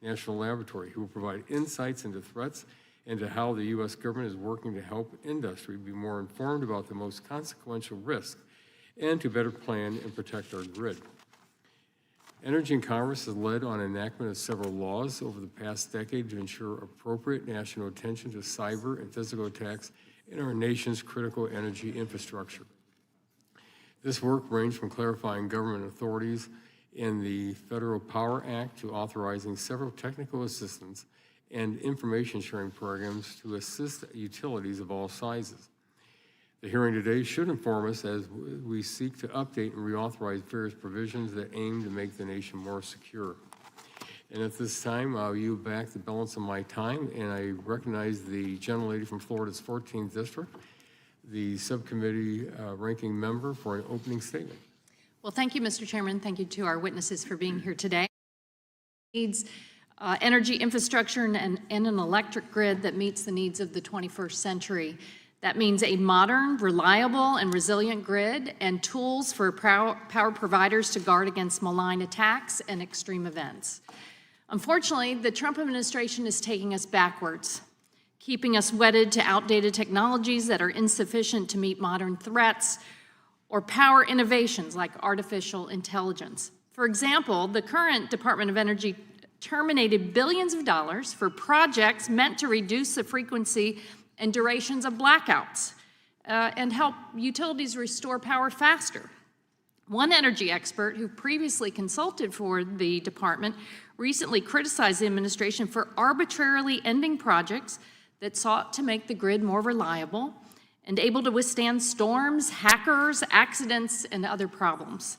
National Laboratory, who will provide insights into threats and to how the U.S. government is working to help industry be more informed about the most consequential risks and to better plan and protect our grid. Energy and Commerce has led on enactment of several laws over the past decade to ensure appropriate national attention to cyber and physical attacks in our nation's critical energy infrastructure. This work ranged from clarifying government authorities in the Federal Power Act to authorizing several technical assistance and information sharing programs to assist utilities of all sizes. The hearing today should inform us as we seek to update and reauthorize various provisions that aim to make the nation more secure. And at this time, I'll yield back the balance of my time, and I recognize the gentlelady from Florida's 14th District, the subcommittee ranking member, for an opening statement. Well, thank you, Mr. Chairman. Thank you to our witnesses for being here today. Needs energy infrastructure and an electric grid that meets the needs of the 21st century. That means a modern, reliable, and resilient grid and tools for power providers to guard against malign attacks and extreme events. Unfortunately, the Trump administration is taking us backwards, keeping us wedded to outdated technologies that are insufficient to meet modern threats or power innovations like artificial intelligence. For example, the current Department of Energy terminated billions of dollars for projects meant to reduce the frequency and durations of blackouts and help utilities restore power faster. One energy expert who previously consulted for the department recently criticized the administration for arbitrarily ending projects that sought to make the grid more reliable and able to withstand storms, hackers, accidents, and other problems.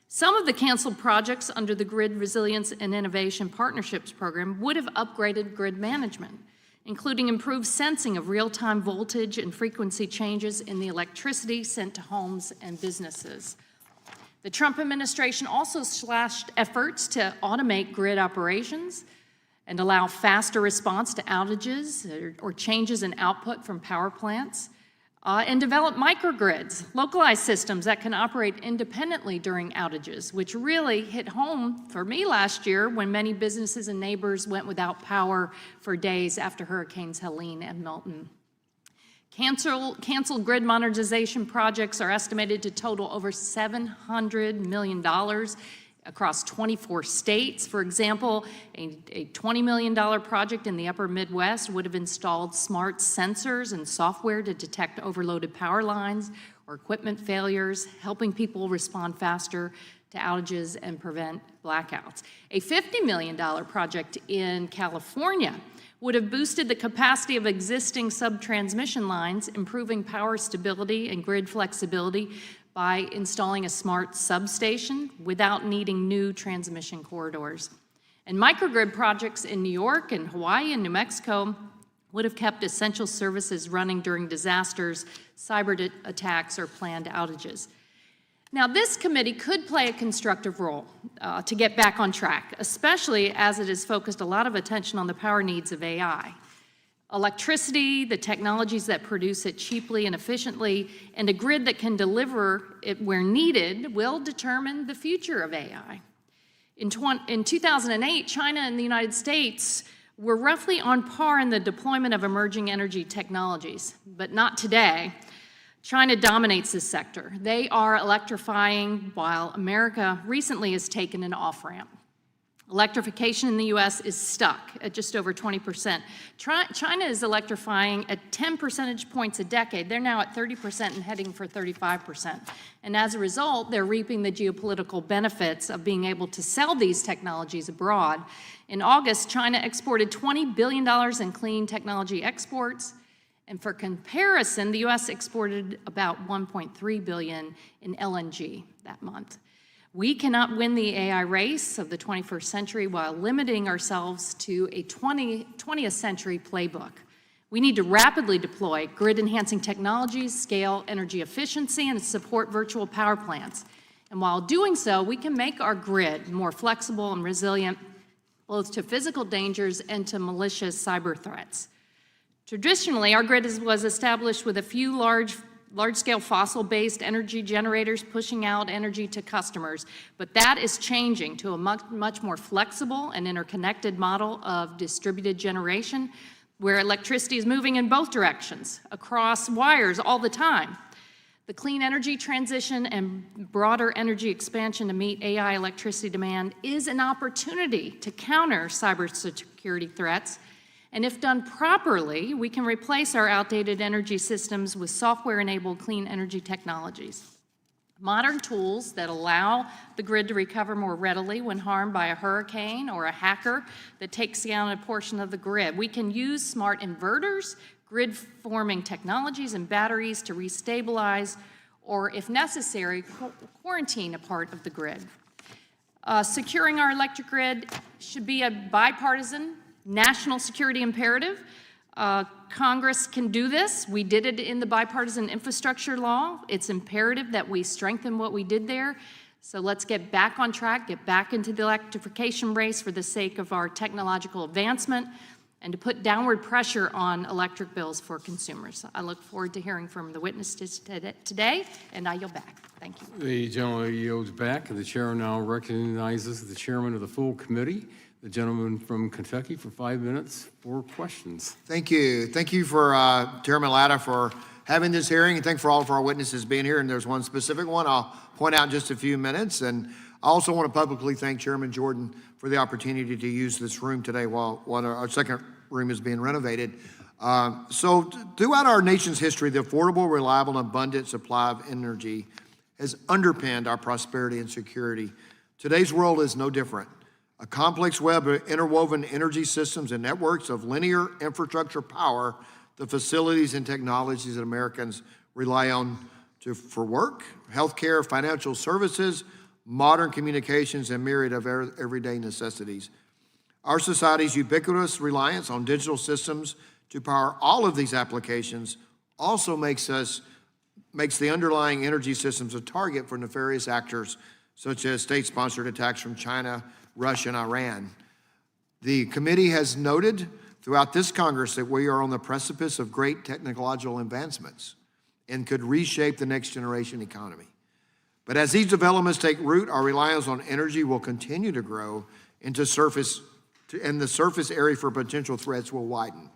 Some of the canceled projects under the Grid Resilience and Innovation Partnerships Program would have upgraded grid management, including improved sensing of real-time voltage and frequency changes in the electricity sent to homes and businesses. The Trump administration also slashed efforts to automate grid operations and allow faster response to outages or changes in output from power plants, and develop microgrids, localized systems that can operate independently during outages, which really hit home for me last year when many businesses and neighbors went without power for days after Hurricanes Helene and Milton. Canceled grid modernization projects are estimated to total over $700 million across 24 states. For example, a $20 million project in the upper Midwest would have installed smart sensors and software to detect overloaded power lines or equipment failures, helping people respond faster to outages and prevent blackouts. A $50 million project in California would have boosted the capacity of existing sub-transmission lines, improving power stability and grid flexibility by installing a smart substation without needing new transmission corridors. And microgrid projects in New York and Hawaii and New Mexico would have kept essential services running during disasters, cyber attacks, or planned outages. Now, this committee could play a constructive role to get back on track, especially as it has focused a lot of attention on the power needs of AI. Electricity, the technologies that produce it cheaply and efficiently, and a grid that can deliver it where needed will determine the future of AI. In 2008, China and the United States were roughly on par in the deployment of emerging energy technologies, but not today. China dominates this sector. They are electrifying while America recently has taken an off-ramp. Electrification in the U.S. is stuck at just over 20%. China is electrifying at 10 percentage points a decade. They're now at 30% and heading for 35%. And as a result, they're reaping the geopolitical benefits of being able to sell these technologies abroad. In August, China exported $20 billion in clean technology exports. And for comparison, the U.S. exported about $1.3 billion in LNG that month. We cannot win the AI race of the 21st century while limiting ourselves to a 20th century playbook. We need to rapidly deploy grid-enhancing technologies, scale energy efficiency, and support virtual power plants. And while doing so, we can make our grid more flexible and resilient, both to physical dangers and to malicious cyber threats. Traditionally, our grid was established with a few large large-scale fossil-based energy generators pushing out energy to customers. But that is changing to a much more flexible and interconnected model of distributed generation, where electricity is moving in both directions, across wires all the time. The clean energy transition and broader energy expansion to meet AI electricity demand is an opportunity to counter cybersecurity threats. And if done properly, we can replace our outdated energy systems with software-enabled clean energy technologies. Modern tools that allow the grid to recover more readily when harmed by a hurricane or a hacker that takes down a portion of the grid. We can use smart inverters, grid-forming technologies, and batteries to restabilize or, if necessary, quarantine a part of the grid. Securing our electric grid should be a bipartisan national security imperative. Congress can do this. We did it in the bipartisan infrastructure law. It's imperative that we strengthen what we did there. So let's get back on track, get back into the electrification race for the sake of our technological advancement and to put downward pressure on electric bills for consumers. I look forward to hearing from the witnesses today, and I yield back. Thank you. The gentleman yields back, and the chair now recognizes the chairman of the full committee, the gentleman from Kentucky, for 5 minutes for questions. Thank you. Thank you for Chairman Latta for having this hearing, and thank for all of our witnesses being here. And there's one specific one I'll point out in just a few minutes. And I also want to publicly thank Chairman Jordan for the opportunity to use this room today while our second room is being renovated. So throughout our nation's history, the affordable, reliable, and abundant supply of energy has underpinned our prosperity and security. Today's world is no different. A complex web of interwoven energy systems and networks of linear infrastructure power the facilities and technologies that Americans rely on for work, healthcare, financial services, modern communications, and myriad of everyday necessities. Our society's ubiquitous reliance on digital systems to power all of these applications also makes the underlying energy systems a target for nefarious actors such as state-sponsored attacks from China, Russia, and Iran. The committee has noted throughout this Congress that we are on the precipice of great technological advancements and could reshape the next generation economy. But as these developments take root, our reliance on energy will continue to grow and the surface area for potential threats will widen,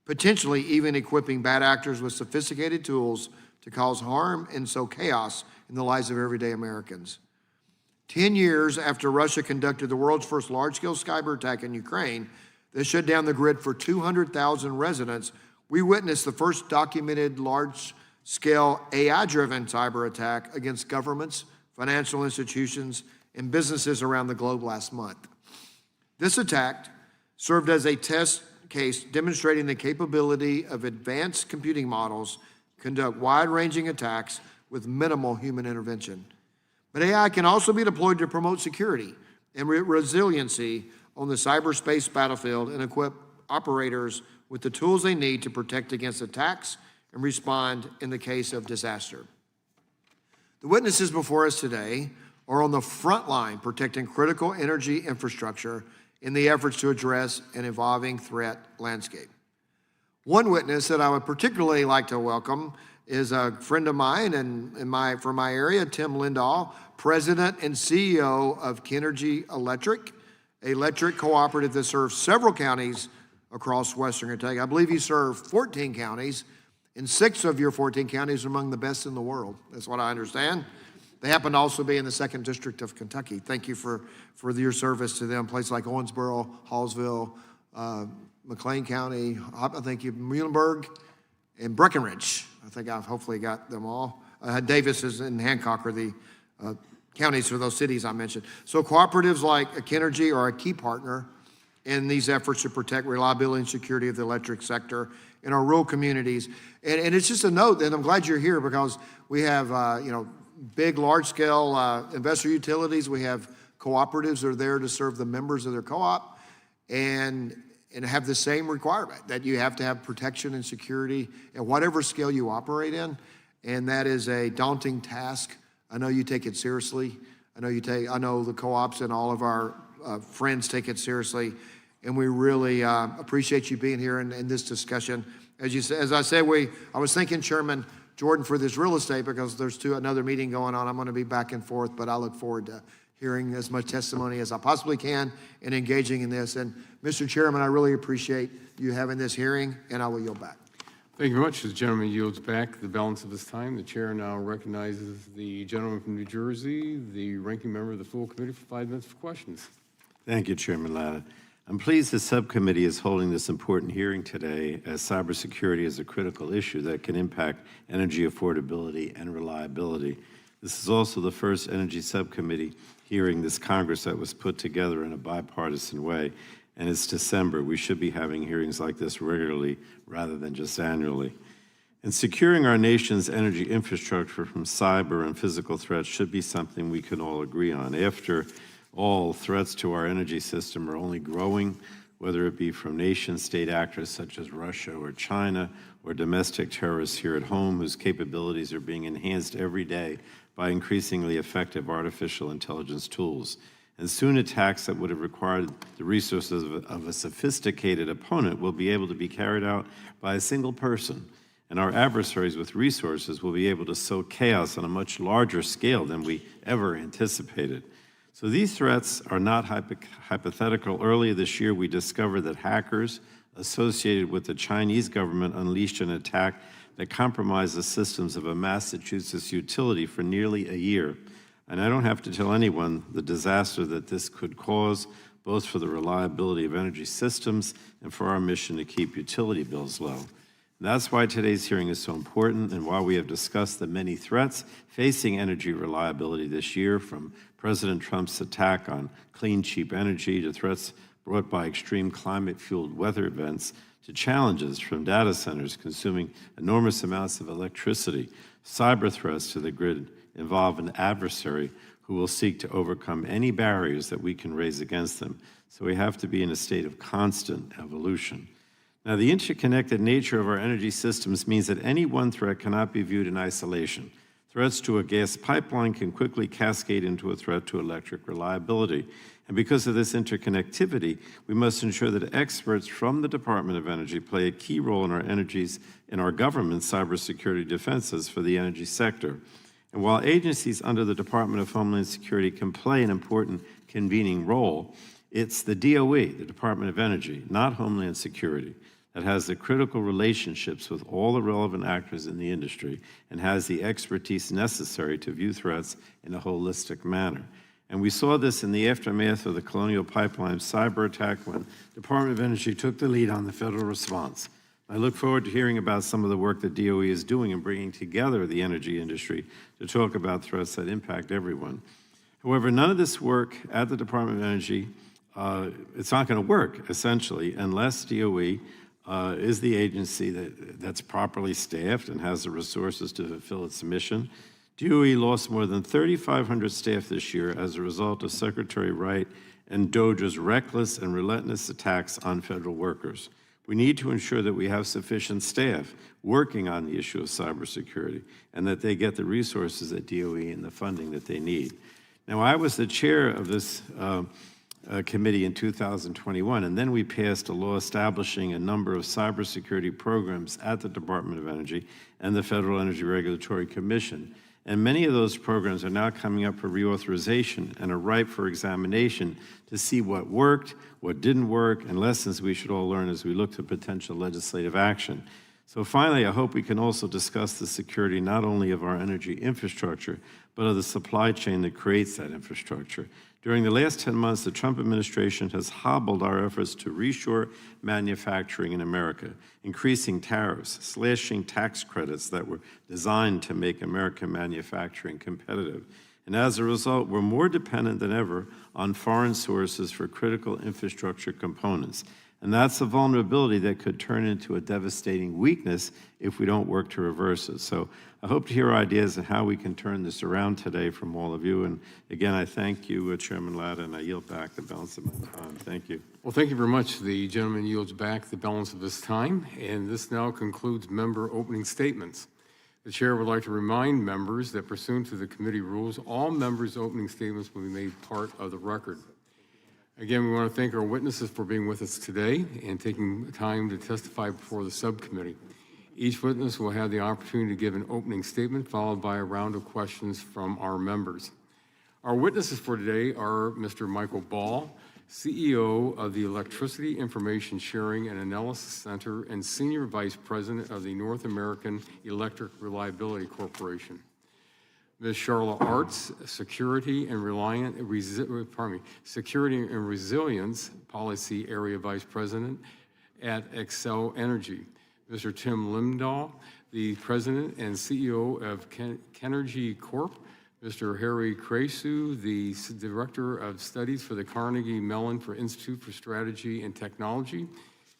potentially even equipping bad actors with sophisticated tools to cause harm and sow chaos in the lives of everyday Americans. 10 years after Russia conducted the world's first large-scale cyber attack in Ukraine that shut down the grid for 200,000 residents, we witnessed the first documented large-scale AI-driven cyber attack against governments, financial institutions, and businesses around the globe last month. This attack served as a test case demonstrating the capability of advanced computing models to conduct wide-ranging attacks with minimal human intervention. But AI can also be deployed to promote security and resiliency on the cyberspace battlefield and equip operators with the tools they need to protect against attacks and respond in the case of disaster. The witnesses before us today are on the front line protecting critical energy infrastructure in the efforts to address an evolving threat landscape. One witness that I would particularly like to welcome is a friend of mine and from my area, Tim Lindall, President and CEO of Kenergy Electric, an electric cooperative that serves several counties across Western Kentucky. I believe you serve 14 counties, and 6 of your 14 counties are among the best in the world. That's what I understand. They happen to also be in the 2nd District of Kentucky. Thank you for your service to them. Places like Owensboro, Hallsville, McLean County, I think Muhlenberg, and Breckenridge. I think I've hopefully got them all. Davis and Hancock are the counties for those cities I mentioned. So cooperatives like Kenergy are a key partner in these efforts to protect reliability and security of the electric sector in our rural communities. And it's just a note, and I'm glad you're here because we have big, large-scale investor utilities. We have cooperatives that are there to serve the members of their co-op and have the same requirement that you have to have protection and security at whatever scale you operate in. And that is a daunting task. I know you take it seriously. I know the co-ops and all of our friends take it seriously. And we really appreciate you being here in this discussion. As I said, I was thinking, Chairman, Jordan for this real estate because there's another meeting going on. I'm going to be back and forth, but I look forward to hearing as much testimony as I possibly can and engaging in this. And Mr. Chairman, I really appreciate you having this hearing, and I will yield back. Thank you very much. As the gentleman yields back the balance of his time, the chair now recognizes the gentleman from New Jersey, the ranking member of the full committee, for 5 minutes for questions. Thank you, Chairman Latta. I'm pleased the subcommittee is holding this important hearing today, as cybersecurity is a critical issue that can impact energy affordability and reliability. This is also the first energy subcommittee hearing this Congress that was put together in a bipartisan way, and it's December. We should be having hearings like this regularly rather than just annually. And securing our nation's energy infrastructure from cyber and physical threats should be something we can all agree on. After all, threats to our energy system are only growing, whether it be from nation-state actors such as Russia or China, or domestic terrorists here at home whose capabilities are being enhanced every day by increasingly effective artificial intelligence tools. And soon attacks that would have required the resources of a sophisticated opponent will be able to be carried out by a single person. And our adversaries with resources will be able to sow chaos on a much larger scale than we ever anticipated. So these threats are not hypothetical. Earlier this year, we discovered that hackers associated with the Chinese government unleashed an attack that compromised the systems of a Massachusetts utility for nearly a year. And I don't have to tell anyone the disaster that this could cause, both for the reliability of energy systems and for our mission to keep utility bills low. And that's why today's hearing is so important, and why we have discussed the many threats facing energy reliability this year, from President Trump's attack on clean, cheap energy to threats brought by extreme climate-fueled weather events, to challenges from data centers consuming enormous amounts of electricity. Cyber threats to the grid involve an adversary who will seek to overcome any barriers that we can raise against them. So we have to be in a state of constant evolution. Now, the interconnected nature of our energy systems means that any one threat cannot be viewed in isolation. Threats to a gas pipeline can quickly cascade into a threat to electric reliability. And because of this interconnectivity, we must ensure that experts from the Department of Energy play a key role in our government's cybersecurity defenses for the energy sector. And while agencies under the Department of Homeland Security can play an important convening role, it's the DOE, the Department of Energy, not Homeland Security, that has the critical relationships with all the relevant actors in the industry and has the expertise necessary to view threats in a holistic manner. And we saw this in the aftermath of the Colonial Pipeline cyber attack, when the Department of Energy took the lead on the federal response. I look forward to hearing about some of the work that DOE is doing in bringing together the energy industry to talk about threats that impact everyone. However, none of this work at the Department of Energy, it's not going to work, essentially, unless DOE is the agency that's properly staffed and has the resources to fulfill its mission. DOE lost more than 3,500 staff this year as a result of Secretary Wright and DOJ's reckless and relentless attacks on federal workers. We need to ensure that we have sufficient staff working on the issue of cybersecurity and that they get the resources at DOE and the funding that they need. Now, I was the chair of this committee in 2021, and then we passed a law establishing a number of cybersecurity programs at the Department of Energy and the Federal Energy Regulatory Commission. And many of those programs are now coming up for reauthorization and are ripe for examination to see what worked, what didn't work, and lessons we should all learn as we look to potential legislative action. So finally, I hope we can also discuss the security not only of our energy infrastructure, but of the supply chain that creates that infrastructure. During the last 10 months, the Trump administration has hobbled our efforts to reshore manufacturing in America, increasing tariffs, slashing tax credits that were designed to make American manufacturing competitive. And as a result, we're more dependent than ever on foreign sources for critical infrastructure components. And that's a vulnerability that could turn into a devastating weakness if we don't work to reverse it. So I hope to hear ideas on how we can turn this around today from all of you. And again, I thank you, Chairman Latta, and I yield back the balance of my time. Thank you. Well, thank you very much. The gentleman yields back the balance of his time, and this now concludes member opening statements. The chair would like to remind members that pursuant to the committee rules, all members' opening statements will be made part of the record. Again, we want to thank our witnesses for being with us today and taking time to testify before the subcommittee. Each witness will have the opportunity to give an opening statement followed by a round of questions from our members. Our witnesses for today are Mr. Michael Ball, CEO of the Electricity Information Sharing and Analysis Center and Senior Vice President of the North American Electric Reliability Corporation. Ms. Charlotte Artz, Security and Resilience Policy Area Vice President at Xcel Energy. Mr. Tim Lindall, the President and CEO of Kenergy Corp. Mr. Harry Krejsa, the Director of Studies for the Carnegie Mellon for Institute for Strategy and Technology,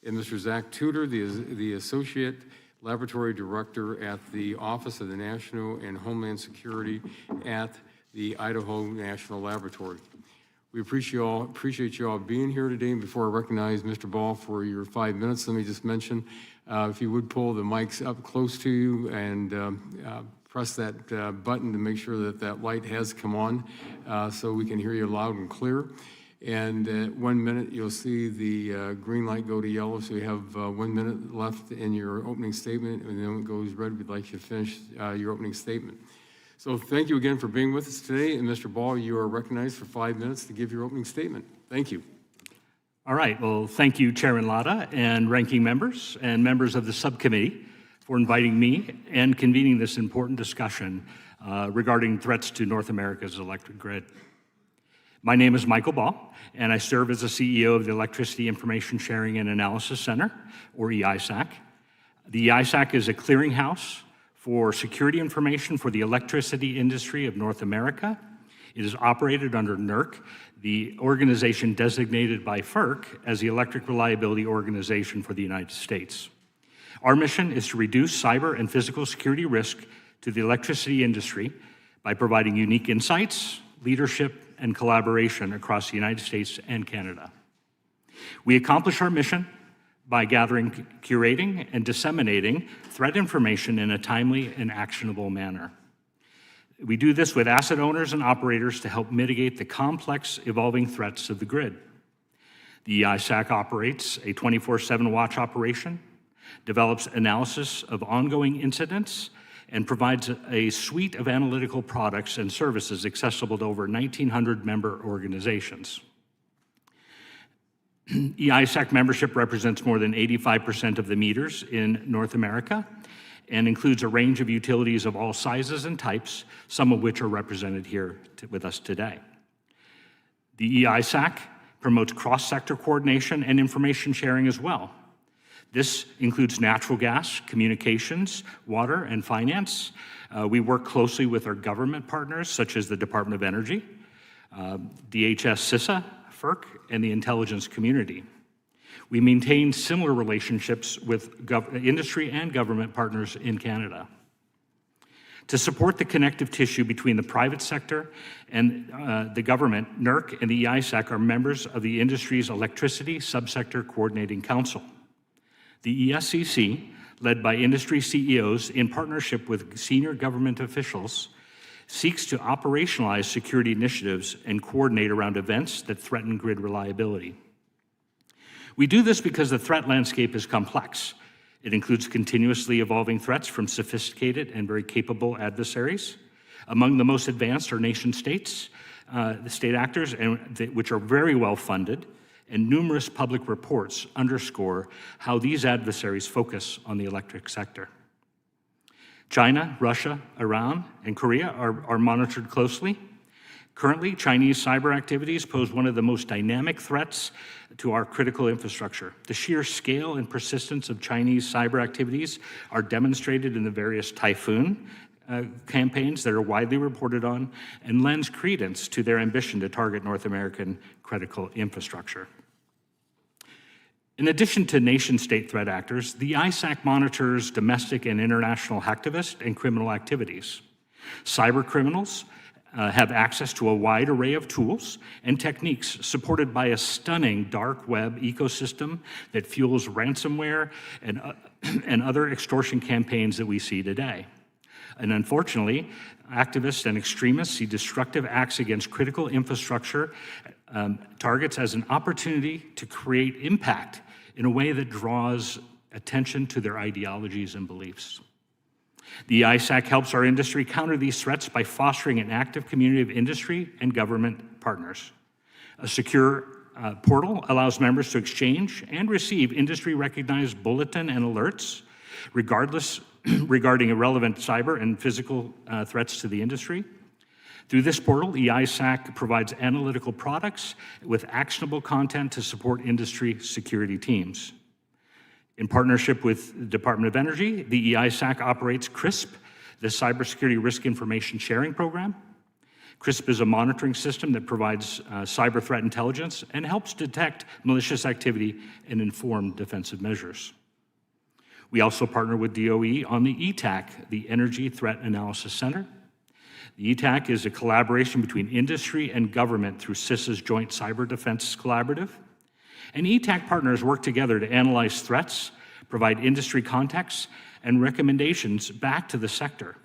and Mr. Zach Tudor, the Associate Laboratory Director at the Office of the National and Homeland Security at the Idaho National Laboratory. We appreciate you all being here today. And before I recognize Mr. Ball for your 5 minutes, let me just mention, if you would pull the mics up close to you and press that button to make sure that that light has come on so we can hear you loud and clear. And at 1 minute, you'll see the green light go to yellow, so you have 1 minute left in your opening statement, and then when it goes red, we'd like you to finish your opening statement. So thank you again for being with us today, and Mr. Ball, you are recognized for 5 minutes to give your opening statement. Thank you. All right, well, thank you, Chairman Latta and ranking members and members of the subcommittee for inviting me and convening this important discussion regarding threats to North America's electric grid. My name is Michael Ball, and I serve as the CEO of the Electricity Information Sharing and Analysis Center, or EISAC. The EISAC is a clearinghouse for security information for the electricity industry of North America. It is operated under NERC, the organization designated by FERC as the Electric Reliability Organization for the United States. Our mission is to reduce cyber and physical security risk to the electricity industry by providing unique insights, leadership, and collaboration across the United States and Canada. We accomplish our mission by gathering, curating, and disseminating threat information in a timely and actionable manner. We do this with asset owners and operators to help mitigate the complex, evolving threats of the grid. The EISAC operates a 24/7 watch operation, develops analysis of ongoing incidents, and provides a suite of analytical products and services accessible to over 1,900 member organizations. EISAC membership represents more than 85% of the meters in North America and includes a range of utilities of all sizes and types, some of which are represented here with us today. The EISAC promotes cross-sector coordination and information sharing as well. This includes natural gas, communications, water, and finance. We work closely with our government partners, such as the Department of Energy, DHS, CISA, FERC, and the intelligence community. We maintain similar relationships with industry and government partners in Canada. To support the connective tissue between the private sector and the government, NERC and the EISAC are members of the industry's Electricity Subsector Coordinating Council. The ESCC, led by industry CEOs in partnership with senior government officials, seeks to operationalize security initiatives and coordinate around events that threaten grid reliability. We do this because the threat landscape is complex. It includes continuously evolving threats from sophisticated and very capable adversaries. Among the most advanced are nation states, the state actors, which are very well funded, and numerous public reports underscore how these adversaries focus on the electric sector. China, Russia, Iran, and Korea are monitored closely. Currently, Chinese cyber activities pose one of the most dynamic threats to our critical infrastructure. The sheer scale and persistence of Chinese cyber activities are demonstrated in the various typhoon campaigns that are widely reported on and lends credence to their ambition to target North American critical infrastructure. In addition to nation-state threat actors, the EISAC monitors domestic and international hacktivist and criminal activities. Cyber criminals have access to a wide array of tools and techniques supported by a stunning dark web ecosystem that fuels ransomware and other extortion campaigns that we see today. And unfortunately, activists and extremists see destructive acts against critical infrastructure targets as an opportunity to create impact in a way that draws attention to their ideologies and beliefs. The EISAC helps our industry counter these threats by fostering an active community of industry and government partners. A secure portal allows members to exchange and receive industry-recognized bulletin and alerts regarding irrelevant cyber and physical threats to the industry. Through this portal, EISAC provides analytical products with actionable content to support industry security teams. In partnership with the Department of Energy, the EISAC operates CRISP, the Cybersecurity Risk Information Sharing Program. CRISP is a monitoring system that provides cyber threat intelligence and helps detect malicious activity and inform defensive measures. We also partner with DOE on the ETAC, the Energy Threat Analysis Center. The ETAC is a collaboration between industry and government through CISA's Joint Cyber Defense Collaborative. And ETAC partners work together to analyze threats, provide industry context, and recommendations back to the sector.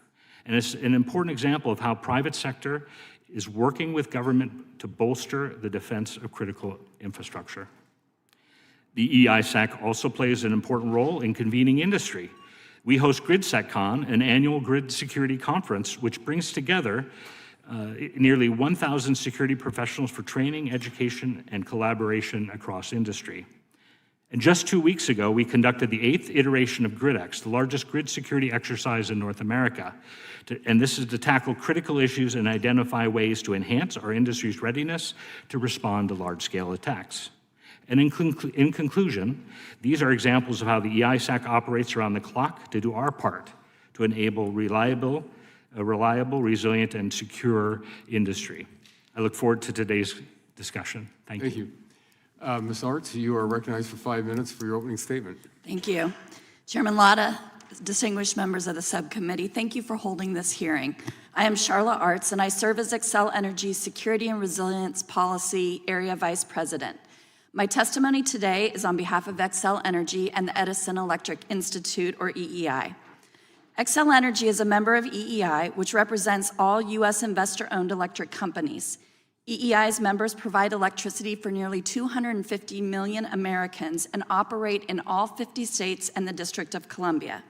And it's an important example of how private sector is working with government to bolster the defense of critical infrastructure. The EISAC also plays an important role in convening industry. We host GridSecCon, an annual grid security conference, which brings together nearly 1,000 security professionals for training, education, and collaboration across industry. And just 2 weeks ago, we conducted the 8th iteration of GridX, the largest grid security exercise in North America. And this is to tackle critical issues and identify ways to enhance our industry's readiness to respond to large-scale attacks. And in conclusion, these are examples of how the EISAC operates around the clock to do our part to enable a reliable, resilient, and secure industry. I look forward to today's discussion. Thank you. Thank you. Ms. Artz, you are recognized for 5 minutes for your opening statement. Thank you. Chairman Latta, distinguished members of the subcommittee, thank you for holding this hearing. I am Charlotte Artz, and I serve as Xcel Energy's Security and Resilience Policy Area Vice President. My testimony today is on behalf of Xcel Energy and the Edison Electric Institute, or EEI. Xcel Energy is a member of EEI, which represents all U.S. investor-owned electric companies. EEI's members provide electricity for nearly 250 million Americans and operate in all 50 states and the District of Columbia.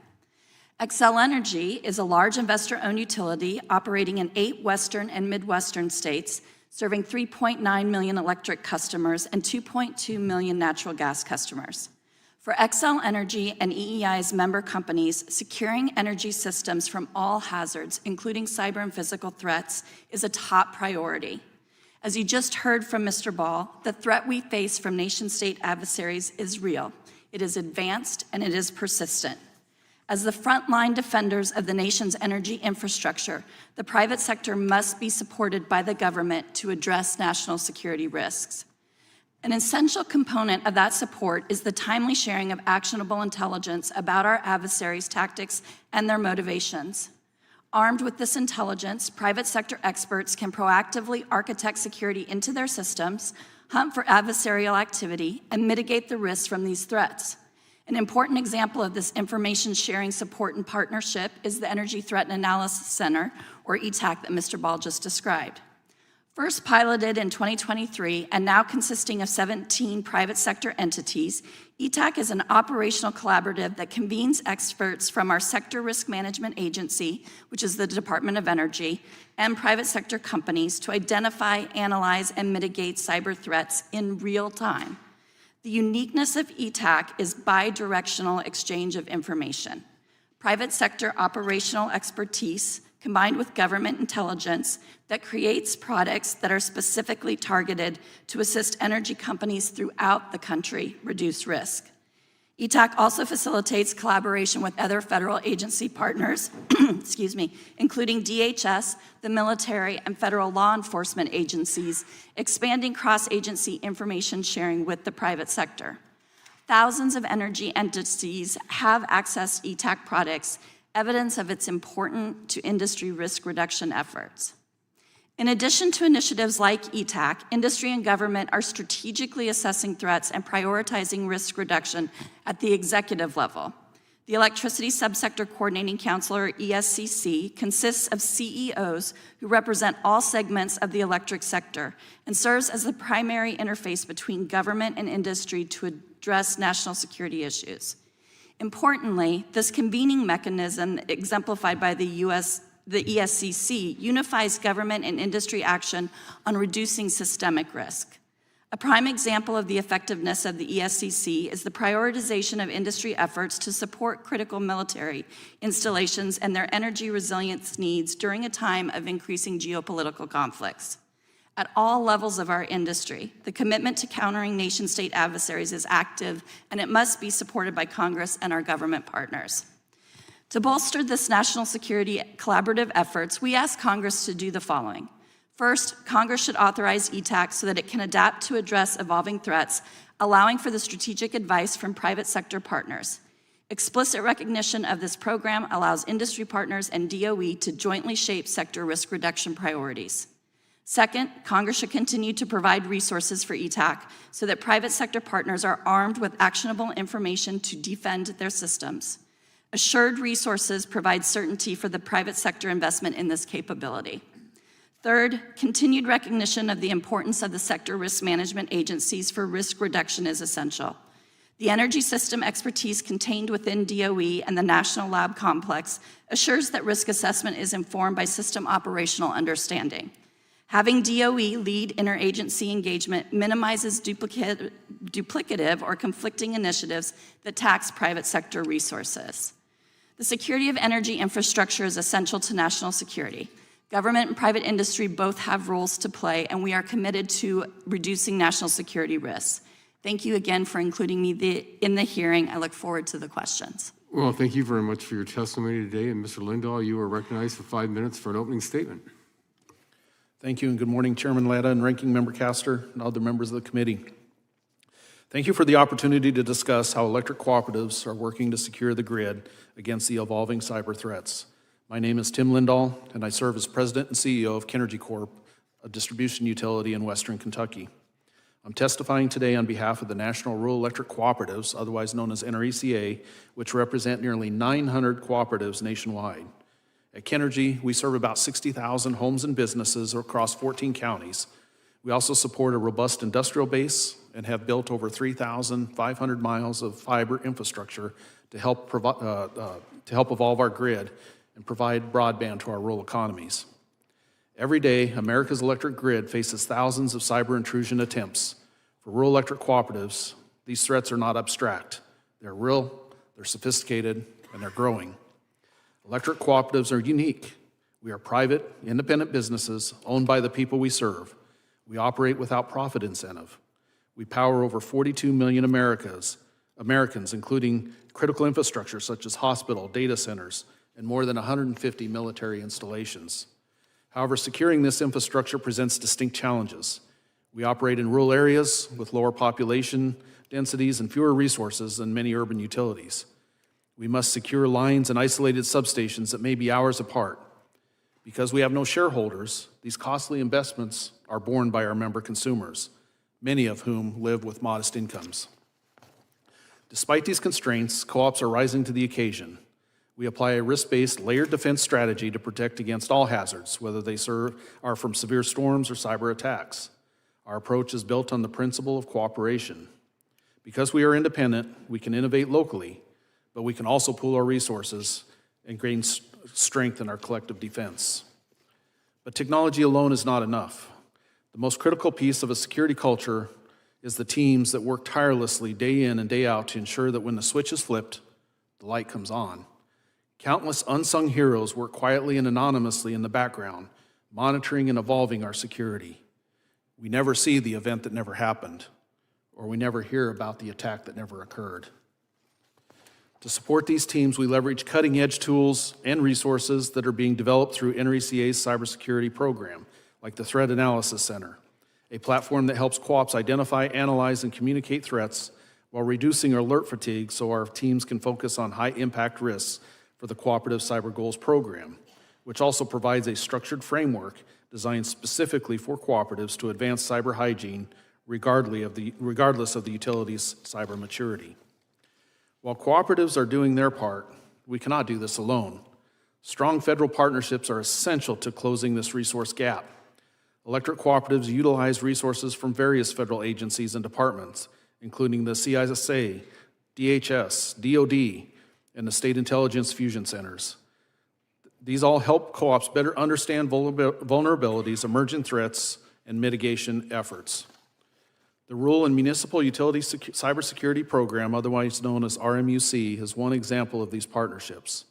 Xcel Energy is a large investor-owned utility operating in 8 Western and Midwestern states, serving 3.9 million electric customers and 2.2 million natural gas customers. For Xcel Energy and EEI's member companies, securing energy systems from all hazards, including cyber and physical threats, is a top priority. As you just heard from Mr. Ball, the threat we face from nation-state adversaries is real. It is advanced and it is persistent. As the frontline defenders of the nation's energy infrastructure, the private sector must be supported by the government to address national security risks. An essential component of that support is the timely sharing of actionable intelligence about our adversaries' tactics and their motivations. Armed with this intelligence, private sector experts can proactively architect security into their systems, hunt for adversarial activity, and mitigate the risks from these threats. An important example of this information sharing support and partnership is the Energy Threat Analysis Center, or ETAC, that Mr. Ball just described. First piloted in 2023 and now consisting of 17 private sector entities, ETAC is an operational collaborative that convenes experts from our Sector Risk Management Agency, which is the Department of Energy, and private sector companies to identify, analyze, and mitigate cyber threats in real time. The uniqueness of ETAC is bi-directional exchange of information. Private sector operational expertise combined with government intelligence that creates products that are specifically targeted to assist energy companies throughout the country reduce risk. ETAC also facilitates collaboration with other federal agency partners, including DHS, the military, and federal law enforcement agencies, expanding cross-agency information sharing with the private sector. Thousands of energy entities have accessed ETAC products, evidence of its importance to industry risk reduction efforts. In addition to initiatives like ETAC, industry and government are strategically assessing threats and prioritizing risk reduction at the executive level. The Electricity Subsector Coordinating Council, or ESCC, consists of CEOs who represent all segments of the electric sector and serves as the primary interface between government and industry to address national security issues. Importantly, this convening mechanism exemplified by the ESCC unifies government and industry action on reducing systemic risk. A prime example of the effectiveness of the ESCC is the prioritization of industry efforts to support critical military installations and their energy resilience needs during a time of increasing geopolitical conflicts. At all levels of our industry, the commitment to countering nation-state adversaries is active, and it must be supported by Congress and our government partners. To bolster this national security collaborative efforts, we ask Congress to do the following. First, Congress should authorize ETAC so that it can adapt to address evolving threats, allowing for the strategic advice from private sector partners. Explicit recognition of this program allows industry partners and DOE to jointly shape sector risk reduction priorities. Second, Congress should continue to provide resources for ETAC so that private sector partners are armed with actionable information to defend their systems. Assured resources provide certainty for the private sector investment in this capability. Third, continued recognition of the importance of the sector risk management agencies for risk reduction is essential. The energy system expertise contained within DOE and the National Lab Complex assures that risk assessment is informed by system operational understanding. Having DOE lead interagency engagement minimizes duplicative or conflicting initiatives that tax private sector resources. The security of energy infrastructure is essential to national security. Government and private industry both have roles to play, and we are committed to reducing national security risks. Thank you again for including me in the hearing. I look forward to the questions. Well, thank you very much for your testimony today. And Mr. Lindall, you are recognized for 5 minutes for an opening statement. Thank you, and good morning, Chairman Latta and Ranking Member Castor and other members of the committee. Thank you for the opportunity to discuss how electric cooperatives are working to secure the grid against the evolving cyber threats. My name is Tim Lindall, and I serve as President and CEO of Kenergy Corp., a distribution utility in Western Kentucky. I'm testifying today on behalf of the National Rural Electric Cooperatives, otherwise known as NRECA, which represent nearly 900 cooperatives nationwide. At Kenergy, we serve about 60,000 homes and businesses across 14 counties. We also support a robust industrial base and have built over 3,500 miles of fiber infrastructure to help evolve our grid and provide broadband to our rural economies. Every day, America's electric grid faces thousands of cyber intrusion attempts. For rural electric cooperatives, these threats are not abstract. They're real, they're sophisticated, and they're growing. Electric cooperatives are unique. We are private, independent businesses owned by the people we serve. We operate without profit incentive. We power over 42 million Americans, including critical infrastructure such as hospital, data centers, and more than 150 military installations. However, securing this infrastructure presents distinct challenges. We operate in rural areas with lower population densities and fewer resources than many urban utilities. We must secure lines and isolated substations that may be hours apart. Because we have no shareholders, these costly investments are borne by our member consumers, many of whom live with modest incomes. Despite these constraints, co-ops are rising to the occasion. We apply a risk-based layered defense strategy to protect against all hazards, whether they are from severe storms or cyber attacks. Our approach is built on the principle of cooperation. Because we are independent, we can innovate locally, but we can also pool our resources and gain strength in our collective defense. But technology alone is not enough. The most critical piece of a security culture is the teams that work tirelessly day in and day out to ensure that when the switch is flipped, the light comes on. Countless unsung heroes work quietly and anonymously in the background, monitoring and evolving our security. We never see the event that never happened, or we never hear about the attack that never occurred. To support these teams, we leverage cutting-edge tools and resources that are being developed through NRECA's cybersecurity program, like the Threat Analysis Center, a platform that helps co-ops identify, analyze, and communicate threats while reducing alert fatigue so our teams can focus on high-impact risks for the Cooperative Cyber Goals program, which also provides a structured framework designed specifically for cooperatives to advance cyber hygiene regardless of the utility's cyber maturity. While cooperatives are doing their part, we cannot do this alone. Strong federal partnerships are essential to closing this resource gap. Electric cooperatives utilize resources from various federal agencies and departments, including the CISA, DHS, DOD, and the State Intelligence Fusion Centers. These all help co-ops better understand vulnerabilities, emerging threats, and mitigation efforts. The Rural and Municipal Utility Cybersecurity Program, otherwise known as RMUC, is one example of these partnerships.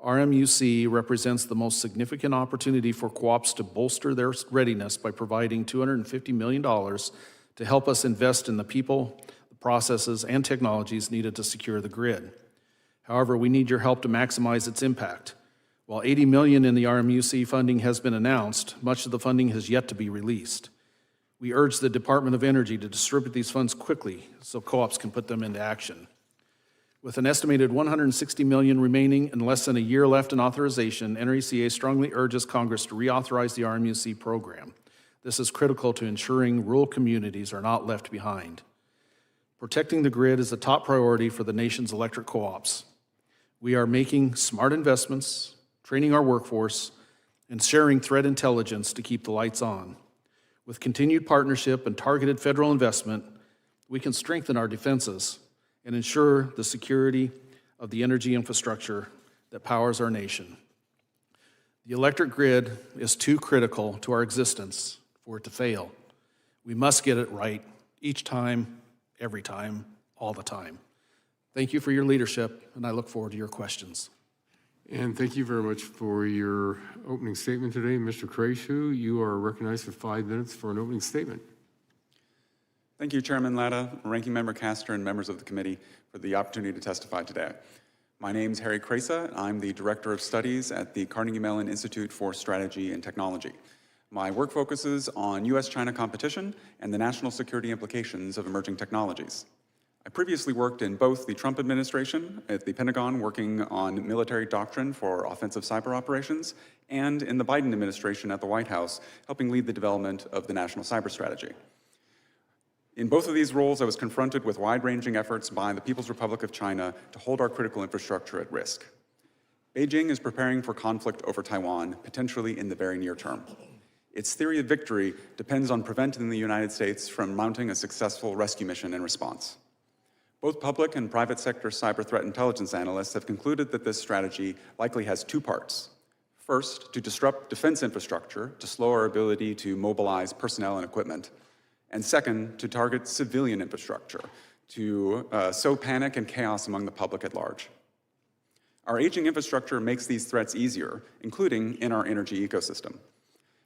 RMUC represents the most significant opportunity for co-ops to bolster their readiness by providing $250 million to help us invest in the people, the processes, and technologies needed to secure the grid. However, we need your help to maximize its impact. While $80 million in the RMUC funding has been announced, much of the funding has yet to be released. We urge the Department of Energy to distribute these funds quickly so co-ops can put them into action. With an estimated $160 million remaining and less than a year left in authorization, NRECA strongly urges Congress to reauthorize the RMUC program. This is critical to ensuring rural communities are not left behind. Protecting the grid is a top priority for the nation's electric co-ops. We are making smart investments, training our workforce, and sharing threat intelligence to keep the lights on. With continued partnership and targeted federal investment, we can strengthen our defenses and ensure the security of the energy infrastructure that powers our nation. The electric grid is too critical to our existence for it to fail. We must get it right each time, every time, all the time. Thank you for your leadership, and I look forward to your questions. And thank you very much for your opening statement today. Mr. Krejsa, you are recognized for 5 minutes for an opening statement. Thank you, Chairman Latta, Ranking Member Castor, and members of the committee for the opportunity to testify today. My name is Harry Krejsa, and I'm the Director of Studies at the Carnegie Mellon Institute for Strategy and Technology. My work focuses on U.S.-China competition and the national security implications of emerging technologies. I previously worked in both the Trump administration at the Pentagon working on military doctrine for offensive cyber operations and in the Biden administration at the White House helping lead the development of the national cyber strategy. In both of these roles, I was confronted with wide-ranging efforts by the People's Republic of China to hold our critical infrastructure at risk. Beijing is preparing for conflict over Taiwan, potentially in the very near term. Its theory of victory depends on preventing the United States from mounting a successful rescue mission in response. Both public and private sector cyber threat intelligence analysts have concluded that this strategy likely has two parts. First, to disrupt defense infrastructure to slow our ability to mobilize personnel and equipment. And second, to target civilian infrastructure to sow panic and chaos among the public at large. Our aging infrastructure makes these threats easier, including in our energy ecosystem.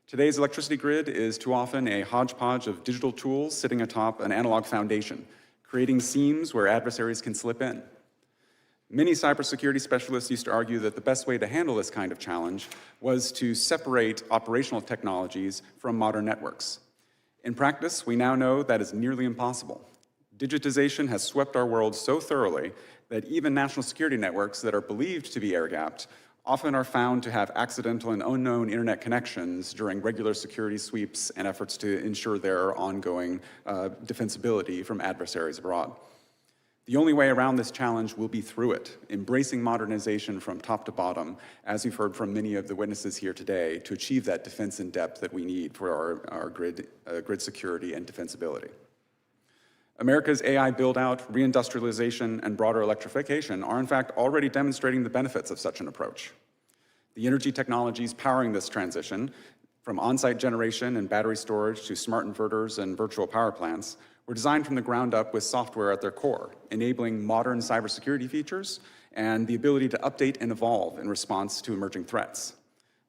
Today's electricity grid is too often a hodgepodge of digital tools sitting atop an analog foundation, creating seams where adversaries can slip in. Many cybersecurity specialists used to argue that the best way to handle this kind of challenge was to separate operational technologies from modern networks. In practice, we now know that is nearly impossible. Digitization has swept our world so thoroughly that even national security networks that are believed to be air-gapped often are found to have accidental and unknown internet connections during regular security sweeps and efforts to ensure their ongoing defensibility from adversaries abroad. The only way around this challenge will be through it, embracing modernization from top to bottom, as we've heard from many of the witnesses here today, to achieve that defense in depth that we need for our grid security and defensibility. America's AI build-out, reindustrialization, and broader electrification are in fact already demonstrating the benefits of such an approach. The energy technologies powering this transition, from on-site generation and battery storage to smart inverters and virtual power plants, were designed from the ground up with software at their core, enabling modern cybersecurity features and the ability to update and evolve in response to emerging threats.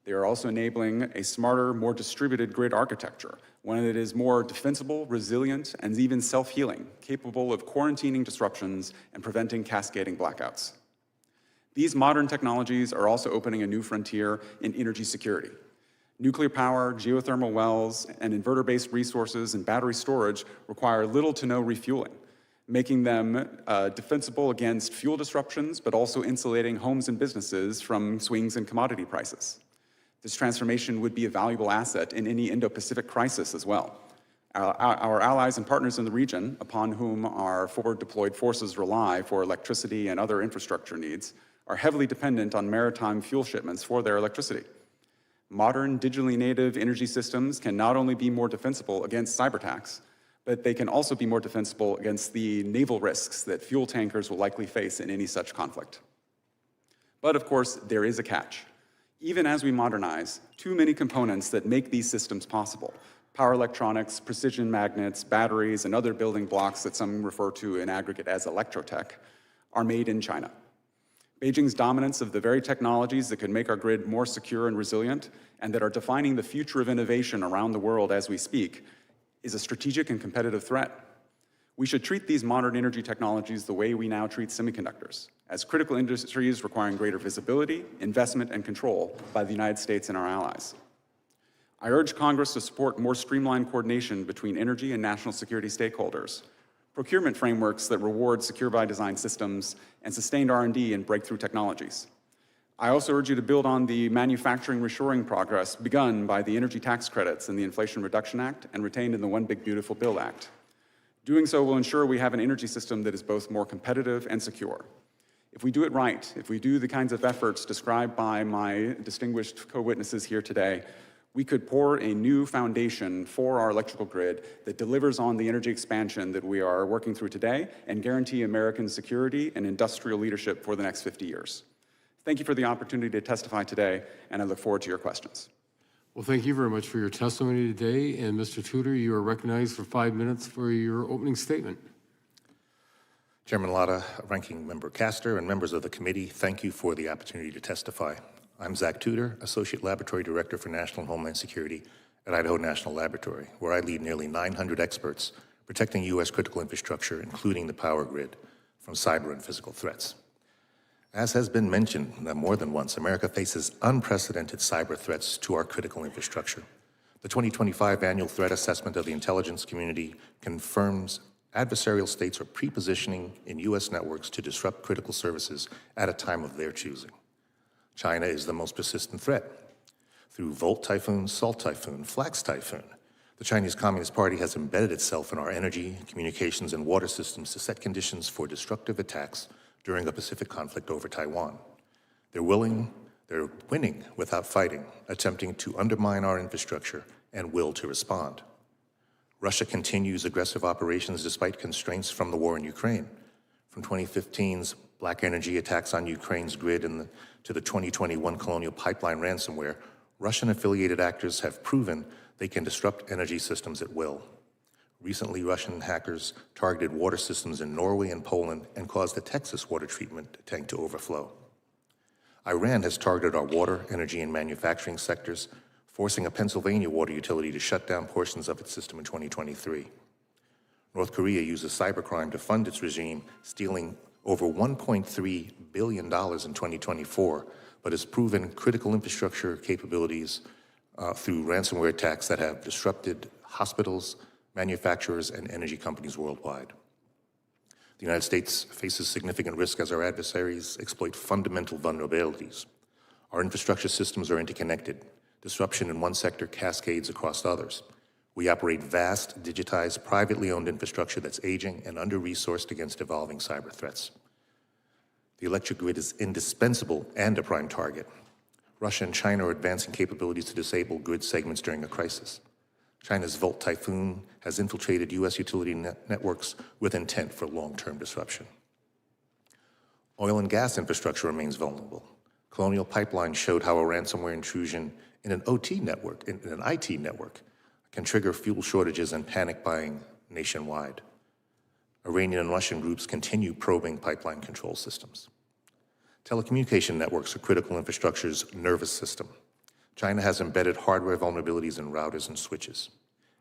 They are also enabling a smarter, more distributed grid architecture, one that is more defensible, resilient, and even self-healing, capable of quarantining disruptions and preventing cascading blackouts. These modern technologies are also opening a new frontier in energy security. Nuclear power, geothermal wells, and inverter-based resources and battery storage require little to no refueling, making them defensible against fuel disruptions, but also insulating homes and businesses from swings in commodity prices. This transformation would be a valuable asset in any Indo-Pacific crisis as well. Our allies and partners in the region, upon whom our forward-deployed forces rely for electricity and other infrastructure needs, are heavily dependent on maritime fuel shipments for their electricity. Modern, digitally native energy systems can not only be more defensible against cyber attacks, but they can also be more defensible against the naval risks that fuel tankers will likely face in any such conflict. But of course, there is a catch. Even as we modernize, too many components that make these systems possible, power electronics, precision magnets, batteries, and other building blocks that some refer to in aggregate as electrotech, are made in China. Beijing's dominance of the very technologies that could make our grid more secure and resilient, and that are defining the future of innovation around the world as we speak, is a strategic and competitive threat. We should treat these modern energy technologies the way we now treat semiconductors, as critical industries requiring greater visibility, investment, and control by the United States and our allies. I urge Congress to support more streamlined coordination between energy and national security stakeholders, procurement frameworks that reward secure-by-design systems, and sustained R&D in breakthrough technologies. I also urge you to build on the manufacturing reshoring progress begun by the energy tax credits in the Inflation Reduction Act and retained in the One Big Beautiful Bill Act. Doing so will ensure we have an energy system that is both more competitive and secure. If we do it right, if we do the kinds of efforts described by my distinguished co-witnesses here today, we could pour a new foundation for our electrical grid that delivers on the energy expansion that we are working through today and guarantee American security and industrial leadership for the next 50 years. Thank you for the opportunity to testify today, and I look forward to your questions. Well, thank you very much for your testimony today. And Mr. Tudor, you are recognized for 5 minutes for your opening statement. Chairman Latta, Ranking Member Castor, and members of the committee, thank you for the opportunity to testify. I'm Zach Tudor, Associate Laboratory Director for National and Homeland Security at Idaho National Laboratory, where I lead nearly 900 experts protecting U.S. critical infrastructure, including the power grid, from cyber and physical threats. As has been mentioned more than once, America faces unprecedented cyber threats to our critical infrastructure. The 2025 Annual Threat Assessment of the Intelligence Community confirms adversarial states are pre-positioning in U.S. networks to disrupt critical services at a time of their choosing. China is the most persistent threat. Through Volt Typhoon, Salt Typhoon, Flax Typhoon, the Chinese Communist Party has embedded itself in our energy, communications, and water systems to set conditions for destructive attacks during a Pacific conflict over Taiwan. They're winning without fighting, attempting to undermine our infrastructure and will to respond. Russia continues aggressive operations despite constraints from the war in Ukraine. From 2015's black energy attacks on Ukraine's grid to the 2021 Colonial Pipeline ransomware, Russian-affiliated actors have proven they can disrupt energy systems at will. Recently, Russian hackers targeted water systems in Norway and Poland and caused the Texas water treatment tank to overflow. Iran has targeted our water, energy, and manufacturing sectors, forcing a Pennsylvania water utility to shut down portions of its system in 2023. North Korea uses cybercrime to fund its regime, stealing over $1.3 billion in 2024, but has proven critical infrastructure capabilities through ransomware attacks that have disrupted hospitals, manufacturers, and energy companies worldwide. The United States faces significant risk as our adversaries exploit fundamental vulnerabilities. Our infrastructure systems are interconnected. Disruption in one sector cascades across others. We operate vast, digitized, privately owned infrastructure that's aging and under-resourced against evolving cyber threats. The electric grid is indispensable and a prime target. Russia and China are advancing capabilities to disable grid segments during a crisis. China's Volt Typhoon has infiltrated U.S. utility networks with intent for long-term disruption. Oil and gas infrastructure remains vulnerable. Colonial Pipeline showed how a ransomware intrusion in an IT network can trigger fuel shortages and panic buying nationwide. Iranian and Russian groups continue probing pipeline control systems. Telecommunication networks are critical infrastructure's nervous system. China has embedded hardware vulnerabilities in routers and switches.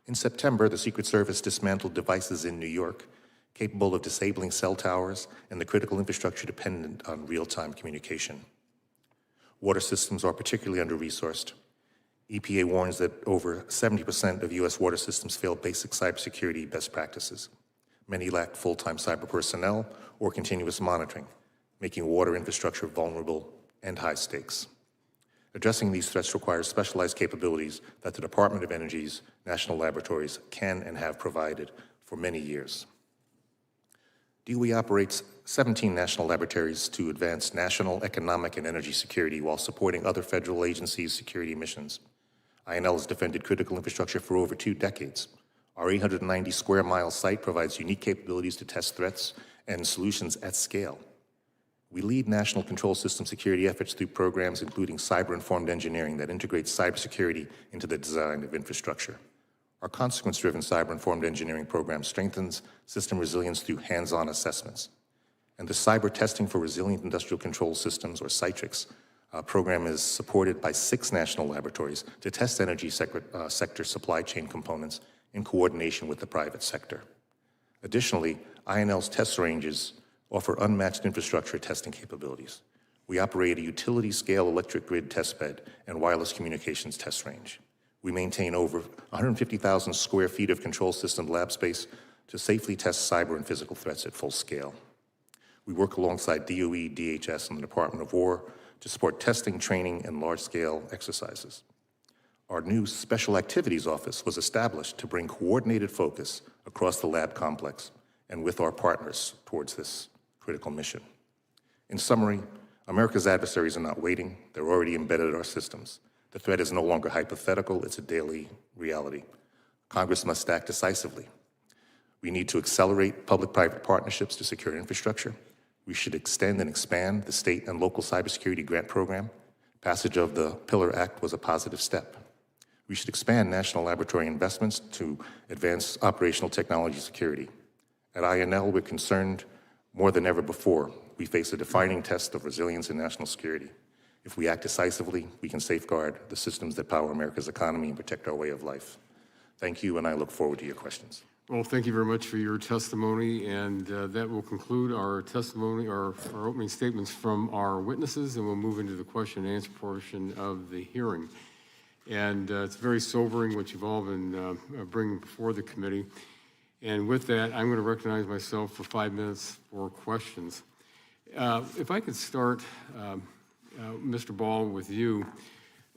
In September, the Secret Service dismantled devices in New York capable of disabling cell towers and the critical infrastructure dependent on real-time communication. Water systems are particularly under-resourced. EPA warns that over 70% of U.S. water systems fail basic cybersecurity best practices. Many lack full-time cyber personnel or continuous monitoring, making water infrastructure vulnerable and high stakes. Addressing these threats requires specialized capabilities that the Department of Energy's national laboratories can and have provided for many years. DOE operates 17 national laboratories to advance national economic and energy security while supporting other federal agencies' security missions. INL has defended critical infrastructure for over 2 decades. Our 890 square mile site provides unique capabilities to test threats and solutions at scale. We lead national control system security efforts through programs including cyber-informed engineering that integrates cybersecurity into the design of infrastructure. Our consequence-driven cyber-informed engineering program strengthens system resilience through hands-on assessments. And the Cyber Testing for Resilient Industrial Control Systems, or CITRIX, program is supported by 6 national laboratories to test energy sector supply chain components in coordination with the private sector. Additionally, INL's test ranges offer unmatched infrastructure testing capabilities. We operate a utility-scale electric grid testbed and wireless communications test range. We maintain over 150,000 square feet of control system lab space to safely test cyber and physical threats at full scale. We work alongside DOE, DHS, and the Department of War to support testing, training, and large-scale exercises. Our new Special Activities Office was established to bring coordinated focus across the lab complex and with our partners towards this critical mission. In summary, America's adversaries are not waiting. They're already embedded in our systems. The threat is no longer hypothetical. It's a daily reality. Congress must act decisively. We need to accelerate public-private partnerships to secure infrastructure. We should extend and expand the state and local cybersecurity grant program. Passage of the Pillar Act was a positive step. We should expand national laboratory investments to advance operational technology security. At INL, we're concerned more than ever before. We face a defining test of resilience and national security. If we act decisively, we can safeguard the systems that power America's economy and protect our way of life. Thank you, and I look forward to your questions. Well, thank you very much for your testimony, and that will conclude our testimony, our opening statements from our witnesses, and we'll move into the question and answer portion of the hearing. And it's very sobering what you've all been bringing before the committee. And with that, I'm going to recognize myself for 5 minutes for questions. If I could start, Mr. Ball, with you.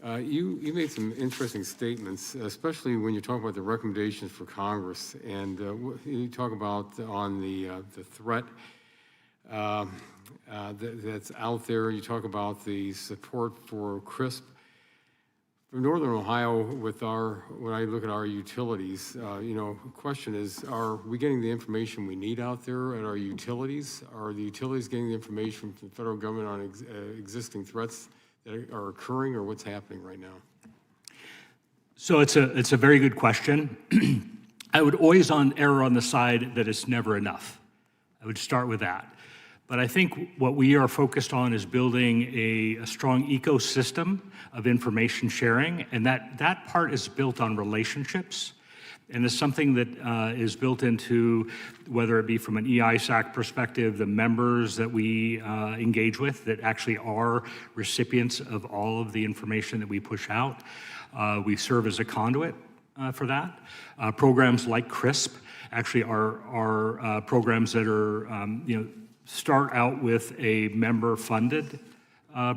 You made some interesting statements, especially when you talk about the recommendations for Congress, and you talk about on the threat that's out there. You talk about the support for CRISP. For Northern Ohio, when I look at our utilities, the question is, are we getting the information we need out there at our utilities? Are the utilities getting the information from the federal government on existing threats that are occurring, or what's happening right now? So it's a very good question. I would always err on the side that it's never enough. I would start with that. But I think what we are focused on is building a strong ecosystem of information sharing, and that part is built on relationships, and is something that is built into, whether it be from an EISAC perspective, the members that we engage with that actually are recipients of all of the information that we push out. We serve as a conduit for that. Programs like CRISP actually are programs that are, start out with a member-funded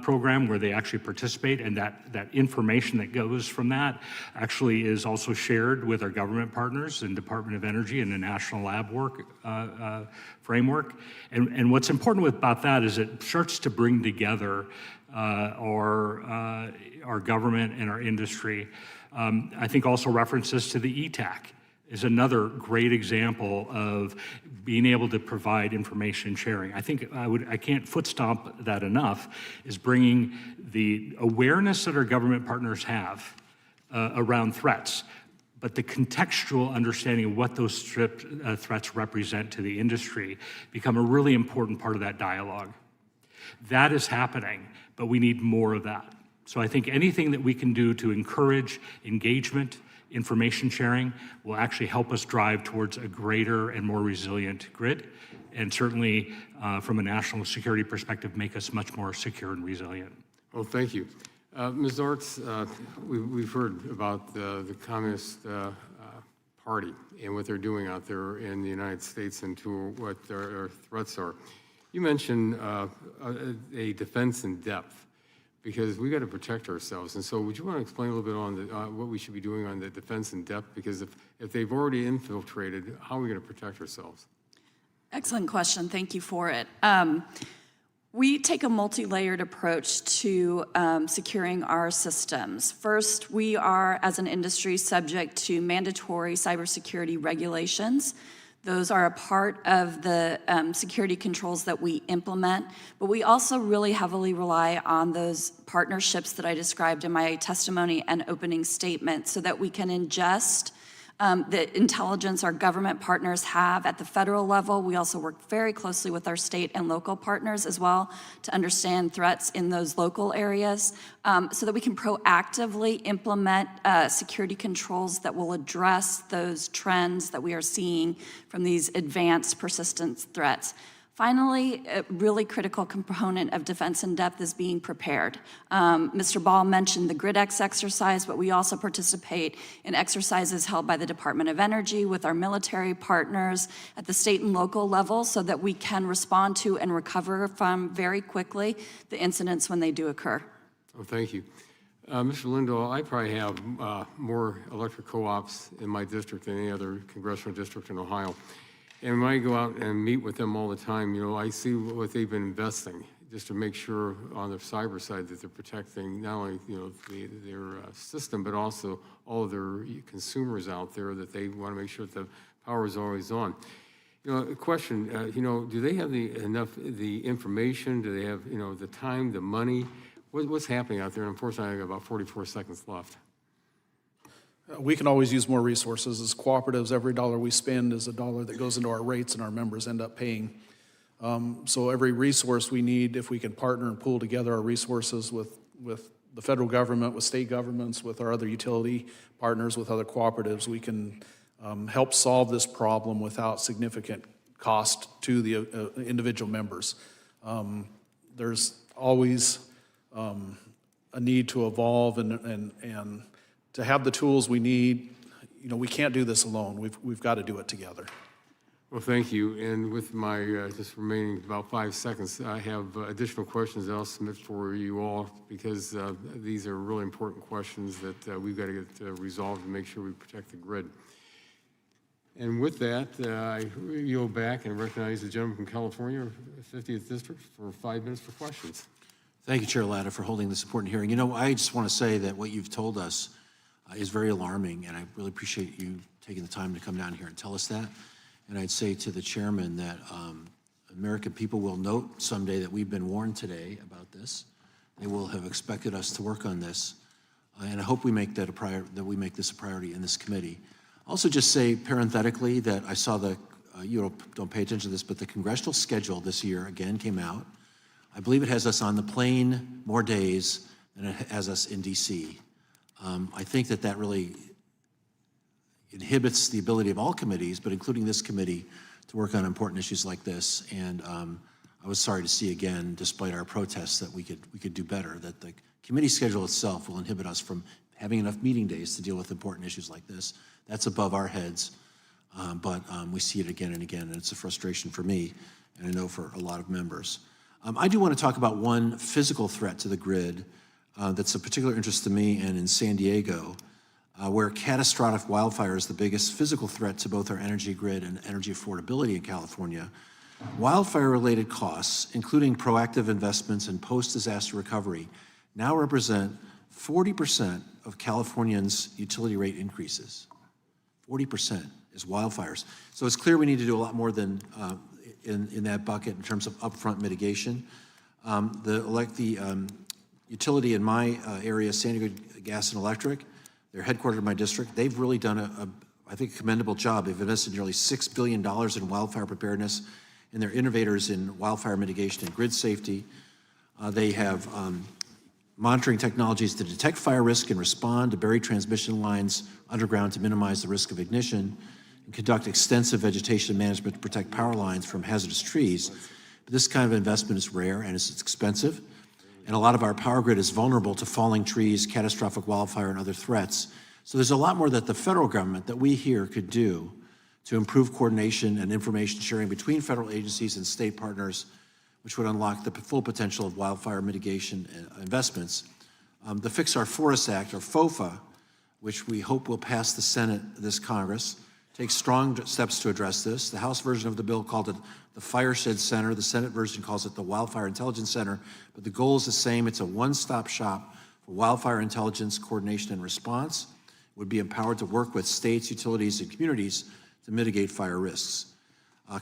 program where they actually participate, and that information that goes from that actually is also shared with our government partners and Department of Energy and the National Lab Work framework. And what's important about that is it starts to bring together our government and our industry. I think also references to the ETAC is another great example of being able to provide information sharing. I think I can't foot stomp that enough, is bringing the awareness that our government partners have around threats, but the contextual understanding of what those threats represent to the industry become a really important part of that dialogue. That is happening, but we need more of that. So I think anything that we can do to encourage engagement, information sharing, will actually help us drive towards a greater and more resilient grid, and certainly from a national security perspective, make us much more secure and resilient. Well, thank you. Ms. Artz, we've heard about the Communist Party and what they're doing out there in the United States and to what their threats are. You mentioned a defense in depth, because we got to protect ourselves. And so would you want to explain a little bit on what we should be doing on the defense in depth? Because if they've already infiltrated, how are we going to protect ourselves? Excellent question. Thank you for it. We take a multi-layered approach to securing our systems. First, we are, as an industry, subject to mandatory cybersecurity regulations. Those are a part of the security controls that we implement, but we also really heavily rely on those partnerships that I described in my testimony and opening statement so that we can ingest the intelligence our government partners have at the federal level. We also work very closely with our state and local partners as well to understand threats in those local areas so that we can proactively implement security controls that will address those trends that we are seeing from these advanced persistent threats. Finally, a really critical component of defense in depth is being prepared. Mr. Ball mentioned the GridX exercise, but we also participate in exercises held by the Department of Energy with our military partners at the state and local level so that we can respond to and recover from very quickly the incidents when they do occur. Oh, thank you. Mr. Lindall, I probably have more electric co-ops in my district than any other congressional district in Ohio. And when I go out and meet with them all the time, you know, I see what they've been investing just to make sure on the cyber side that they're protecting not only, you know, their system, but also all of their consumers out there, that they want to make sure that the power is always on. You know, a question, you know, do they have the information? Do they have, you know, the time, the money? What's happening out there? And unfortunately, I got about 44 seconds left. We can always use more resources. As cooperatives, every dollar we spend is a dollar that goes into our rates and our members end up paying. So every resource we need, if we can partner and pool together our resources with the federal government, with state governments, with our other utility partners, with other cooperatives, we can help solve this problem without significant cost to the individual members. There's always a need to evolve and to have the tools we need. You know, we can't do this alone. We've got to do it together. Well, thank you. And with my just remaining about 5 seconds, I have additional questions that I'll submit for you all because these are really important questions that we've got to get resolved to make sure we protect the grid. And with that, I yield back and recognize the gentleman from California, 50th District, for 5 minutes for questions. Thank you, Chair Latta, for holding this important hearing. You know, I just want to say that what you've told us is very alarming, and I really appreciate you taking the time to come down here and tell us that. And I'd say to the chairman that American people will note someday that we've been warned today about this. They will have expected us to work on this, and I hope we make that this a priority in this committee. Also, just say parenthetically that I saw you don't pay attention to this, but the congressional schedule this year again came out. I believe it has us on the plane more days than it has us in D.C. I think that really inhibits the ability of all committees, but including this committee, to work on important issues like this. And I was sorry to see again, despite our protests, that we could do better, that the committee schedule itself will inhibit us from having enough meeting days to deal with important issues like this. That's above our heads, but we see it again and again, and it's a frustration for me, and I know for a lot of members. I do want to talk about one physical threat to the grid that's of particular interest to me and in San Diego, where catastrophic wildfire is the biggest physical threat to both our energy grid and energy affordability in California. Wildfire-related costs, including proactive investments and post-disaster recovery, now represent 40% of Californians' utility rate increases. 40% is wildfires. So it's clear we need to do a lot more than in that bucket in terms of upfront mitigation. The utility in my area, San Diego Gas and Electric, they're headquartered in my district. They've really done I think, a commendable job. They've invested nearly $6 billion in wildfire preparedness, and they're innovators in wildfire mitigation and grid safety. They have monitoring technologies to detect fire risk and respond to buried transmission lines underground to minimize the risk of ignition, and conduct extensive vegetation management to protect power lines from hazardous trees. But this kind of investment is rare and it's expensive, and a lot of our power grid is vulnerable to falling trees, catastrophic wildfire, and other threats. So there's a lot more that the federal government, that we here, could do to improve coordination and information sharing between federal agencies and state partners, which would unlock the full potential of wildfire mitigation investments. The Fix Our Forests Act, or FOFA, which we hope will pass the Senate this Congress, takes strong steps to address this. The House version of the bill called it the Fireshed Center. The Senate version calls it the Wildfire Intelligence Center. But the goal is the same. It's a one-stop shop for wildfire intelligence, coordination, and response. It would be empowered to work with states, utilities, and communities to mitigate fire risks.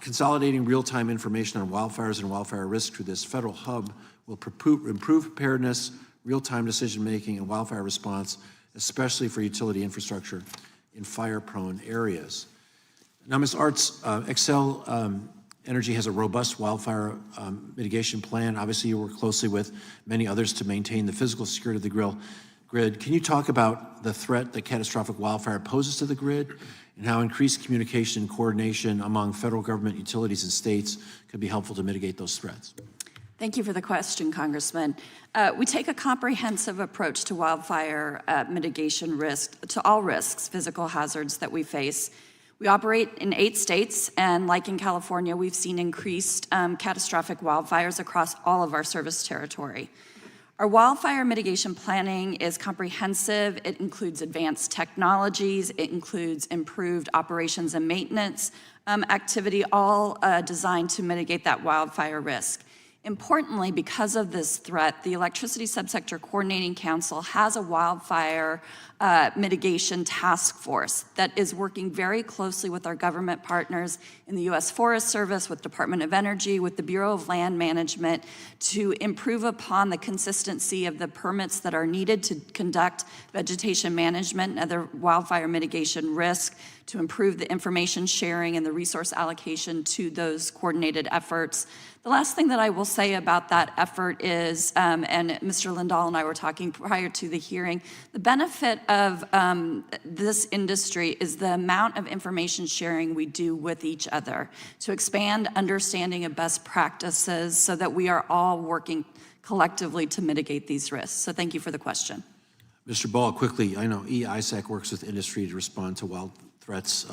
Consolidating real-time information on wildfires and wildfire risk through this federal hub will improve preparedness, real-time decision-making, and wildfire response, especially for utility infrastructure in fire-prone areas. Now, Ms. Artz, Xcel Energy has a robust wildfire mitigation plan. Obviously, you work closely with many others to maintain the physical security of the grid. Can you talk about the threat that catastrophic wildfire poses to the grid and how increased communication and coordination among federal government, utilities, and states could be helpful to mitigate those threats? Thank you for the question, Congressman. We take a comprehensive approach to wildfire mitigation risk, to all risks, physical hazards that we face. We operate in 8 states, and like in California, we've seen increased catastrophic wildfires across all of our service territory. Our wildfire mitigation planning is comprehensive. It includes advanced technologies. It includes improved operations and maintenance activity, all designed to mitigate that wildfire risk. Importantly, because of this threat, the Electricity Subsector Coordinating Council has a wildfire mitigation task force that is working very closely with our government partners in the U.S. Forest Service, with Department of Energy, with the Bureau of Land Management to improve upon the consistency of the permits that are needed to conduct vegetation management and other wildfire mitigation risk, to improve the information sharing and the resource allocation to those coordinated efforts. The last thing that I will say about that effort is, and Mr. Lindall and I were talking prior to the hearing, the benefit of this industry is the amount of information sharing we do with each other to expand understanding of best practices so that we are all working collectively to mitigate these risks. So thank you for the question. Mr. Ball, quickly, I know EISAC works with industry to respond to wild threats.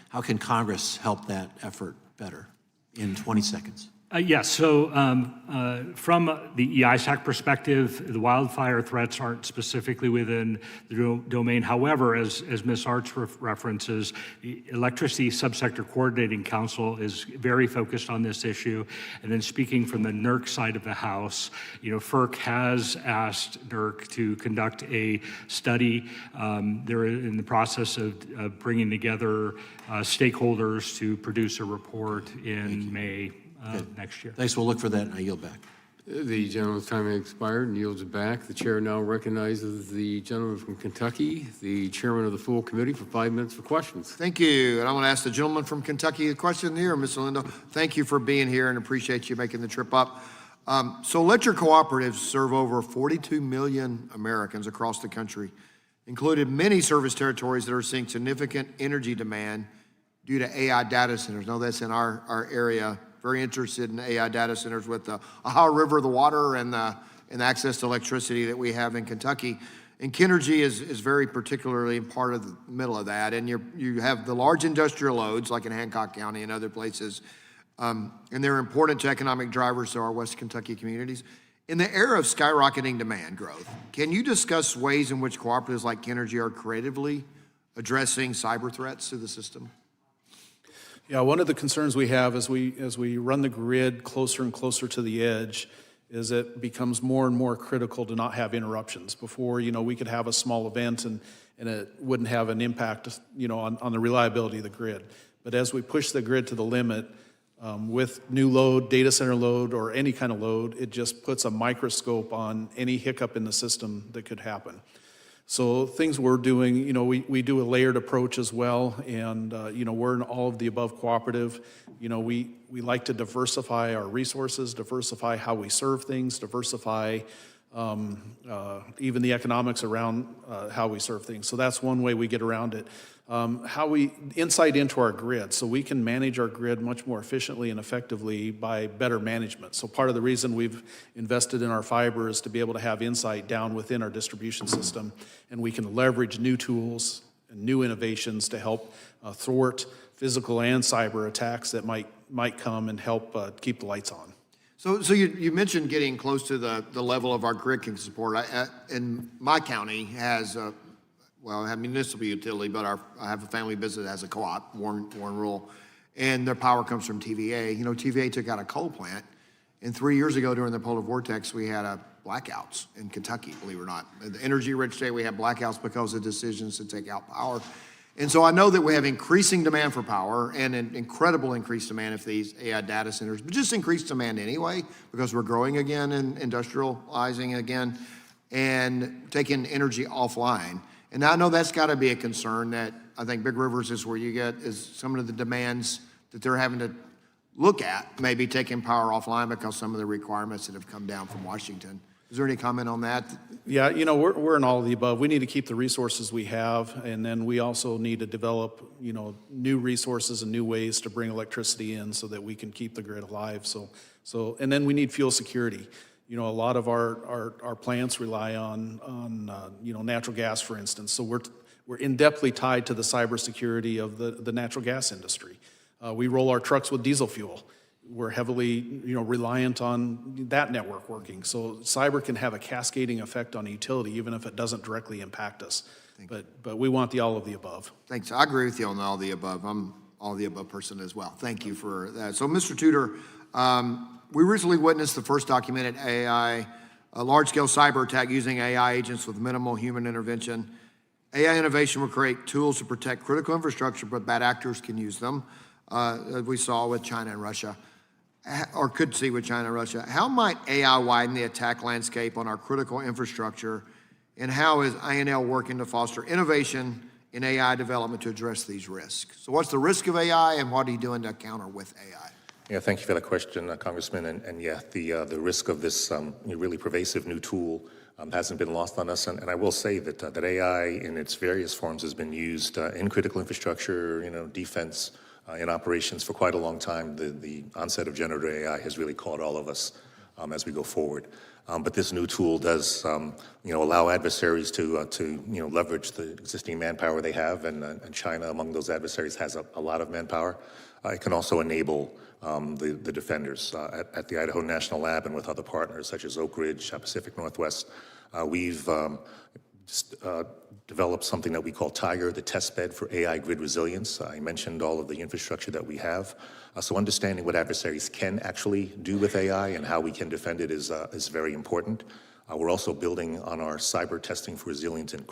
How can Congress help that effort better in 20 seconds? Yes, so from the EISAC perspective, the wildfire threats aren't specifically within the domain. However, as Ms. Artz references, the Electricity Subsector Coordinating Council is very focused on this issue. And then speaking from the NERC side of the House, FERC has asked NERC to conduct a study. They're in the process of bringing together stakeholders to produce a report in May. Next year. Thanks. We'll look for that, and I yield back. The gentleman's time has expired and yields back. The chair now recognizes the gentleman from Kentucky, the chairman of the full committee, for 5 minutes for questions. Thank you. And I want to ask the gentleman from Kentucky a question here, Mr. Lindall. Thank you for being here and appreciate you making the trip up. So electric cooperatives serve over 42 million Americans across the country, including many service territories that are seeing significant energy demand due to AI data centers. Now that's in our area. Very interested in AI data centers with the Ohio River, the water, and access to electricity that we have in Kentucky. And Kenergy is very particularly part of the middle of that. And you have the large industrial loads like in Hancock County and other places. And they're important to economic drivers to our West Kentucky communities. In the era of skyrocketing demand growth, can you discuss ways in which cooperatives like Kenergy are creatively addressing cyber threats to the system? Yeah, one of the concerns we have as we run the grid closer and closer to the edge is it becomes more and more critical to not have interruptions. Before, we could have a small event and it wouldn't have an impact, on the reliability of the grid. But as we push the grid to the limit, with new load, data center load, or any kind of load, it just puts a microscope on any hiccup in the system that could happen. So things we're doing, we do a layered approach as well, and we're an all of the above cooperative. We like to diversify our resources, diversify how we serve things, diversify even the economics around how we serve things. So that's one way we get around it. Insight into our grid, so we can manage our grid much more efficiently and effectively by better management. So part of the reason we've invested in our fiber is to be able to have insight down within our distribution system, and we can leverage new tools and new innovations to help thwart physical and cyber attacks that might come and help keep the lights on. So you mentioned getting close to the level of our grid can support. In my county has well, I have municipal utility, but I have a family business that has a co-op, Warren Rural, and their power comes from TVA. You know, TVA took out a coal plant, and 3 years ago during the polar vortex, we had blackouts in Kentucky, believe it or not. The energy-rich state, we have blackouts because of decisions to take out power. And so I know that we have increasing demand for power and an incredible increased demand if these AI data centers, but just increased demand anyway, because we're growing again and industrializing again and taking energy offline. And I know that's got to be a concern that I think Big Rivers is where you get is some of the demands that they're having to look at, maybe taking power offline because some of the requirements that have come down from Washington. Is there any comment on that? Yeah, you know, we're in all of the above. We need to keep the resources we have, and then we also need to develop, you know, new resources and new ways to bring electricity in so that we can keep the grid alive. And then we need fuel security. You know, a lot of our plants rely on you know, natural gas, for instance. So we're in-depthly tied to the cybersecurity of the natural gas industry. We roll our trucks with diesel fuel. We're heavily, you know, reliant on that network working. So cyber can have a cascading effect on a utility, even if it doesn't directly impact us. But we want the all of the above. Thanks. I agree with you on all of the above. I'm all of the above person as well. Thank you for that. So, Mr. Tudor, we recently witnessed the first documented AI, a large-scale cyber attack using AI agents with minimal human intervention. AI innovation will create tools to protect critical infrastructure, but bad actors can use them, as we saw with China and Russia, or could see with China and Russia. How might AI widen the attack landscape on our critical infrastructure, and how is INL working to foster innovation in AI development to address these risks? So what's the risk of AI, and what are you doing to counter with AI? Yeah, thank you for that question, Congressman. And yeah, the risk of this really pervasive new tool hasn't been lost on us. And I will say that AI in its various forms has been used in critical infrastructure, you know, defense, in operations for quite a long time. The onset of generative AI has really caught all of us as we go forward. But this new tool does, you know, allow adversaries to you know, leverage the existing manpower they have, and China among those adversaries has a lot of manpower. It can also enable the defenders at the Idaho National Lab and with other partners such as Oak Ridge, Pacific Northwest. We've developed something that we call Tiger, the test bed for AI grid resilience. I mentioned all of the infrastructure that we have. So understanding what adversaries can actually do with AI and how we can defend it is very important. We're also building on our cyber testing for resilience and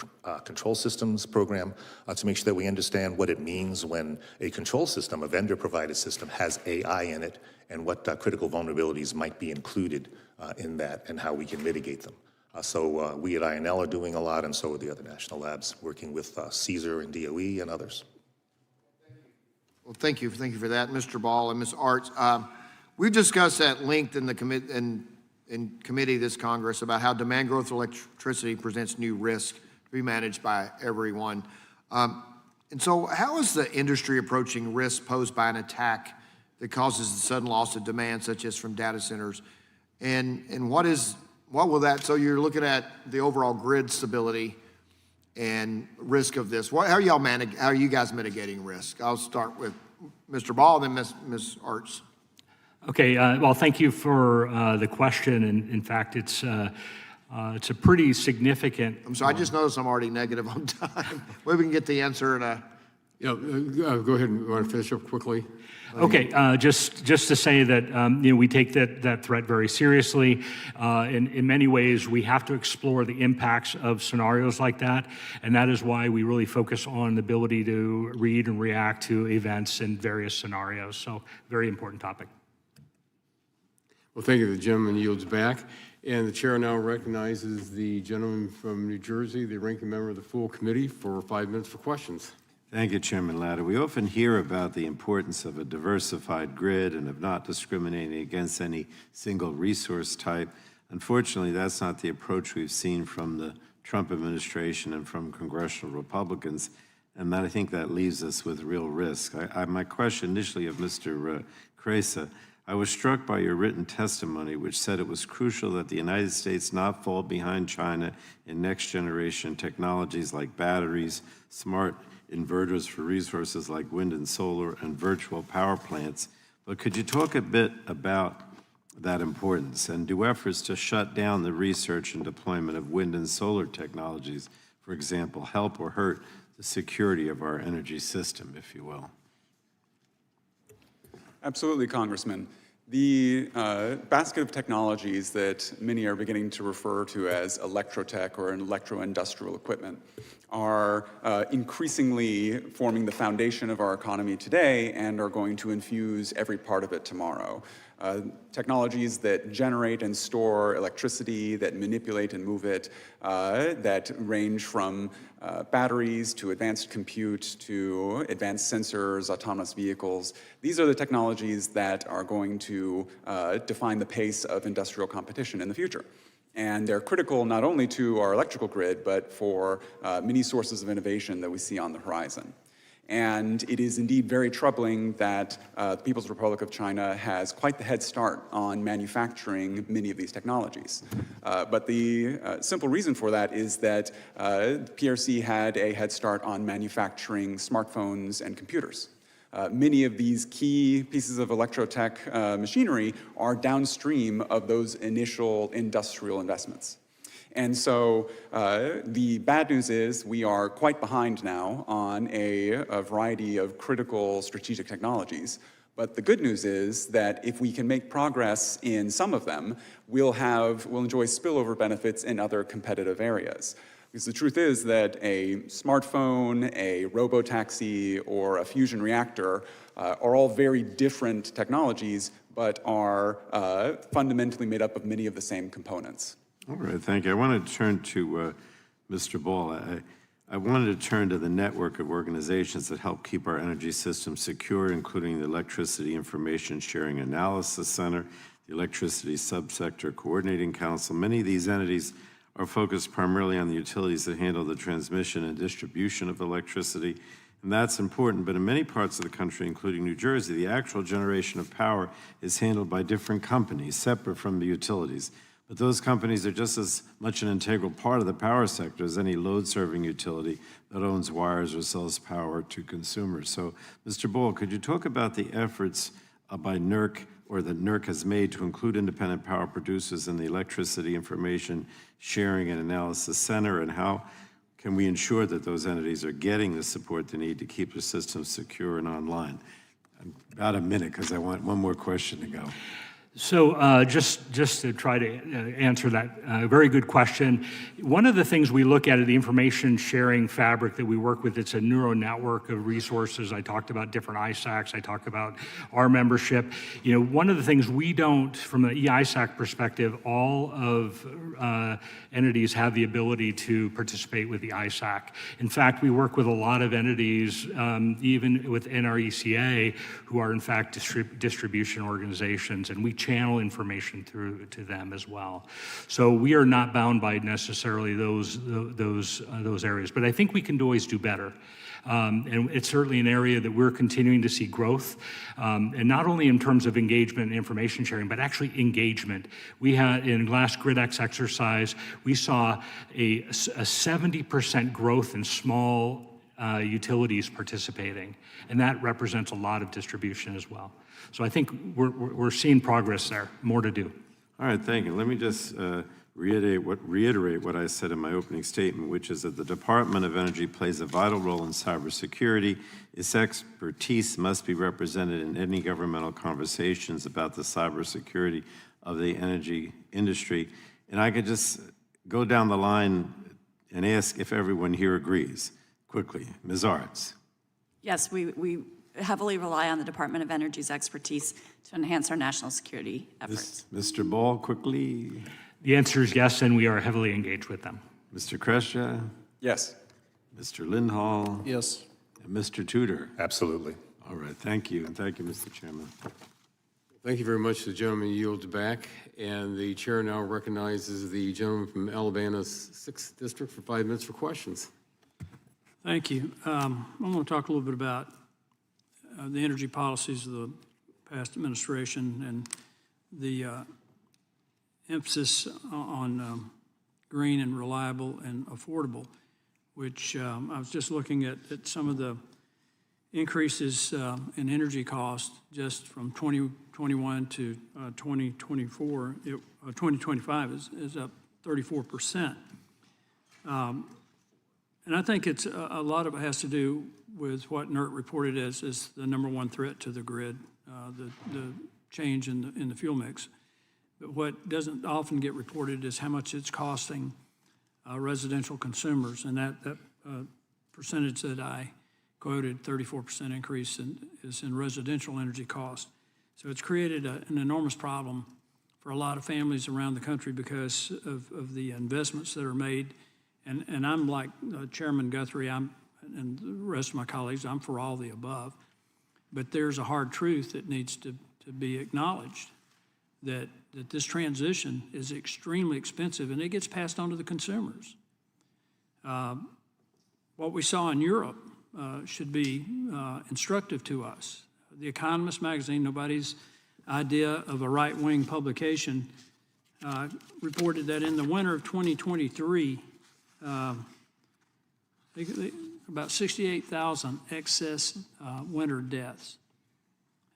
control systems program to make sure that we understand what it means when a control system, a vendor-provided system, has AI in it, and what critical vulnerabilities might be included in that, and how we can mitigate them. So we at INL are doing a lot, and so are the other national labs, working with CSER and DOE and others. Well, thank you for that, Mr. Ball and Ms. Artz. We've discussed at length in the committee this Congress about how demand growth of electricity presents new risk to be managed by everyone. And so how is the industry approaching risks posed by an attack that causes the sudden loss of demand, such as from data centers? And what will that, so you're looking at the overall grid stability and risk of this. How are you guys mitigating risk? I'll start with Mr. Ball, then Ms. Artz. Okay, well, thank you for the question. And in fact, it's a pretty significant. I'm sorry, I just noticed I'm already negative on time. Maybe we can get the answer in a. Yeah, go ahead and want to finish up quickly. Okay, just to say that you know, we take that threat very seriously. In many ways, we have to explore the impacts of scenarios like that, and that is why we really focus on the ability to read and react to events in various scenarios. So, very important topic. Well, thank you. The gentleman yields back, and the chair now recognizes the gentleman from New Jersey, the ranking member of the full committee, for 5 minutes for questions. Thank you, Chairman Latta. We often hear about the importance of a diversified grid and of not discriminating against any single resource type. Unfortunately, that's not the approach we've seen from the Trump administration and from congressional Republicans, and I think that leaves us with real risk. My question initially of Mr. Krejsa, I was struck by your written testimony, which said it was crucial that the United States not fall behind China in next-generation technologies like batteries, smart inverters for resources like wind and solar, and virtual power plants. But could you talk a bit about that importance, and do efforts to shut down the research and deployment of wind and solar technologies for example, help or hurt the security of our energy system, if you will? Absolutely, Congressman. The basket of technologies that many are beginning to refer to as electrotech or electro-industrial equipment are increasingly forming the foundation of our economy today and are going to infuse every part of it tomorrow. Technologies that generate and store electricity, that manipulate and move it, that range from batteries to advanced compute to advanced sensors, autonomous vehicles. These are the technologies that are going to define the pace of industrial competition in the future. And they're critical not only to our electrical grid, but for many sources of innovation that we see on the horizon. And it is indeed very troubling that the People's Republic of China has quite the head start on manufacturing many of these technologies. But the simple reason for that is that PRC had a head start on manufacturing smartphones and computers. Many of these key pieces of electrotech machinery are downstream of those initial industrial investments. And so the bad news is we are quite behind now on a variety of critical strategic technologies. But the good news is that if we can make progress in some of them, we'll enjoy spillover benefits in other competitive areas. Because the truth is that a smartphone, a robotaxi, or a fusion reactor are all very different technologies, but are fundamentally made up of many of the same components. All right, thank you. I want to turn to Mr. Ball. I wanted to turn to the network of organizations that help keep our energy system secure, including the Electricity Information Sharing Analysis Center, the Electricity Subsector Coordinating Council. Many of these entities are focused primarily on the utilities that handle the transmission and distribution of electricity, and that's important. But in many parts of the country, including New Jersey, the actual generation of power is handled by different companies, separate from the utilities. But those companies are just as much an integral part of the power sector as any load-serving utility that owns wires or sells power to consumers. So, Mr. Ball, could you talk about the efforts by NERC, or that NERC has made, to include independent power producers in the Electricity Information Sharing and Analysis Center, and how can we ensure that those entities are getting the support they need to keep the system secure and online? About a minute, because I want one more question to go. So just to try to answer that very good question, one of the things we look at the information sharing fabric that we work with, it's a neural network of resources. I talked about different ISACs. I talked about our membership. You know, one of the things we don't, from an EISAC perspective, all of entities have the ability to participate with the ISAC. In fact, we work with a lot of entities, even with NRECA, who are in fact distribution organizations, and we channel information through to them as well. So we are not bound by necessarily those areas, but I think we can always do better. And it's certainly an area that we're continuing to see growth, and not only in terms of engagement and information sharing, but actually engagement. We had, in last GridX exercise, we saw a 70% growth in small utilities participating, and that represents a lot of distribution as well. So I think we're seeing progress there, more to do. All right, thank you. Let me just reiterate what I said in my opening statement, which is that the Department of Energy plays a vital role in cybersecurity. Its expertise must be represented in any governmental conversations about the cybersecurity of the energy industry. And I could just go down the line and ask if everyone here agrees. Quickly, Ms. Artz. Yes, we heavily rely on the Department of Energy's expertise to enhance our national security efforts. Mr. Ball, quickly. The answer is yes, and we are heavily engaged with them. Mr. Krejsa? Yes. Mr. Lindall? Yes. And Mr. Tudor? Absolutely. All right, thank you, and thank you, Mr. Chairman. Thank you very much. The gentleman yields back, and the chair now recognizes the gentleman from Alabama's 6th District for 5 minutes for questions. Thank you. I want to talk a little bit about the energy policies of the past administration and the emphasis on green and reliable and affordable, which I was just looking at some of the increases in energy costs just from 2021 to 2024. 2025 is up 34%. And I think it's a lot of it has to do with what NERC reported as the number one threat to the grid, the change in the fuel mix. But what doesn't often get reported is how much it's costing residential consumers, and that percentage that I quoted, 34% increase is in residential energy cost. So it's created an enormous problem for a lot of families around the country because of the investments that are made. And I'm like Chairman Guthrie, and the rest of my colleagues, I'm for all the above. But there's a hard truth that needs to be acknowledged, that this transition is extremely expensive, and it gets passed on to the consumers. What we saw in Europe should be instructive to us. The Economist magazine, nobody's idea of a right-wing publication, reported that in the winter of 2023, about 68,000 excess winter deaths.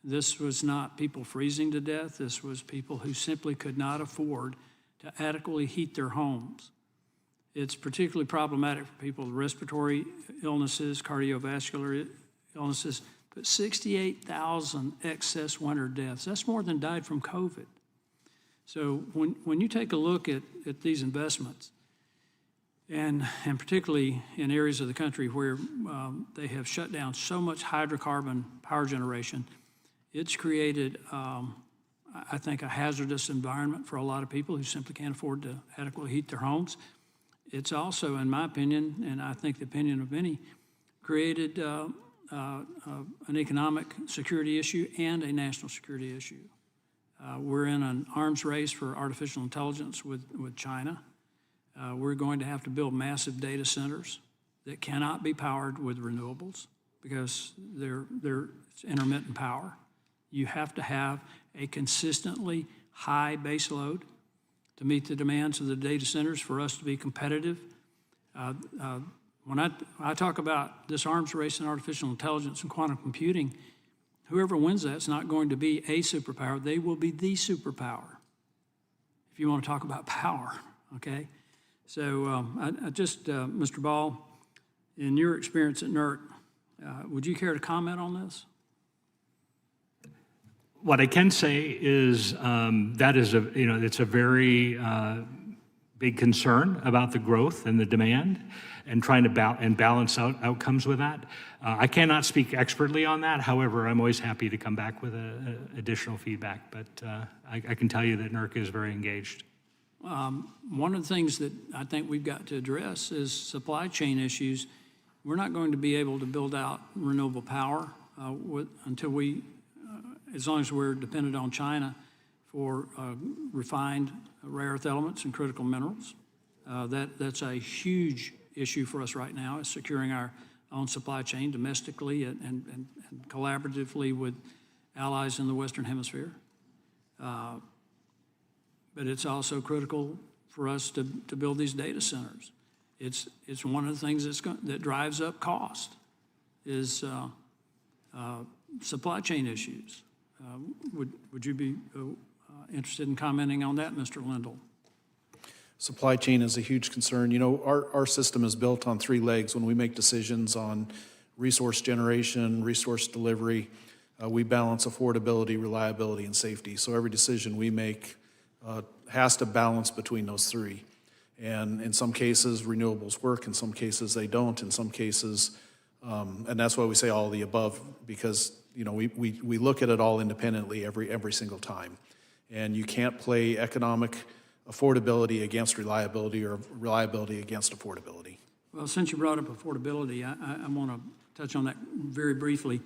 This was not people freezing to death. This was people who simply could not afford to adequately heat their homes. It's particularly problematic for people with respiratory illnesses, cardiovascular illnesses, but 68,000 excess winter deaths. That's more than died from COVID. So when you take a look at these investments, and particularly in areas of the country where they have shut down so much hydrocarbon power generation, it's created, I think, a hazardous environment for a lot of people who simply can't afford to adequately heat their homes. It's also, in my opinion, and I think the opinion of many, created an economic security issue and a national security issue. We're in an arms race for artificial intelligence with China. We're going to have to build massive data centers that cannot be powered with renewables because they're intermittent power. You have to have a consistently high base load to meet the demands of the data centers for us to be competitive. When I talk about this arms race in artificial intelligence and quantum computing, whoever wins that's not going to be a superpower. They will be the superpower, if you want to talk about power, okay? So Mr. Ball, in your experience at NERC, would you care to comment on this? What I can say is that is it's a very big concern about the growth and the demand and trying to balance out outcomes with that. I cannot speak expertly on that. However, I'm always happy to come back with additional feedback. But I can tell you that NERC is very engaged. One of the things that I think we've got to address is supply chain issues. We're not going to be able to build out renewable power until as long as we're dependent on China for refined rare earth elements and critical minerals. That's a huge issue for us right now, is securing our own supply chain domestically and collaboratively with allies in the Western Hemisphere. But it's also critical for us to build these data centers. It's one of the things that drives up cost is supply chain issues. Would you be interested in commenting on that, Mr. Lindall? Supply chain is a huge concern. You know, our system is built on three legs. When we make decisions on resource generation, resource delivery, we balance affordability, reliability, and safety. So every decision we make has to balance between those three. And in some cases, renewables work. In some cases, they don't. In some cases, and that's why we say all of the above, because you know we look at it all independently every single time. And you can't play economic affordability against reliability or reliability against affordability. Well, since you brought up affordability, I want to touch on that very briefly.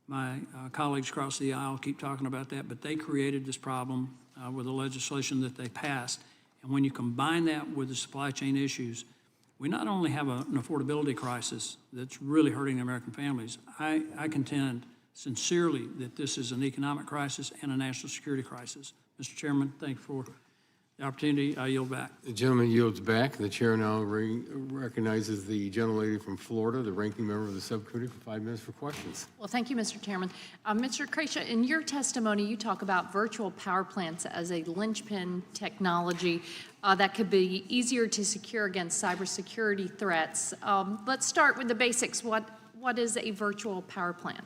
My colleagues across the aisle keep talking about that, but they created this problem with the legislation that they passed. And when you combine that with the supply chain issues, we not only have an affordability crisis that's really hurting American families, I contend sincerely that this is an economic crisis and a national security crisis. Mr. Chairman, thank you for the opportunity. I yield back. The gentleman yields back. The chair now recognizes the gentlelady from Florida, the ranking member of the subcommittee, for 5 minutes for questions. Well, thank you, Mr. Chairman. Mr. Krejsa, in your testimony, you talk about virtual power plants as a linchpin technology that could be easier to secure against cybersecurity threats. Let's start with the basics. What is a virtual power plant?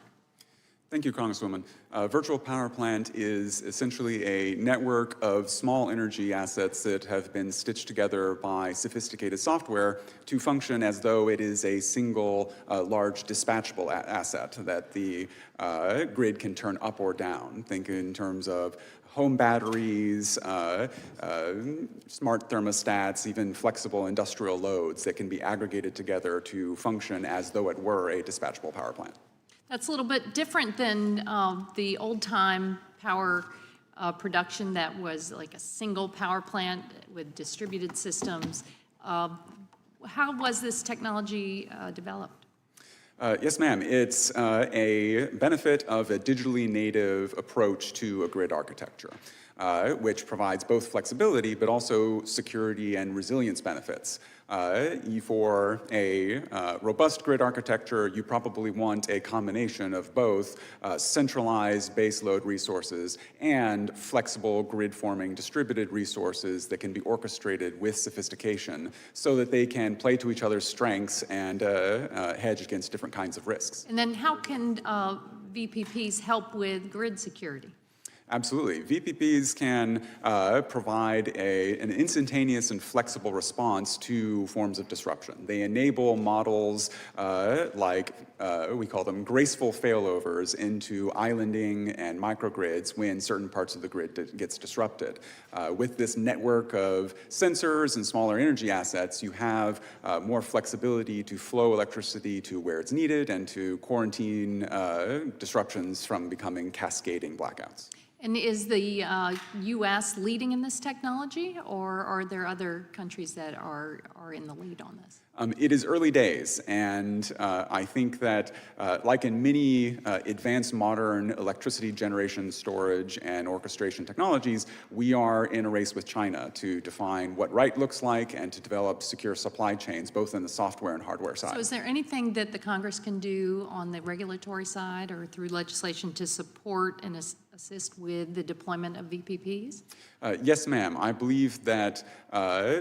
Thank you, Congresswoman. A virtual power plant is essentially a network of small energy assets that have been stitched together by sophisticated software to function as though it is a single large dispatchable asset that the grid can turn up or down. Think in terms of home batteries, smart thermostats, even flexible industrial loads that can be aggregated together to function as though it were a dispatchable power plant. That's a little bit different than the old-time power production that was like a single power plant with distributed systems. How was this technology developed? Yes, ma'am. It's a benefit of a digitally native approach to a grid architecture, which provides both flexibility but also security and resilience benefits. For a robust grid architecture, you probably want a combination of both centralized baseload resources and flexible grid-forming distributed resources that can be orchestrated with sophistication so that they can play to each other's strengths and hedge against different kinds of risks. And then how can VPPs help with grid security? Absolutely. VPPs can provide an instantaneous and flexible response to forms of disruption. They enable models we call them graceful failovers into islanding and microgrids when certain parts of the grid gets disrupted. With this network of sensors and smaller energy assets, you have more flexibility to flow electricity to where it's needed and to quarantine disruptions from becoming cascading blackouts. And is the U.S. leading in this technology, or are there other countries that are in the lead on this? It is early days, and I think that, like in many advanced modern electricity generation, storage, and orchestration technologies, we are in a race with China to define what right looks like and to develop secure supply chains, both in the software and hardware side. So is there anything that the Congress can do on the regulatory side or through legislation to support and assist with the deployment of VPPs? Yes, ma'am. I believe that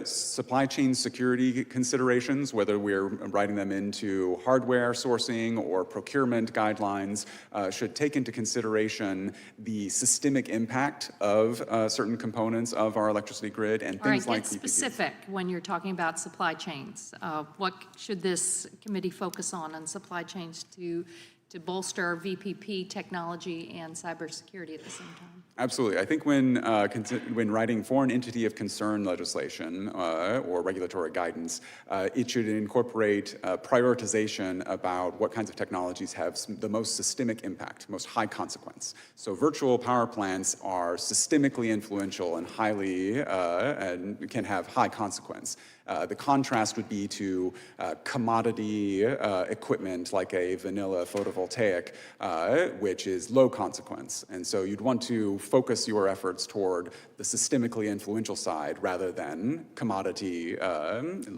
supply chain security considerations, whether we're writing them into hardware sourcing or procurement guidelines, should take into consideration the systemic impact of certain components of our electricity grid and things like VPPs. Get specific when you're talking about supply chains. What should this committee focus on supply chains to bolster VPP technology and cybersecurity at the same time? Absolutely. I think when writing foreign entity of concern legislation or regulatory guidance, it should incorporate prioritization about what kinds of technologies have the most systemic impact, most high consequence. So virtual power plants are systemically influential and highly and can have high consequence. The contrast would be to commodity equipment like a vanilla photovoltaic, which is low consequence. And so you'd want to focus your efforts toward the systemically influential side rather than commodity,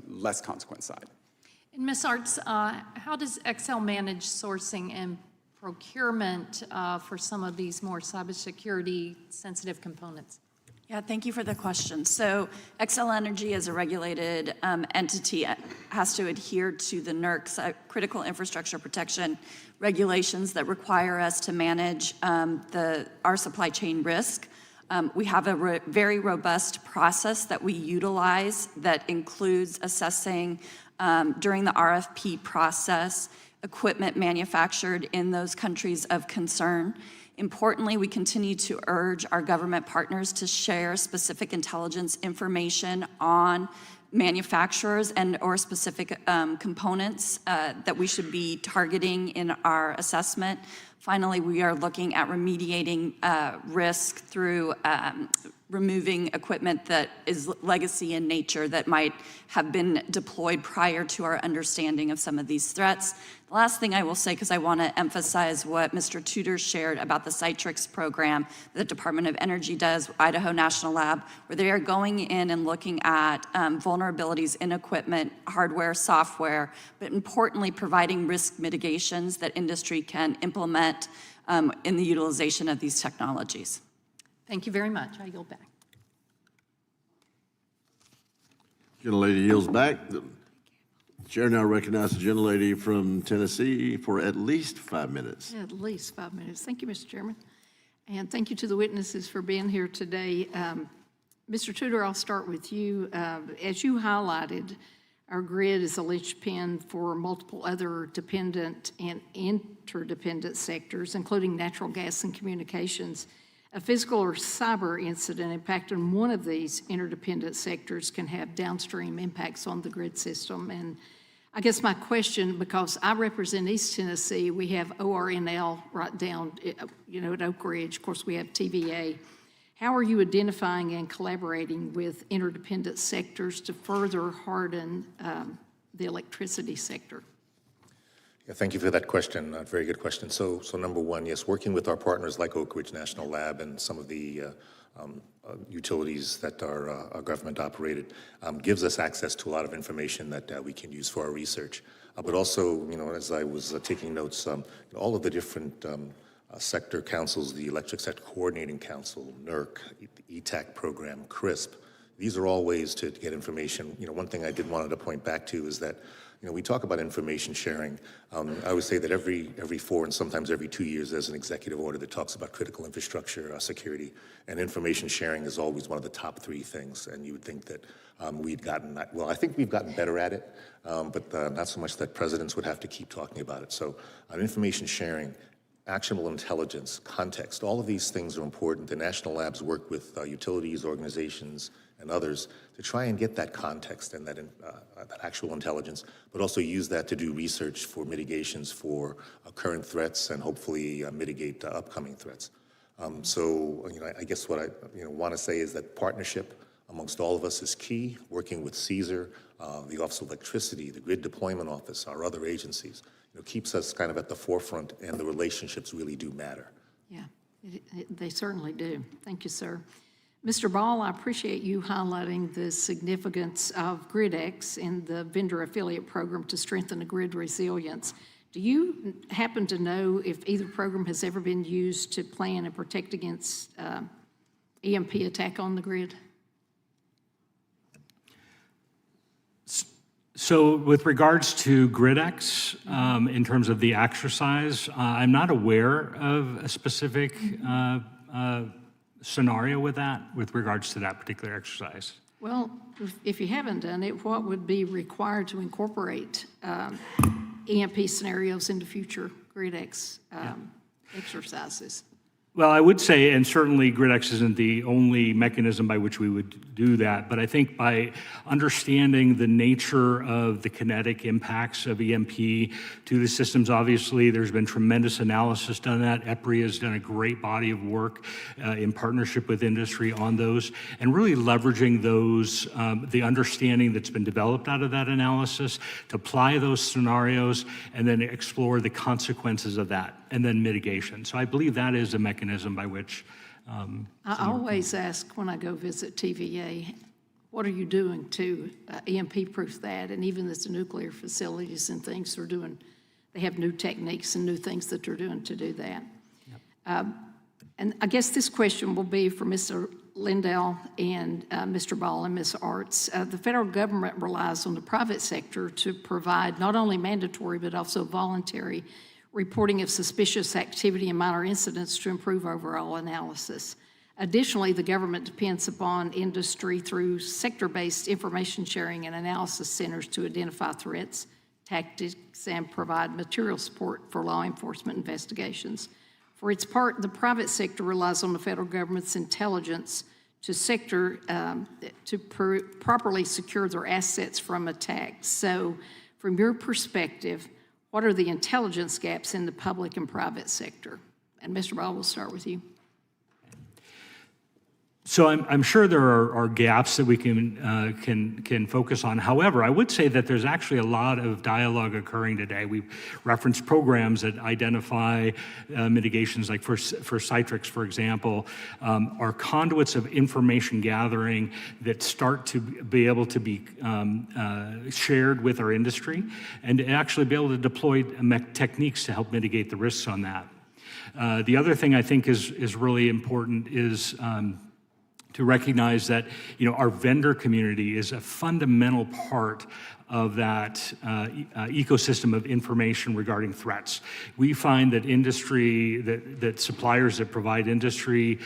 less consequence side. And Ms. Artz, how does Xcel manage sourcing and procurement for some of these more cybersecurity sensitive components? Yeah, thank you for the question. So Xcel Energy as a regulated entity has to adhere to the NERC's critical infrastructure protection regulations that require us to manage our supply chain risk. We have a very robust process that we utilize that includes assessing during the RFP process equipment manufactured in those countries of concern. Importantly, we continue to urge our government partners to share specific intelligence information on manufacturers and or specific components that we should be targeting in our assessment. Finally, we are looking at remediating risk through removing equipment that is legacy in nature that might have been deployed prior to our understanding of some of these threats. The last thing I will say, because I want to emphasize what Mr. Tudor shared about the Citrix program that the Department of Energy does, Idaho National Lab, where they are going in and looking at vulnerabilities in equipment, hardware, software, but importantly, providing risk mitigations that industry can implement in the utilization of these technologies. Thank you very much. I yield back. Gentlelady yields back. The chair now recognizes the gentlelady from Tennessee for at least 5 minutes. At least 5 minutes. Thank you, Mr. Chairman. And thank you to the witnesses for being here today. Mr. Tudor, I'll start with you. As you highlighted, our grid is a linchpin for multiple other dependent and interdependent sectors, including natural gas and communications. A physical or cyber incident impacting one of these interdependent sectors can have downstream impacts on the grid system. And I guess my question, because I represent East Tennessee, we have ORNL right down, at Oak Ridge. Of course, we have TVA. How are you identifying and collaborating with interdependent sectors to further harden the electricity sector? Yeah, thank you for that question. Very good question. So number one, yes, working with our partners like Oak Ridge National Lab and some of the utilities that are government operated gives us access to a lot of information that we can use for our research. But also, as I was taking notes, all of the different sector councils, the Electric Sector Coordinating Council, NERC, the ETAC program, CRISP, these are all ways to get information. One thing I did wanted to point back to is that we talk about information sharing. I would say that every 4 and sometimes every 2 years there's an executive order that talks about critical infrastructure security, and information sharing is always one of the top 3 things. And you would think that we'd gotten that. Well, I think we've gotten better at it, but not so much that presidents would have to keep talking about it. So information sharing, actionable intelligence, context, all of these things are important. The national labs work with utilities, organizations, and others to try and get that context and that actual intelligence, but also use that to do research for mitigations for current threats and hopefully mitigate upcoming threats. I guess what I want to say is that partnership amongst all of us is key, working with CSER, the Office of Electricity, the Grid Deployment Office, our other agencies, keeps us kind of at the forefront, and the relationships really do matter. Yeah, they certainly do. Thank you, sir. Mr. Ball, I appreciate you highlighting the significance of GridX and the vendor affiliate program to strengthen the grid resilience. Do you happen to know if either program has ever been used to plan and protect against EMP attack on the grid? So with regards to GridX, in terms of the exercise, I'm not aware of a specific scenario with regards to that particular exercise. Well, if you haven't done it, what would be required to incorporate EMP scenarios into future GridX exercises? Well, I would say, and certainly GridX isn't the only mechanism by which we would do that, but I think by understanding the nature of the kinetic impacts of EMP to the systems, obviously there's been tremendous analysis done on that. EPRI has done a great body of work in partnership with industry on those, and really leveraging those, the understanding that's been developed out of that analysis to apply those scenarios and then explore the consequences of that and then mitigation. So I believe that is a mechanism by which I always ask when I go visit TVA, what are you doing to EMP-proof that? And even as the nuclear facilities and things are doing, they have new techniques and new things that they're doing to do that. Yep. And I guess this question will be for Mr. Lindall and Mr. Ball and Ms. Artz. The federal government relies on the private sector to provide not only mandatory but also voluntary reporting of suspicious activity and minor incidents to improve overall analysis. Additionally, the government depends upon industry through sector-based information sharing and analysis centers to identify threats, tactics, and provide material support for law enforcement investigations. For its part, the private sector relies on the federal government's intelligence to properly secure their assets from attacks. So, from your perspective, what are the intelligence gaps in the public and private sector? And Mr. Ball, we'll start with you. So I'm sure there are gaps that we can focus on. However, I would say that there's actually a lot of dialogue occurring today. We've referenced programs that identify mitigations, like for Citrix, for example, are conduits of information gathering that start to be able to be shared with our industry and to actually be able to deploy techniques to help mitigate the risks on that. The other thing I think is really important is to recognize that, our vendor community is a fundamental part of that ecosystem of information regarding threats. We find that industry, that suppliers that provide industry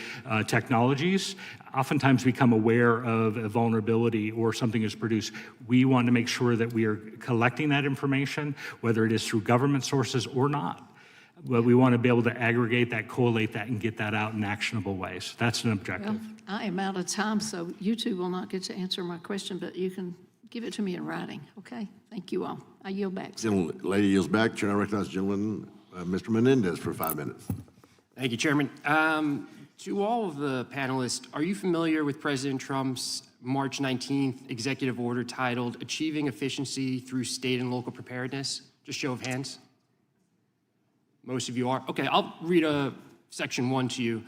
technologies oftentimes become aware of a vulnerability or something is produced. We want to make sure that we are collecting that information, whether it is through government sources or not. But we want to be able to aggregate that, collate that, and get that out in actionable ways. That's an objective. Well, I am out of time, so you two will not get to answer my question, but you can give it to me in writing, okay? Thank you all. I yield back. Lady yields back. Chair, I recognize the gentleman, Mr. Menendez, for 5 minutes. Thank you, Chairman. To all of the panelists, are you familiar with President Trump's March 19th executive order titled Achieving Efficiency Through State and Local Preparedness? Just show of hands. Most of you are. Okay, I'll read section 1 to you.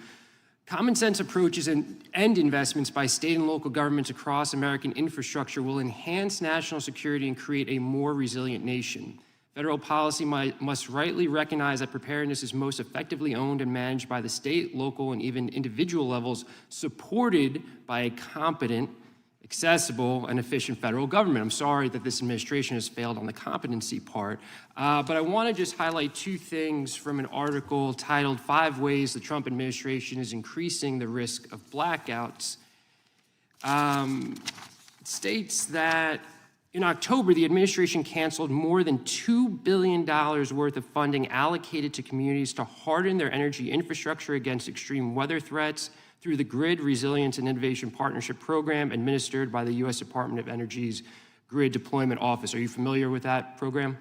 Common sense approaches and investments by state and local governments across American infrastructure will enhance national security and create a more resilient nation. Federal policy must rightly recognize that preparedness is most effectively owned and managed by the state, local, and even individual levels, supported by a competent, accessible, and efficient federal government. I'm sorry that this administration has failed on the competency part, but I want to just highlight 2 things from an article titled 5 Ways the Trump Administration is Increasing the Risk of Blackouts. It states that in October, the administration canceled more than $2 billion worth of funding allocated to communities to harden their energy infrastructure against extreme weather threats through the Grid Resilience and Innovation Partnership Program administered by the U.S. Department of Energy's Grid Deployment Office. Are you familiar with that program?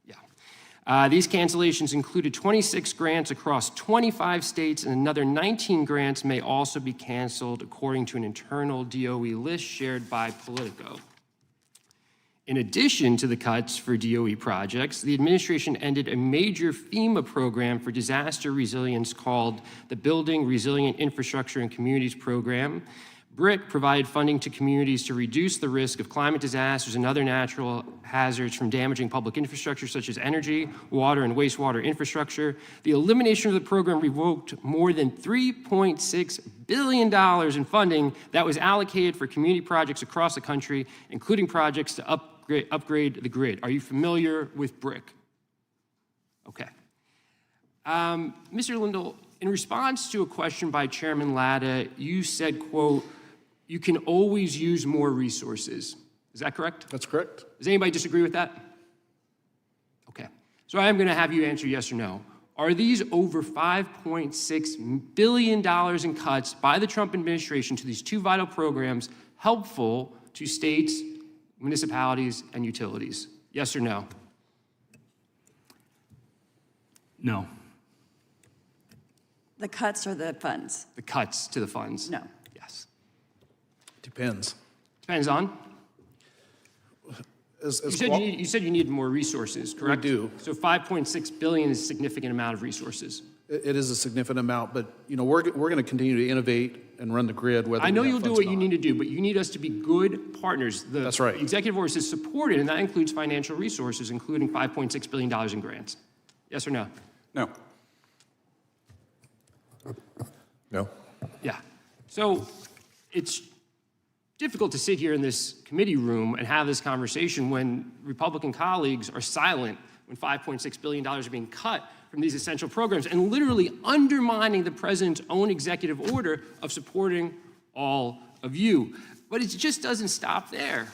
Yeah. These cancellations included 26 grants across 25 states, and another 19 grants may also be canceled according to an internal DOE list shared by Politico. In addition to the cuts for DOE projects, the administration ended a major FEMA program for disaster resilience called the Building Resilient Infrastructure and Communities Program. BRIC provided funding to communities to reduce the risk of climate disasters and other natural hazards from damaging public infrastructure such as energy, water, and wastewater infrastructure. The elimination of the program revoked more than $3.6 billion in funding that was allocated for community projects across the country, including projects to upgrade the grid. Are you familiar with BRIC? Okay. Mr. Lindall, in response to a question by Chairman Latta, you said, quote, "You can always use more resources." Is that correct? That's correct. Does anybody disagree with that? Okay. So I am going to have you answer yes or no. Are these over $5.6 billion in cuts by the Trump administration to these 2 vital programs helpful to states, municipalities, and utilities? Yes or no? No. The cuts or the funds? The cuts to the funds? No. Yes. Depends. Depends on? You You said you need more resources, correct? We do. So $5.6 billion is a significant amount of resources. It is a significant amount, but we're going to continue to innovate and run the grid. Whether I know we have you'll do funds what or you not. need to do, but you need us to be good partners. That's right. The executive order says supported, and that includes financial resources, including $5.6 billion in grants. Yes or no? No. No? Yeah. So it's difficult to sit here in this committee room and have this conversation when Republican colleagues are silent when $5.6 billion are being cut from these essential programs and literally undermining the president's own executive order of supporting all of you. But it just doesn't stop there.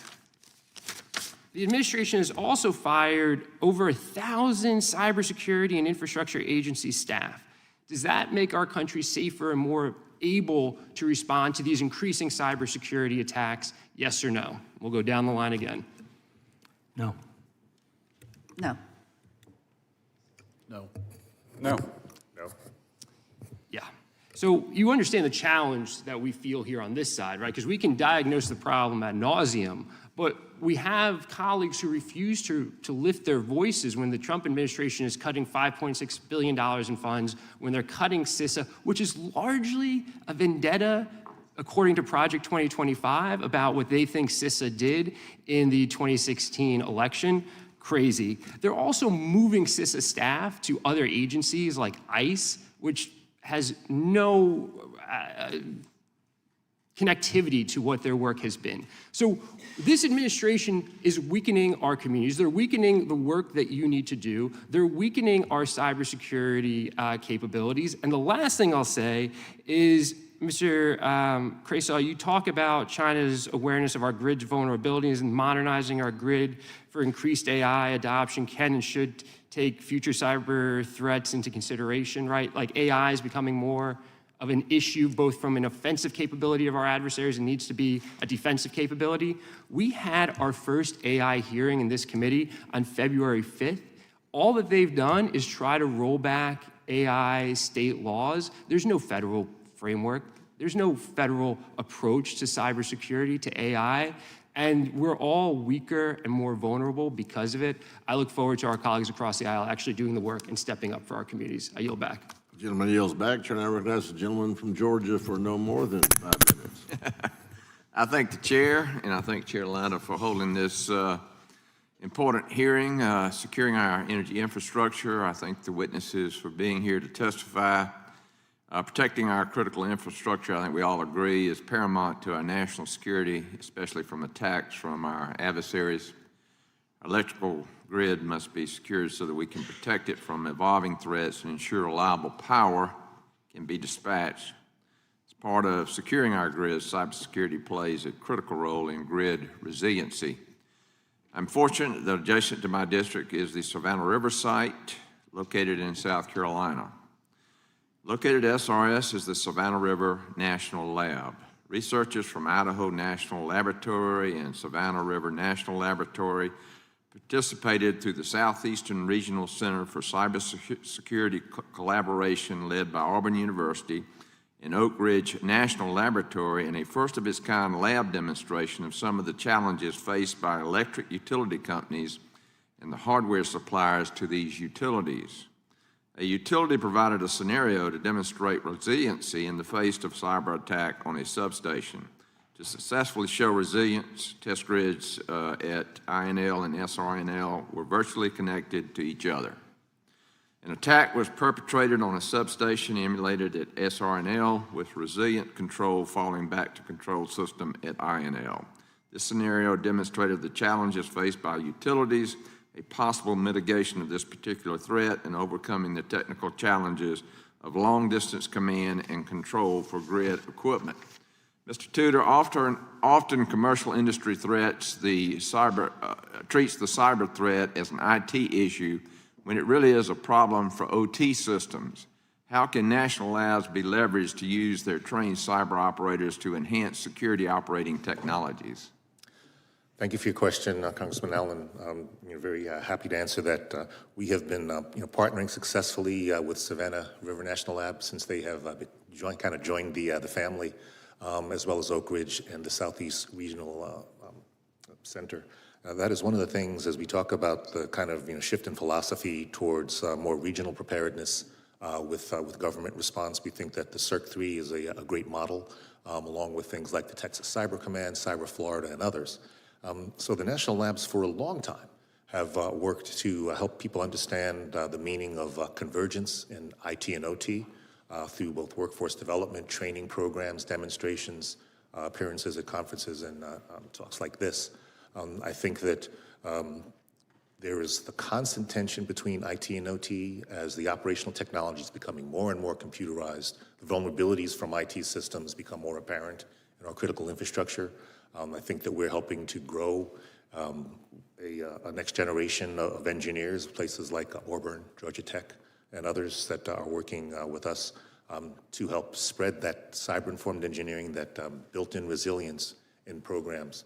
The administration has also fired over 1,000 cybersecurity and infrastructure agency staff. Does that make our country safer and more able to respond to these increasing cybersecurity attacks? Yes or no? We'll go down the line again. No. No. No. No. No. Yeah. So you understand the challenge that we feel here on this side, right? Because we can diagnose the problem ad nauseum, but we have colleagues who refuse to lift their voices when the Trump administration is cutting $5.6 billion in funds, when they're cutting CISA, which is largely a vendetta, according to Project 2025, about what they think CISA did in the 2016 election. Crazy. They're also moving CISA staff to other agencies like ICE, which has no connectivity to what their work has been. So this administration is weakening our communities. They're weakening the work that you need to do. They're weakening our cybersecurity capabilities. And the last thing I'll say is, Mr. Krejsa, you talk about China's awareness of our grid's vulnerabilities and modernizing our grid for increased AI adoption can and should take future cyber threats into consideration, right? Like AI is becoming more of an issue, both from an offensive capability of our adversaries and needs to be a defensive capability. We had our first AI hearing in this committee on February 5th. All that they've done is try to roll back AI state laws. There's no federal framework. There's no federal approach to cybersecurity, to AI, and we're all weaker and more vulnerable because of it. I look forward to our colleagues across the aisle actually doing the work and stepping up for our communities. I yield back. The gentleman yields back. Chair now recognizes the gentleman from Georgia for no more than 5 minutes. I thank the chair, and I thank Chair Latta for holding this important hearing, securing our energy infrastructure. I thank the witnesses for being here to testify. Protecting our critical infrastructure, I think we all agree, is paramount to our national security, especially from attacks from our adversaries. Our electrical grid must be secured so that we can protect it from evolving threats and ensure reliable power can be dispatched. As part of securing our grid, cybersecurity plays a critical role in grid resiliency. I'm fortunate that adjacent to my district is the Savannah River site, located in South Carolina. Located at SRS is the Savannah River National Lab. Researchers from Idaho National Laboratory and Savannah River National Laboratory participated through the Southeastern Regional Center for Cybersecurity Collaboration led by Auburn University and Oak Ridge National Laboratory in a first-of-its-kind lab demonstration of some of the challenges faced by electric utility companies and the hardware suppliers to these utilities. A utility provided a scenario to demonstrate resiliency in the face of cyber attack on a substation. To successfully show resilience, test grids at INL and SRNL were virtually connected to each other. An attack was perpetrated on a substation emulated at SRNL with resilient control falling back to control system at INL. This scenario demonstrated the challenges faced by utilities, a possible mitigation of this particular threat, and overcoming the technical challenges of long-distance command and control for grid equipment. Mr. Tudor, often commercial industry treats the cyber threat as an IT issue when it really is a problem for OT systems. How can national labs be leveraged to use their trained cyber operators to enhance security operating technologies? Thank you for your question, Congressman Allen. Very happy to answer that. We have been partnering successfully with Savannah River National Lab since they have joined the family, as well as Oak Ridge and the Southeast Regional Center. That is one of the things as we talk about the kind of shift in philosophy towards more regional preparedness with government response. We think that the CERC-3 is a great model, along with things like the Texas Cyber Command, Cyber Florida, and others. So the national labs for a long time have worked to help people understand the meaning of convergence in IT and OT through both workforce development, training programs, demonstrations, appearances at conferences, and talks like this. I think that there is the constant tension between IT and OT as the operational technology is becoming more and more computerized. The vulnerabilities from IT systems become more apparent in our critical infrastructure. I think that we're helping to grow a next generation of engineers, places like Auburn, Georgia Tech, and others that are working with us to help spread that cyber-informed engineering, that built-in resilience in programs.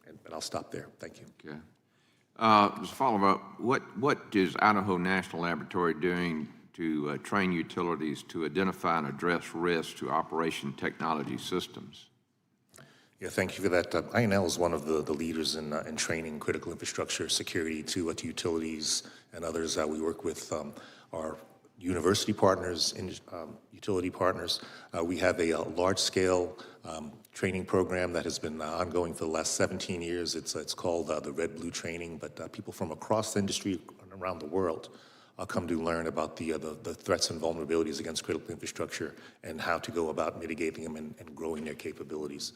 And I'll stop there. Thank you. Okay. Just follow up, what is Idaho National Laboratory doing to train utilities to identify and address risks to operation technology systems. Yeah, thank you for that. INL is one of the leaders in training critical infrastructure security to utilities and others. We work with our university partners, utility partners. We have a large-scale training program that has been ongoing for the last 17 years. It's called the Red Blue Training, but people from across the industry and around the world come to learn about the threats and vulnerabilities against critical infrastructure and how to go about mitigating them and growing their capabilities.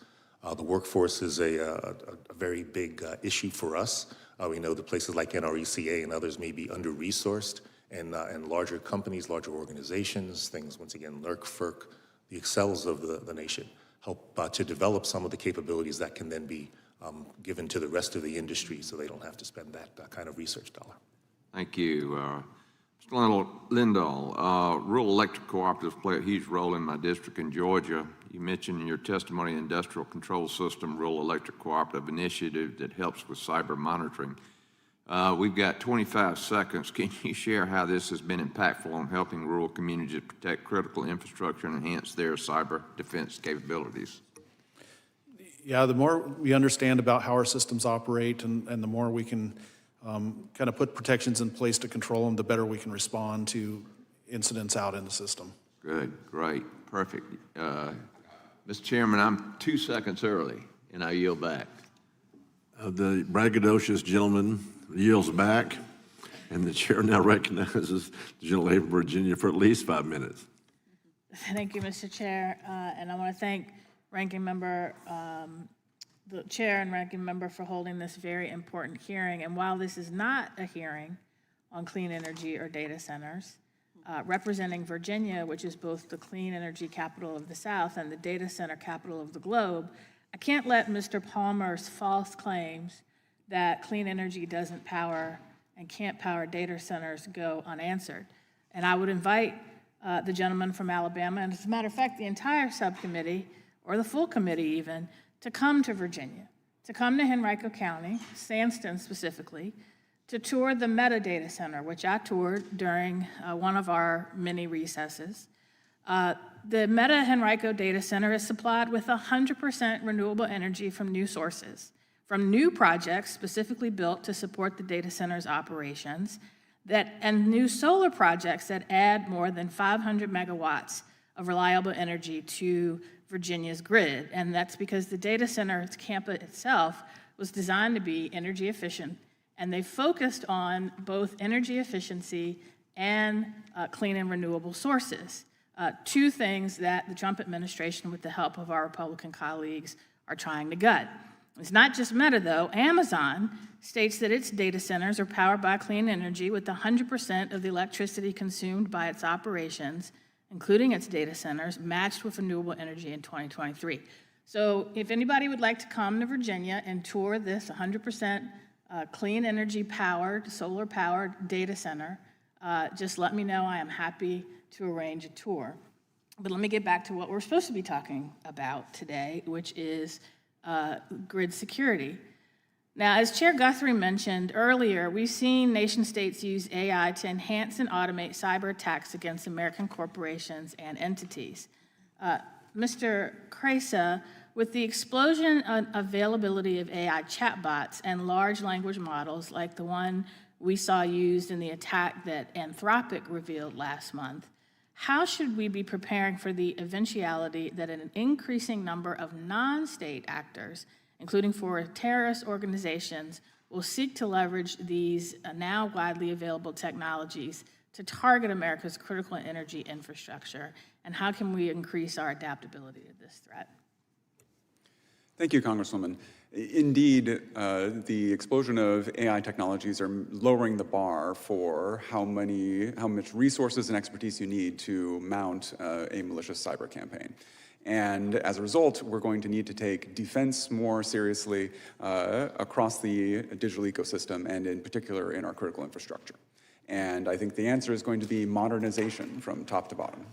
The workforce is a very big issue for us. We know that places like NRECA and others may be under-resourced, and larger companies, larger organizations, things, once again, NERC, FERC, the excels of the nation, help to develop some of the capabilities that can then be given to the rest of the industry so they don't have to spend that kind of research dollar. Thank you. Mr. Lindall, rural electric cooperatives play a huge role in my district in Georgia. You mentioned in your testimony the Industrial Control System Rural Electric Cooperative Initiative that helps with cyber monitoring. We've got 25 seconds. Can you share how this has been impactful on helping rural communities protect critical infrastructure and enhance their cyber defense capabilities? Yeah, the more we understand about how our systems operate and the more we can kind of put protections in place to control them, the better we can respond to incidents out in the system. Good, great, perfect. Mr. Chairman, I'm 2 seconds early, and I yield back. The braggadocious gentleman yields back, and the chair now recognizes the gentlelady from Virginia for at least 5 minutes. Thank you, Mr. Chair, and I want to thank Ranking Member, the Chair and Ranking Member for holding this very important hearing. And while this is not a hearing on clean energy or data centers, representing Virginia, which is both the clean energy capital of the South and the data center capital of the globe, I can't let Mr. Palmer's false claims that clean energy doesn't power and can't power data centers go unanswered. And I would invite the gentleman from Alabama, and as a matter of fact, the entire subcommittee, or the full committee even, to come to Virginia, to come to Henrico County, Sandston specifically, to tour the Meta Data Center, which I toured during one of our mini recesses. The Meta Henrico Data Center is supplied with 100% renewable energy from new sources, from new projects specifically built to support the data center's operations, and new solar projects that add more than 500 megawatts of reliable energy to Virginia's grid. And that's because the data center's campus itself was designed to be energy efficient, and they focused on both energy efficiency and clean and renewable sources. Two things that the Trump administration, with the help of our Republican colleagues, are trying to gut. It's not just Meta, though. Amazon states that its data centers are powered by clean energy with 100% of the electricity consumed by its operations, including its data centers, matched with renewable energy in 2023. So if anybody would like to come to Virginia and tour this 100% clean energy powered, solar powered data center, just let me know. I am happy to arrange a tour. But let me get back to what we're supposed to be talking about today, which is grid security. Now, as Chair Guthrie mentioned earlier, we've seen nation states use AI to enhance and automate cyber attacks against American corporations and entities. Mr. Krejsa, with the explosion and availability of AI chatbots and large language models like the one we saw used in the attack that Anthropic revealed last month, how should we be preparing for the eventuality that an increasing number of non-state actors, including foreign terrorist organizations, will seek to leverage these now widely available technologies to target America's critical energy infrastructure? And how can we increase our adaptability to this threat? Thank you, Congresswoman. Indeed, the explosion of AI technologies are lowering the bar for how much resources and expertise you need to mount a malicious cyber campaign. And as a result, we're going to need to take defense more seriously across the digital ecosystem, and in particular in our critical infrastructure. And I think the answer is going to be modernization from top to bottom.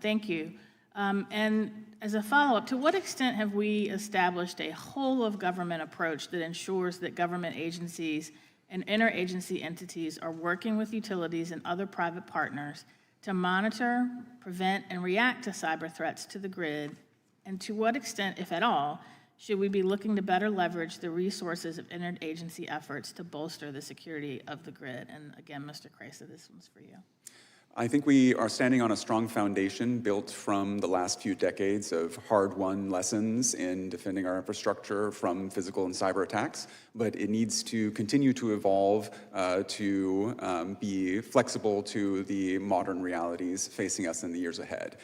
Thank you. And as a follow-up, to what extent have we established a whole-of-government approach that ensures that government agencies and interagency entities are working with utilities and other private partners to monitor, prevent, and react to cyber threats to the grid? And to what extent, if at all, should we be looking to better leverage the resources of interagency efforts to bolster the security of the grid? And again, Mr. Krejsa, this one's for you. I think we are standing on a strong foundation built from the last few decades of hard-won lessons in defending our infrastructure from physical and cyber attacks, but it needs to continue to evolve to be flexible to the modern realities facing us in the years ahead.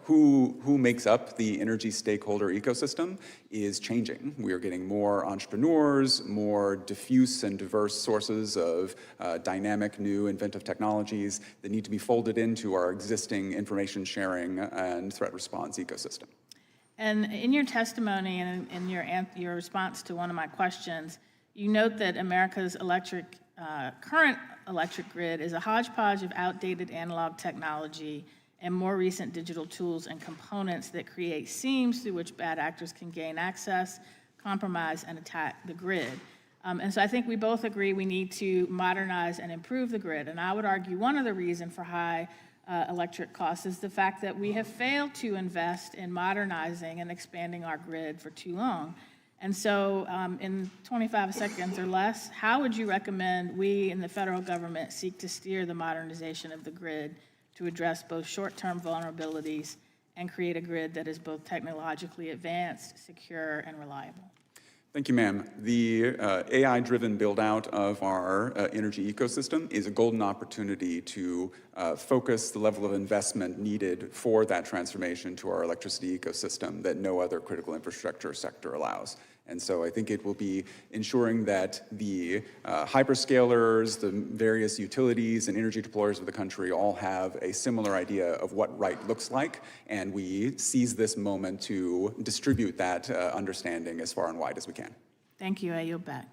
Who makes up the energy stakeholder ecosystem is changing. We are getting more entrepreneurs, more diffuse and diverse sources of dynamic, new, inventive technologies that need to be folded into our existing information sharing and threat response ecosystem. And in your testimony and in your response to one of my questions, you note that America's current electric grid is a hodgepodge of outdated analog technology and more recent digital tools and components that create seams through which bad actors can gain access, compromise, and attack the grid. And so I think we both agree we need to modernize and improve the grid. And I would argue one of the reasons for high electric costs is the fact that we have failed to invest in modernizing and expanding our grid for too long. And so in 25 seconds or less, how would you recommend we in the federal government seek to steer the modernization of the grid to address both short-term vulnerabilities and create a grid that is both technologically advanced, secure, and reliable? Thank you, ma'am. The AI-driven build-out of our energy ecosystem is a golden opportunity to focus the level of investment needed for that transformation to our electricity ecosystem that no other critical infrastructure sector allows. And so I think it will be ensuring that the hyperscalers, the various utilities and energy deployers of the country all have a similar idea of what right looks like, and we seize this moment to distribute that understanding as far and wide as we can. Thank you. I yield back.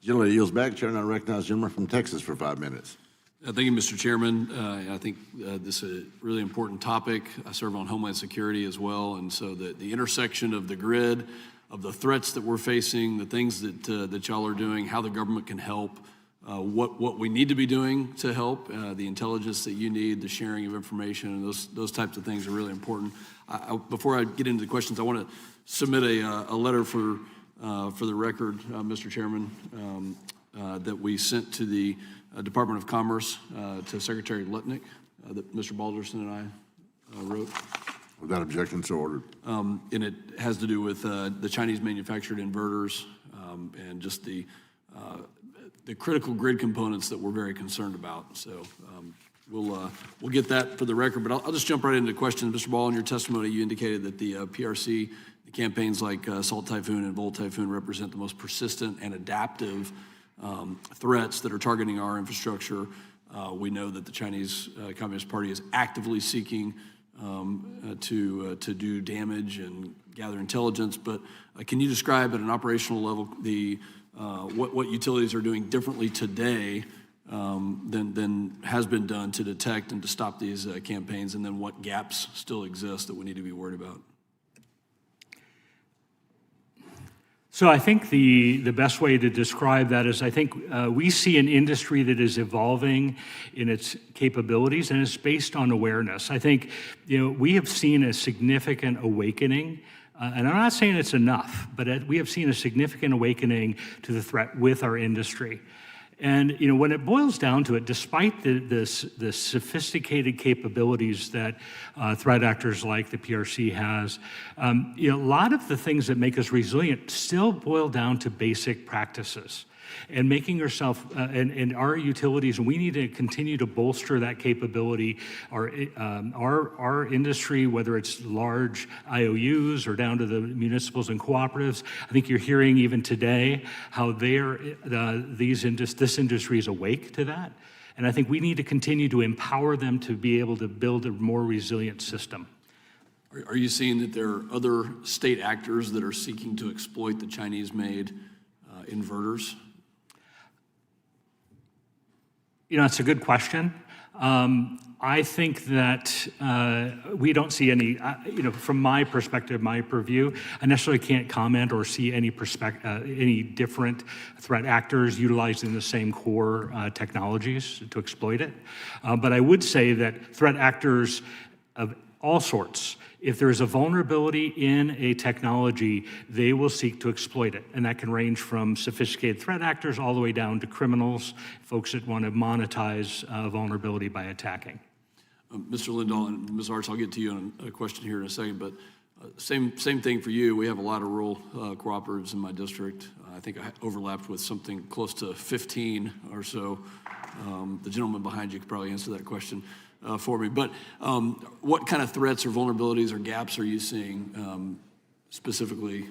Gentleman yields back. Chair now recognizes the gentleman from Texas for 5 minutes. Thank you, Mr. Chairman. I think this is a really important topic. I serve on Homeland Security as well, and so the intersection of the grid, of the threats that we're facing, the things that y'all are doing, how the government can help, what we need to be doing to help, the intelligence that you need, the sharing of information, and those types of things are really important. Before I get into the questions, I want to submit a letter for the record, Mr. Chairman, that we sent to the Department of Commerce, to Secretary Lutnick, that Mr. Balderson and I wrote. Without objection, so ordered. And it has to do with the Chinese manufactured inverters and just the critical grid components that we're very concerned about. So we'll get that for the record, but I'll just jump right into questions. Mr. Ball, in your testimony, you indicated that the PRC, the campaigns like Salt Typhoon and Volt Typhoon represent the most persistent and adaptive threats that are targeting our infrastructure. We know that the Chinese Communist Party is actively seeking to do damage and gather intelligence, but can you describe at an operational level what utilities are doing differently today than has been done to detect and to stop these campaigns, and then what gaps still exist that we need to be worried about? So I think the best way to describe that is I think we see an industry that is evolving in its capabilities, and it's based on awareness. I think we have seen a significant awakening, and I'm not saying it's enough, but we have seen a significant awakening to the threat with our industry. And when it boils down to it, despite the sophisticated capabilities that threat actors like the PRC has, a lot of the things that make us resilient still boil down to basic practices. And making yourself and our utilities, and we need to continue to bolster that capability. Our industry, whether it's large IOUs or down to the municipals and cooperatives, I think you're hearing even today how this industry is awake to that. And I think we need to continue to empower them to be able to build a more resilient system. Are you seeing that there are other state actors that are seeking to exploit the Chinese-made inverters? It's a good question. I think that we don't see any, from my perspective, my purview, I necessarily can't comment or see any different threat actors utilizing the same core technologies to exploit it. But I would say that threat actors of all sorts, if there is a vulnerability in a technology, they will seek to exploit it. And that can range from sophisticated threat actors all the way down to criminals, folks that want to monetize vulnerability by attacking. Mr. Lindall and Ms. Artz, I'll get to you on a question here in a second, but same thing for you. We have a lot of rural cooperatives in my district. I think I overlapped with something close to 15 or so. The gentleman behind you could probably answer that question for me. But what kind of threats or vulnerabilities or gaps are you seeing specifically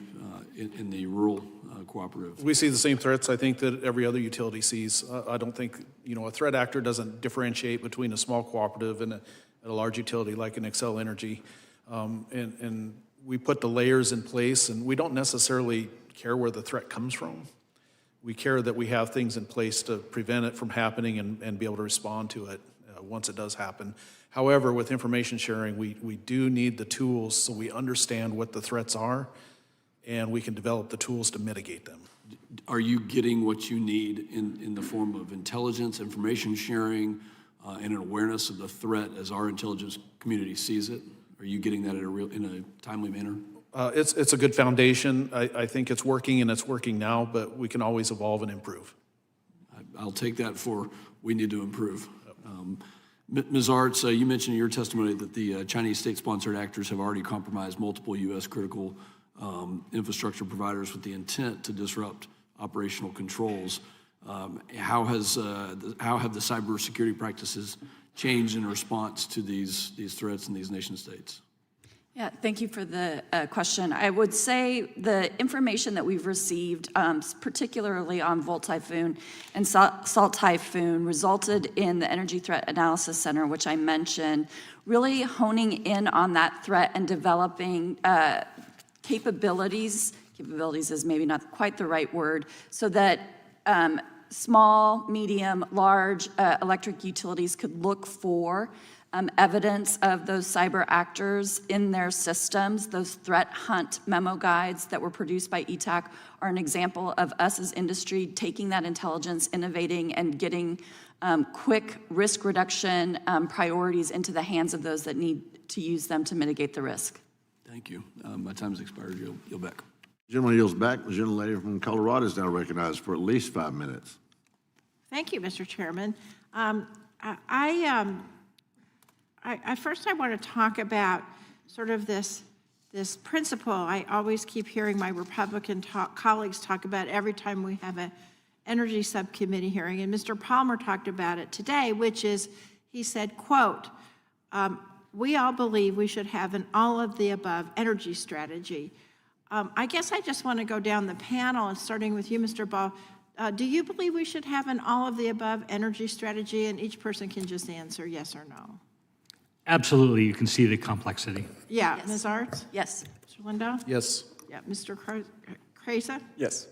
in the rural cooperative? We see the same threats, I think, that every other utility sees. I don't think, a threat actor doesn't differentiate between a small cooperative and a large utility like an Xcel Energy. And we put the layers in place, and we don't necessarily care where the threat comes from. We care that we have things in place to prevent it from happening and be able to respond to it once it does happen. However, with information sharing, we do need the tools so we understand what the threats are, and we can develop the tools to mitigate them. Are you getting what you need in the form of intelligence, information sharing, and an awareness of the threat as our intelligence community sees it? Are you getting that in a timely manner? It's a good foundation. I think it's working, and it's working now, but we can always evolve and improve. I'll take that for we need to improve. Ms. Artz, you mentioned in your testimony that the Chinese state-sponsored actors have already compromised multiple U.S. critical infrastructure providers with the intent to disrupt operational controls. How have the cybersecurity practices changed in response to these threats in these nation states? Yeah, thank you for the question. I would say the information that we've received, particularly on Volt Typhoon and Salt Typhoon, resulted in the Energy Threat Analysis Center, which I mentioned, really honing in on that threat and developing capabilities is maybe not quite the right word, so that small, medium, large electric utilities could look for evidence of those cyber actors in their systems. Those threat hunt memo guides that were produced by ETAC are an example of us as industry taking that intelligence, innovating, and getting quick risk reduction priorities into the hands of those that need to use them to mitigate the risk. Thank you. My time's expired. Yield back. Gentleman yields back. The gentlelady from Colorado is now recognized for at least 5 minutes. Thank you, Mr. Chairman. First I want to talk about sort of this principle I always keep hearing my Republican colleagues talk about every time we have an energy subcommittee hearing, and Mr. Palmer talked about it today, which is, he said, quote, we all believe we should have an all-of-the-above energy strategy. I guess I just want to go down the panel, and starting with you, Mr. Ball. Do you believe we should have an all-of-the-above energy strategy, and each person can just answer yes or no? Absolutely, you can see the complexity. Yeah, Yes. Ms. Artz? Yes. Mr. Lindall? Yes. Yeah, Mr. Krejsa? Yes.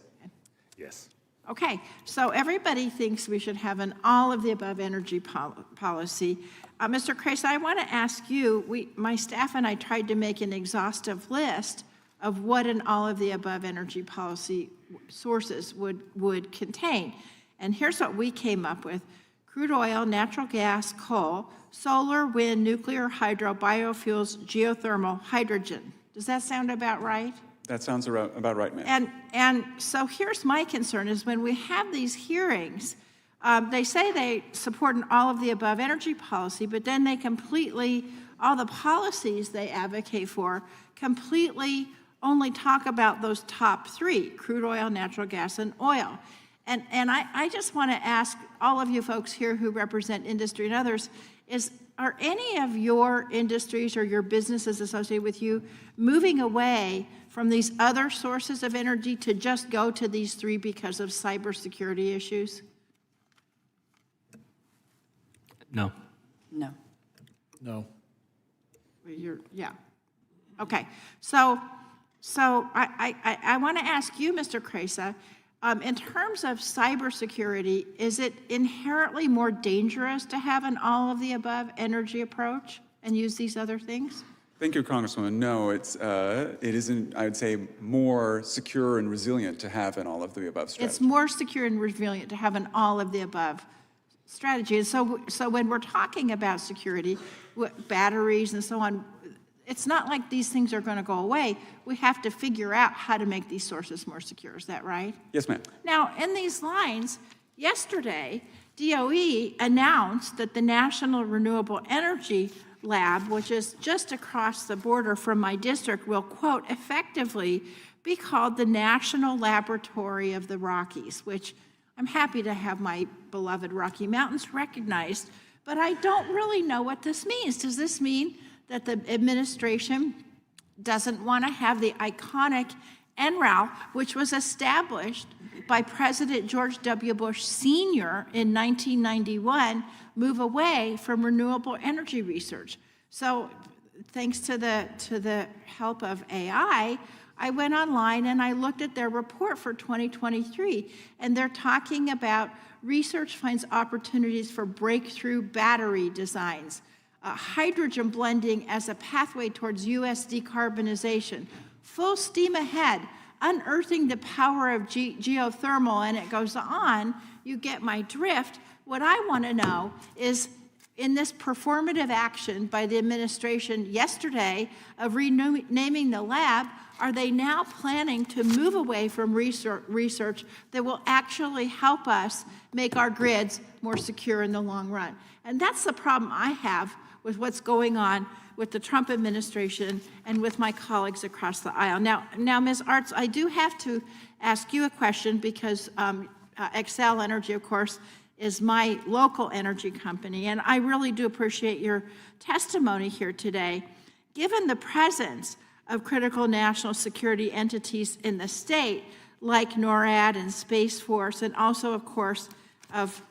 Yes. Okay, so everybody thinks we should have an all-of-the-above energy policy. Mr. Krejsa, I want to ask you, my staff and I tried to make an exhaustive list of what an all-of-the-above energy policy sources would contain. And here's what we came up with: crude oil, natural gas, coal, solar, wind, nuclear, hydro, biofuels, geothermal, hydrogen. Does that sound about right? That sounds about right, ma'am. And so here's my concern is when we have these hearings, they say they support an all-of-the-above energy policy, but then they all the policies they advocate for completely only talk about those top three: crude oil, natural gas, and oil. And I just want to ask all of you folks here who represent industry and others, are any of your industries or your businesses associated with you moving away from these other sources of energy to just go to these three because of cybersecurity issues? No. No. No. Yeah. Okay. So I want to ask you, Mr. Krejsa, In terms of cybersecurity, is it inherently more dangerous to have an all-of-the-above energy approach and use these other things? Thank you, Congresswoman. No, it isn't, I would say, more secure and resilient to have an all-of-the-above strategy. It's more secure and resilient to have an all-of-the-above strategy. And so when we're talking about security, batteries and so on, it's not like these things are going to go away. We have to figure out how to make these sources more secure. Is that right? Yes, ma'am. Now, in these lines, yesterday, DOE announced that the National Renewable Energy Lab, which is just across the border from my district, will, quote, effectively be called the National Laboratory of the Rockies, which I'm happy to have my beloved Rocky Mountains recognized, but I don't really know what this means. Does this mean that the administration doesn't want to have the iconic NREL, which was established by President George W. Bush Sr. in 1991, move away from renewable energy research? So thanks to the help of AI, I went online and I looked at their report for 2023, and they're talking about research finds opportunities for breakthrough battery designs, hydrogen blending as a pathway towards U.S. decarbonization, full steam ahead, unearthing the power of geothermal, and it goes on. You get my drift. What I want to know is, in this performative action by the administration yesterday of renaming the lab, are they now planning to move away from research that will actually help us make our grids more secure in the long run? And that's the problem I have with what's going on with the Trump administration and with my colleagues across the aisle. Now, Ms. Artz, I do have to ask you a question because Xcel Energy, of course, is my local energy company, and I really do appreciate your testimony here today. Given the presence of critical national security entities in the state, like NORAD and Space Force, and also, of course, of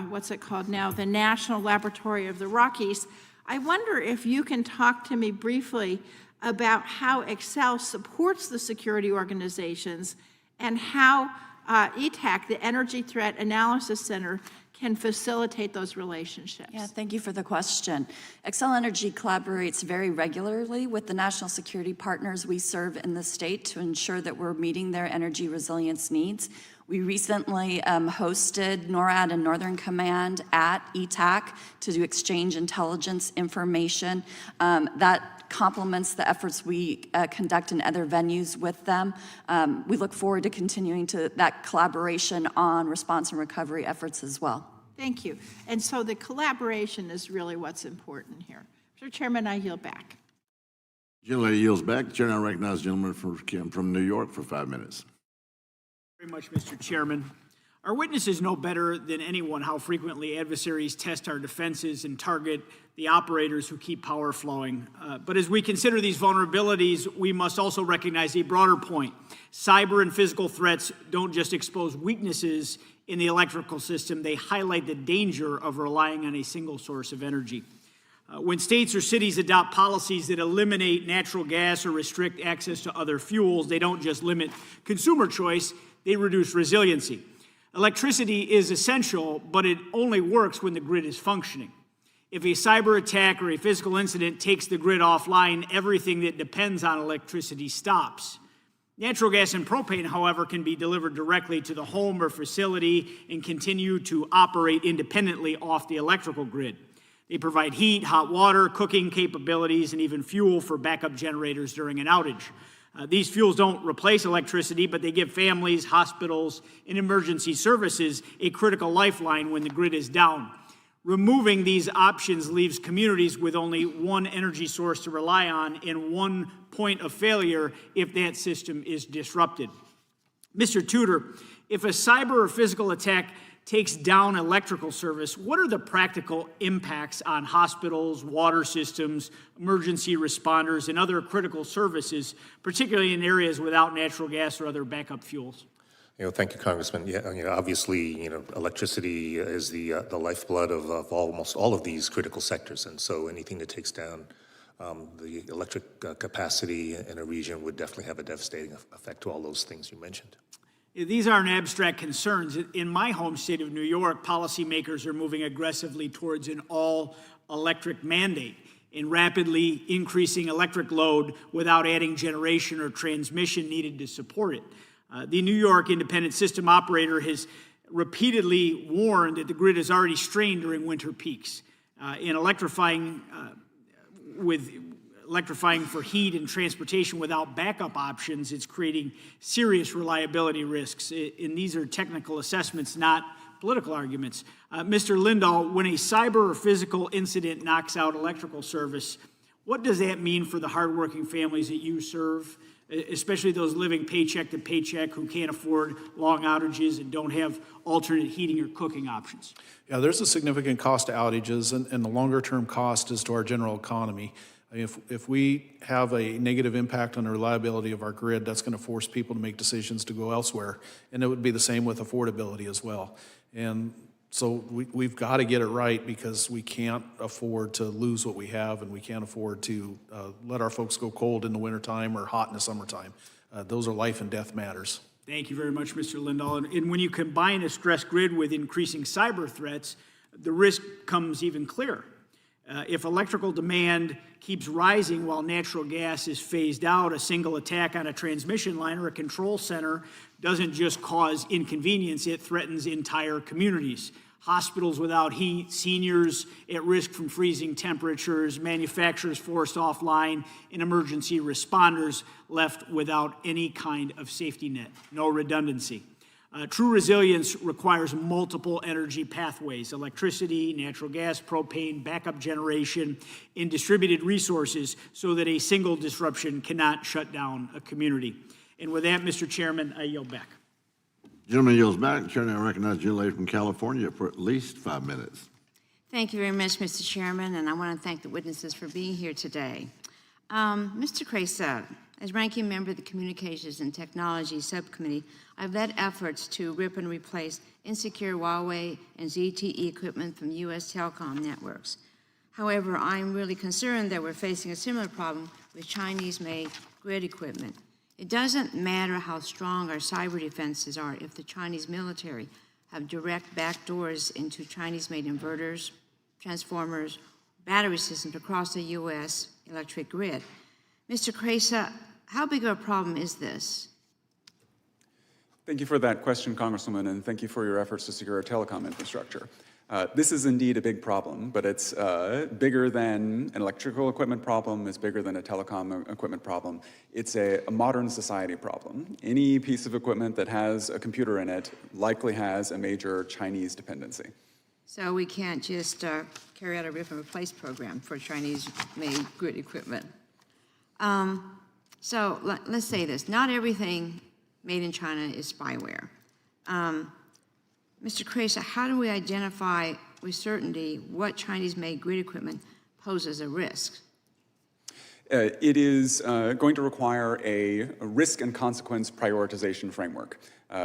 what's it called now, the National Laboratory of the Rockies, I wonder if you can talk to me briefly about how Xcel supports the security organizations and how ETAC, the Energy Threat Analysis Center, can facilitate those relationships. Yeah, thank you for the question. Xcel Energy collaborates very regularly with the national security partners we serve in the state to ensure that we're meeting their energy resilience needs. We recently hosted NORAD and Northern Command at ETAC to exchange intelligence information. That complements the efforts we conduct in other venues with them. We look forward to continuing that collaboration on response and recovery efforts as well. Thank you. And so the collaboration is really what's important here. Mr. Chairman, I yield back. Gentlelady yields back. The chair now recognizes the gentleman from New York for 5 minutes. Very much, Mr. Chairman. Our witnesses know better than anyone how frequently adversaries test our defenses and target the operators who keep power flowing. But as we consider these vulnerabilities, we must also recognize a broader point. Cyber and physical threats don't just expose weaknesses in the electrical system, they highlight the danger of relying on a single source of energy. When states or cities adopt policies that eliminate natural gas or restrict access to other fuels, they don't just limit consumer choice, they reduce resiliency. Electricity is essential, but it only works when the grid is functioning. If a cyber attack or a physical incident takes the grid offline, everything that depends on electricity stops. Natural gas and propane, however, can be delivered directly to the home or facility and continue to operate independently off the electrical grid. They provide heat, hot water, cooking capabilities, and even fuel for backup generators during an outage. These fuels don't replace electricity, but they give families, hospitals, and emergency services a critical lifeline when the grid is down. Removing these options leaves communities with only one energy source to rely on and one point of failure if that system is disrupted. Mr. Tudor, if a cyber or physical attack takes down electrical service, what are the practical impacts on hospitals, water systems, emergency responders, and other critical services, particularly in areas without natural gas or other backup fuels? Thank you, Congressman. Yeah, obviously, electricity is the lifeblood of almost all of these critical sectors, and so anything that takes down the electric capacity in a region would definitely have a devastating effect to all those things you mentioned. These aren't abstract concerns. In my home state of New York, policymakers are moving aggressively towards an all-electric mandate and rapidly increasing electric load without adding generation or transmission needed to support it. The New York Independent System Operator has repeatedly warned that the grid is already strained during winter peaks. In electrifying for heat and transportation without backup options, it's creating serious reliability risks. And these are technical assessments, not political arguments. Mr. Lindall, when a cyber or physical incident knocks out electrical service, what does that mean for the hardworking families that you serve, especially those living paycheck to paycheck who can't afford long outages and don't have alternate heating or cooking options? Yeah, there's a significant cost to outages, and the longer-term cost is to our general economy. I mean, if we have a negative impact on the reliability of our grid, that's going to force people to make decisions to go elsewhere, and it would be the same with affordability as well. And so we've got to get it right, because we can't afford to lose what we have, and we can't afford to let our folks go cold in the wintertime or hot in the summertime. Those are life and death matters. Thank you very much, Mr. Lindall. And when you combine a stressed grid with increasing cyber threats, the risk comes even clearer. If electrical demand keeps rising while natural gas is phased out, a single attack on a transmission line or a control center doesn't just cause inconvenience, it threatens entire communities. Hospitals without heat, seniors at risk from freezing temperatures, manufacturers forced offline, and emergency responders left without any kind of safety net, no redundancy. True resilience requires multiple energy pathways: electricity, natural gas, propane, backup generation, and distributed resources, so that a single disruption cannot shut down a community. And with that, Mr. Chairman, I yield back. Gentleman yields back. Chair now recognizes the gentlelady from California for at least 5 minutes. Thank you very much, Mr. Chairman, and I want to thank the witnesses for being here today. Mr. Krejsa, as ranking member of the Communications and Technology Subcommittee, I've led efforts to rip and replace insecure Huawei and ZTE equipment from U.S. telecom networks. However, I'm really concerned that we're facing a similar problem with Chinese-made grid equipment. It doesn't matter how strong our cyber defenses are if the Chinese military have direct backdoors into Chinese-made inverters, transformers, battery systems across the U.S. electric grid. Mr. Krejsa, how big of a problem is this? Thank you for that question, Congresswoman, and thank you for your efforts to secure our telecom infrastructure. This is indeed a big problem, but it's bigger than an electrical equipment problem, it's bigger than a telecom equipment problem. It's a modern society problem. Any piece of equipment that has a computer in it likely has a major Chinese dependency. So we can't just carry out a rip and replace program for Chinese-made grid equipment. So let's say this, not everything made in China is spyware. Mr. Krejsa, how do we identify with certainty what Chinese-made grid equipment poses a risk? It is going to require a risk and consequence prioritization framework.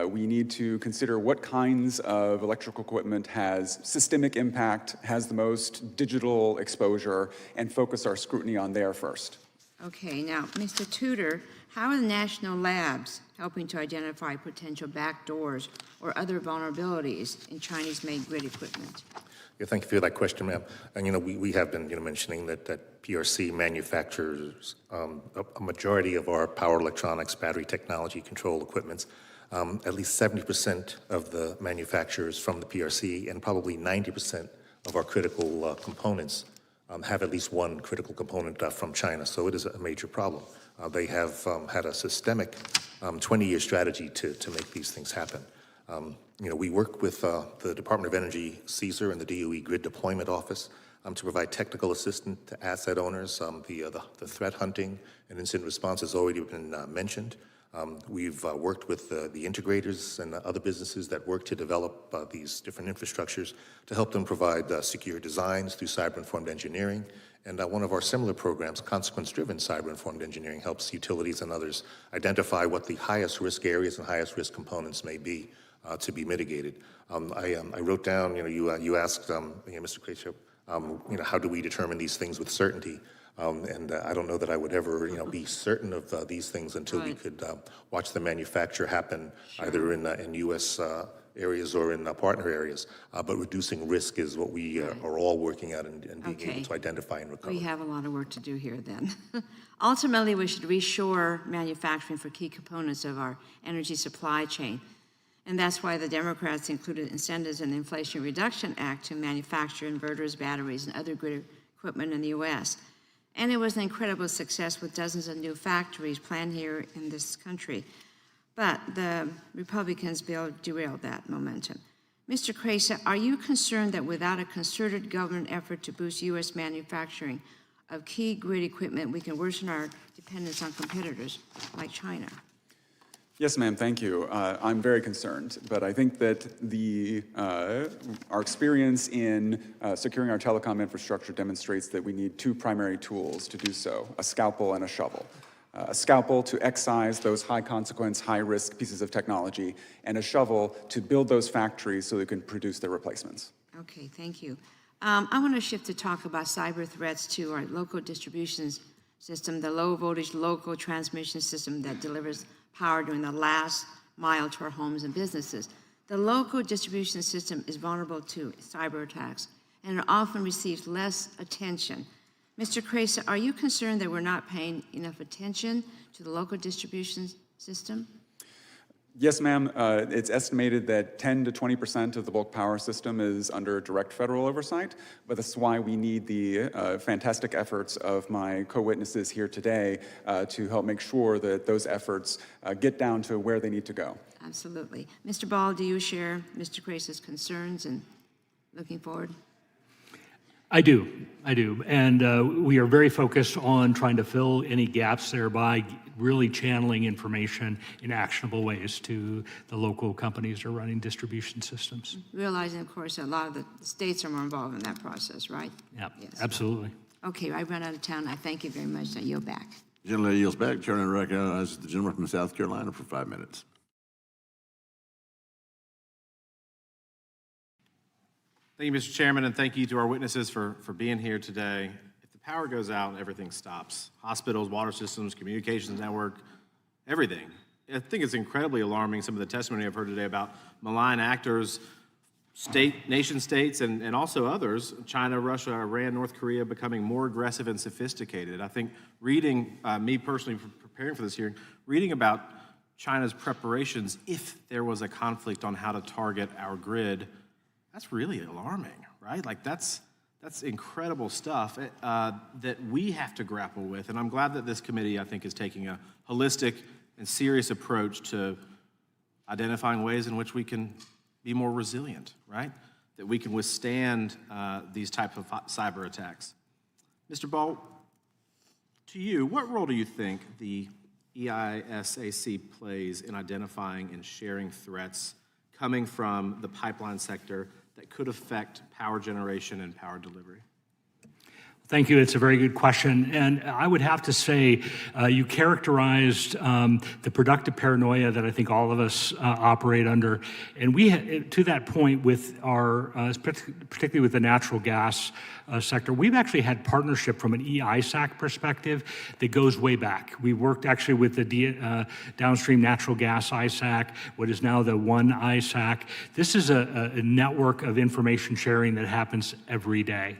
We need to consider what kinds of electrical equipment has systemic impact, has the most digital exposure, and focus our scrutiny on there first. Okay, now, Mr. Tudor, how are the national labs helping to identify potential backdoors or other vulnerabilities in Chinese-made grid equipment? Yeah, thank you for that question, ma'am. And we have been mentioning that PRC manufactures a majority of our power electronics, battery technology control equipments. At least 70% of the manufacturers from the PRC and probably 90% of our critical components have at least one critical component from China, so it is a major problem. They have had a systemic 20-year strategy to make these things happen. We work with the Department of Energy, CSER, and the DOE Grid Deployment Office to provide technical assistance to asset owners. The threat hunting and incident response has already been mentioned. We've worked with the integrators and other businesses that work to develop these different infrastructures to help them provide secure designs through cyber-informed engineering. And one of our similar programs, consequence-driven cyber-informed engineering, helps utilities and others identify what the highest risk areas and highest risk components may be to be mitigated. I wrote down, you asked, Mr. Krejsa, how do we determine these things with certainty? And I don't know that I would ever, be certain of these things until we could watch the manufacture happen either in U.S. Areas or in partner areas. But reducing risk is what we are all working at and being able to identify and recover. We have a lot of work to do here then. Ultimately, we should reshore manufacturing for key components of our energy supply chain. And that's why the Democrats included incentives in the Inflation Reduction Act to manufacture inverters, batteries, and other grid equipment in the U.S. And it was an incredible success with dozens of new factories planned here in this country. But the Republicans' bill derailed that momentum. Mr. Krejsa, are you concerned that without a concerted government effort to boost U.S. manufacturing of key grid equipment, we can worsen our dependence on competitors like China? Yes, ma'am, thank you. I'm very concerned, but I think that our experience in securing our telecom infrastructure demonstrates that we need two primary tools to do so, a scalpel and a shovel. A scalpel to excise those high-consequence, high-risk pieces of technology, and a shovel to build those factories so they can produce their replacements. Okay, thank you. I want to shift to talk about cyber threats to our local distribution system, the low-voltage local transmission system that delivers power during the last mile to our homes and businesses. The local distribution system is vulnerable to cyber attacks, and it often receives less attention. Mr. Krejsa, are you concerned that we're not paying enough attention to the local distribution system? Yes, ma'am. It's estimated that 10 to 20% of the bulk power system is under direct federal oversight, but that's why we need the fantastic efforts of my co-witnesses here today to help make sure that those efforts get down to where they need to go. Absolutely. Mr. Ball, do you share Mr. Krejsa's concerns and looking forward? I do. And we are very focused on trying to fill any gaps there by really channeling information in actionable ways to the local companies that are running distribution systems. Realizing, of course, a lot of the states are more involved in that process, right? Yeah, yes. Absolutely. Okay, I run out of time. I thank you very much. I yield back. The gentleman yields back. Chairman recognizes the gentleman from South Carolina for 5 minutes. Thank you, Mr. Chairman, and thank you to our witnesses for being here today. If the power goes out, everything stops. Hospitals, water systems, communications network, everything. I think it's incredibly alarming, some of the testimony I've heard today about malign actors, nation states, and also others, China, Russia, Iran, North Korea, becoming more aggressive and sophisticated. I think reading, me personally preparing for this hearing, reading about China's preparations if there was a conflict on how to target our grid, that's really alarming, right? Like that's incredible stuff that we have to grapple with. And I'm glad that this committee, I think, is taking a holistic and serious approach to identifying ways in which we can be more resilient, right? That we can withstand these types of cyber attacks. Mr. Ball, to you, what role do you think the EISAC plays in identifying and sharing threats coming from the pipeline sector that could affect power generation and power delivery? Thank you. It's a very good question. And I would have to say you characterized the productive paranoia that I think all of us operate under. And we, to that point, with our, particularly with the natural gas sector, we've actually had partnership from an EISAC perspective that goes way back. We worked actually with the downstream natural gas ISAC, what is now the one ISAC. This is a network of information sharing that happens every day.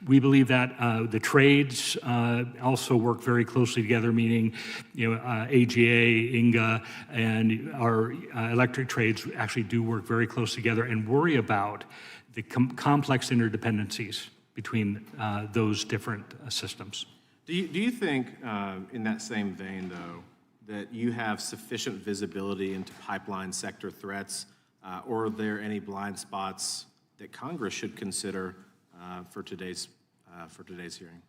We believe that the trades also work very closely together, meaning, AGA, INGA, and our electric trades actually do work very close together and worry about the complex interdependencies between those different systems. Do you think, in that same vein, though, that you have sufficient visibility into pipeline sector threats, or are there any blind spots that Congress should consider for today's hearing?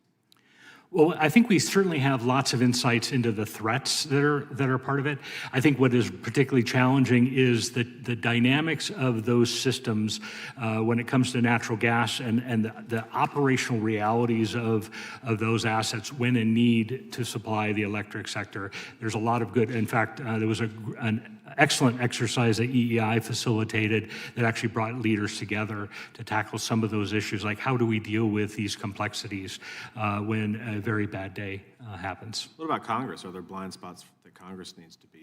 Well, I think we certainly have lots of insights into the threats that are part of it. I think what is particularly challenging is the dynamics of those systems when it comes to natural gas and the operational realities of those assets when in need to supply the electric sector. There's a lot of good. In fact, there was an excellent exercise that EEI facilitated that actually brought leaders together to tackle some of those issues, like how do we deal with these complexities when a very bad day happens. What about Congress? Are there blind spots that Congress needs to be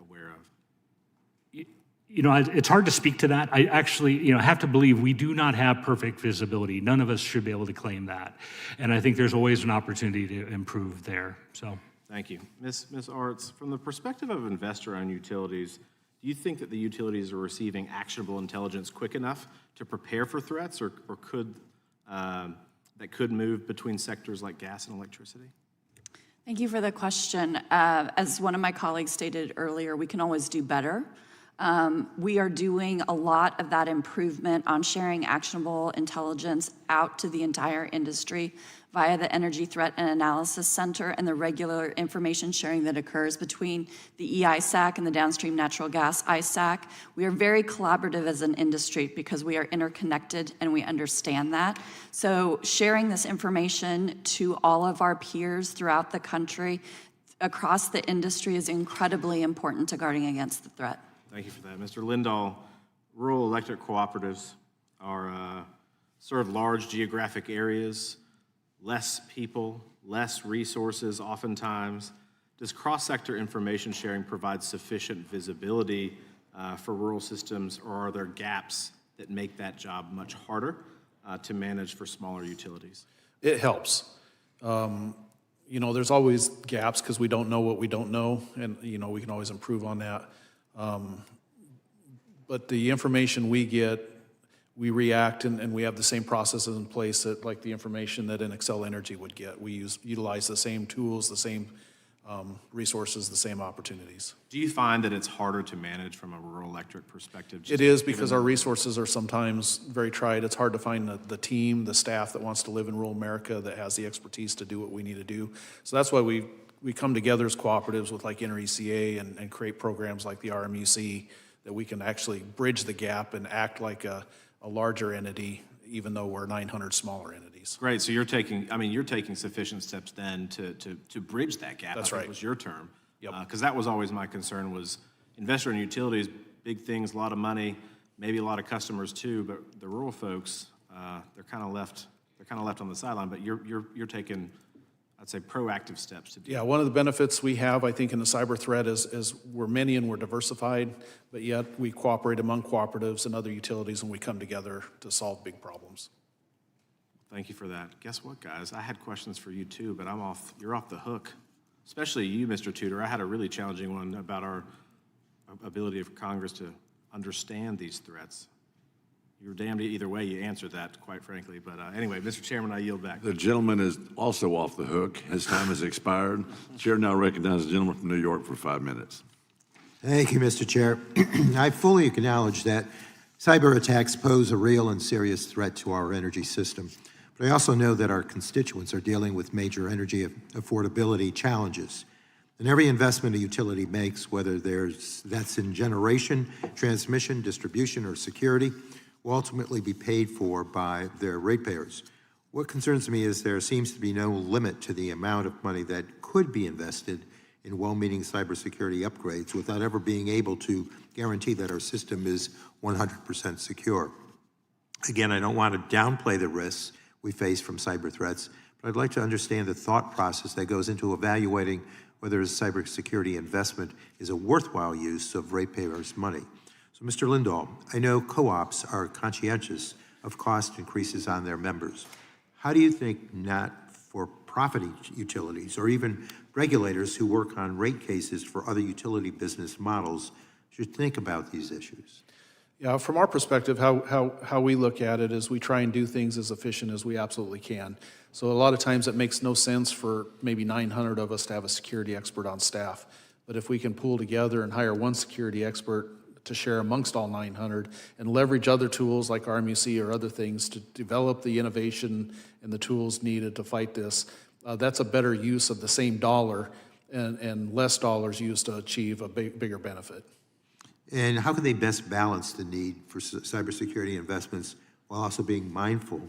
aware of? You know, it's hard to speak to that. I actually, have to believe we do not have perfect visibility. None of us should be able to claim that. And I think there's always an opportunity to improve there, so. Thank you. Ms. Artz, from the perspective of investor-owned utilities, do you think that the utilities are receiving actionable intelligence quick enough to prepare for threats, or could that could move between sectors like gas and electricity? Thank you for the question. As one of my colleagues stated earlier, we can always do better. We are doing a lot of that improvement on sharing actionable intelligence out to the entire industry via the Energy Threat and Analysis Center and the regular information sharing that occurs between the EISAC and the downstream natural gas ISAC. We are very collaborative as an industry because we are interconnected and we understand that. So sharing this information to all of our peers throughout the country, across the industry, is incredibly important to guarding against the threat. Thank you for that. Mr. Lindall, rural electric cooperatives serve large geographic areas, less people, less resources oftentimes. Does cross-sector information sharing provide sufficient visibility for rural systems, or are there gaps that make that job much harder to manage for smaller utilities? It helps. There's always gaps because we don't know what we don't know, and, we can always improve on that. But the information we get, we react, and we have the same processes in place that, like the information that an Xcel Energy would get. We utilize the same tools, the same resources, the same opportunities. Do you find that it's harder to manage from a rural electric perspective? It is, because our resources are sometimes very tried. It's hard to find the team, the staff that wants to live in rural America that has the expertise to do what we need to do. So that's why we come together as cooperatives with like InterECA and create programs like the RMUC that we can actually bridge the gap and act like a larger entity, even though we're 900 smaller entities. Great, so you're taking sufficient steps then to bridge that gap. That's I think right. was your term. Yep. Because that was always my concern, was investor in utilities, big things, a lot of money, maybe a lot of customers too, but the rural folks, they're kind of left on the sideline, but you're taking, I'd say, proactive steps to do. Yeah, one of the benefits we have, I think, in the cyber threat is we're many and we're diversified, but yet we cooperate among cooperatives and other utilities, and we come together to solve big problems. Thank you for that. Guess what, guys? I had questions for you too, but you're off the hook. Especially you, Mr. Tudor. I had a really challenging one about our ability of Congress to understand these threats. You were damned either way you answered that, quite frankly. But anyway, Mr. Chairman, I yield back. The gentleman is also off the hook. His time has expired. The chair now recognizes the gentleman from New York for 5 minutes. Thank you, Mr. Chair. I fully acknowledge that cyber attacks pose a real and serious threat to our energy system. But I also know that our constituents are dealing with major energy affordability challenges. And every investment a utility makes, whether that's in generation, transmission, distribution, or security, will ultimately be paid for by their ratepayers. What concerns me is there seems to be no limit to the amount of money that could be invested in well-meaning cybersecurity upgrades without ever being able to guarantee that our system is 100% secure. Again, I don't want to downplay the risks we face from cyber threats, but I'd like to understand the thought process that goes into evaluating whether a cybersecurity investment is a worthwhile use of ratepayers' money. So, Mr. Lindall, I know co-ops are conscientious of cost increases on their members. How do you think not-for-profit utilities or even regulators who work on rate cases for other utility business models should think about these issues? Yeah, from our perspective, how we look at it is we try and do things as efficient as we absolutely can. So a lot of times it makes no sense for maybe 900 of us to have a security expert on staff. But if we can pool together and hire one security expert to share amongst all 900 and leverage other tools like RMUC or other things to develop the innovation and the tools needed to fight this, that's a better use of the same dollar and less dollars used to achieve a bigger benefit. And how can they best balance the need for cybersecurity investments while also being mindful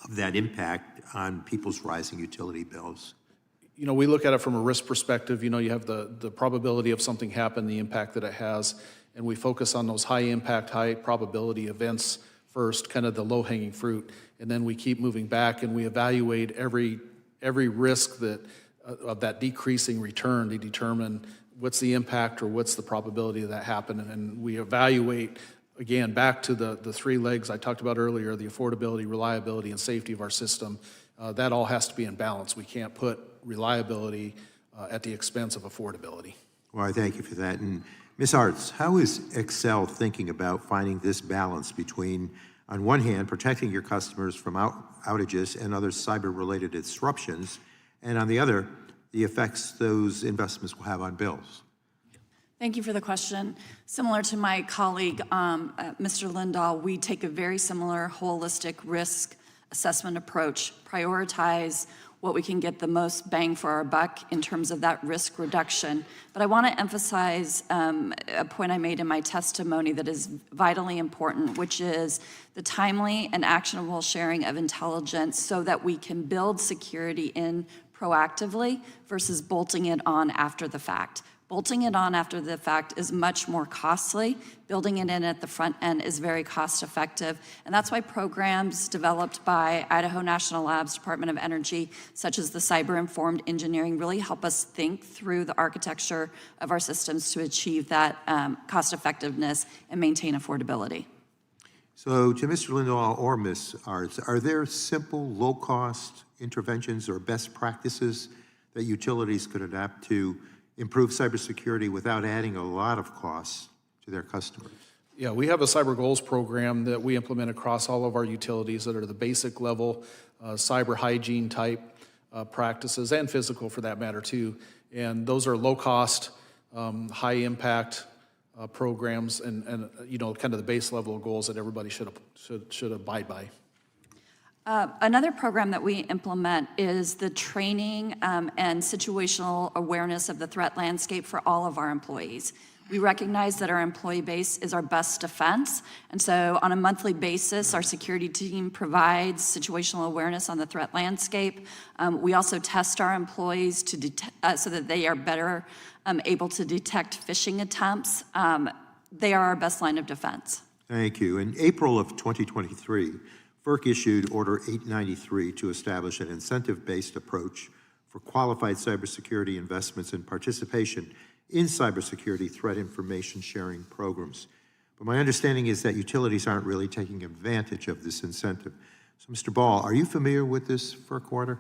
of that impact on people's rising utility bills? you know, we look at it from a risk perspective. You know, you have the probability of something happen, the impact that it has, and we focus on those high impact, high probability events first, kind of the low hanging fruit, and then we keep moving back and we evaluate every risk that of that decreasing return to determine what's the impact or what's the probability of that happening, and we evaluate again back to the three legs I talked about earlier: the affordability, reliability, and safety of our system. That all has to be in balance. We can't put reliability at the expense of affordability. Well, I thank you for that. And Ms. Artz, how is Excel thinking about finding this balance between, on one hand, protecting your customers from outages and other cyber-related disruptions, and on the other, the effects those investments will have on bills? Thank you for the question. Similar to my colleague, Mr. Lindall, we take a very similar holistic risk assessment approach, prioritize what we can get the most bang for our buck in terms of that risk reduction. But I want to emphasize a point I made in my testimony that is vitally important, which is the timely and actionable sharing of intelligence so that we can build security in proactively versus bolting it on after the fact. Bolting it on after the fact is much more costly. Building it in at the front end is very cost effective. And that's why programs developed by Idaho National Labs, Department of Energy, such as the Cyber Informed Engineering, really help us think through the architecture of our systems to achieve that cost effectiveness and maintain affordability. So to Mr. Lindall or Ms. Artz, are there simple, low-cost interventions or best practices that utilities could adapt to improve cybersecurity without adding a lot of costs to their customers? Yeah, we have a cyber goals program that we implement across all of our utilities that are the basic level cyber hygiene type practices, and physical for that matter too. And those are low cost, high impact programs, and you know, kind of the base level of goals that everybody should abide by. Another program that we implement is the training and situational awareness of the threat landscape for all of our employees. We recognize that our employee base is our best defense, and so on a monthly basis, our security team provides situational awareness on the threat landscape. We also test our employees so that they are better able to detect phishing attempts. They are our best line of defense. Thank you. In April of 2023, FERC issued Order 893 to establish an incentive-based approach for qualified cybersecurity investments and participation in cybersecurity threat information sharing programs. But my understanding is that utilities aren't really taking advantage of this incentive. So, Mr. Ball, are you familiar with this FERC order?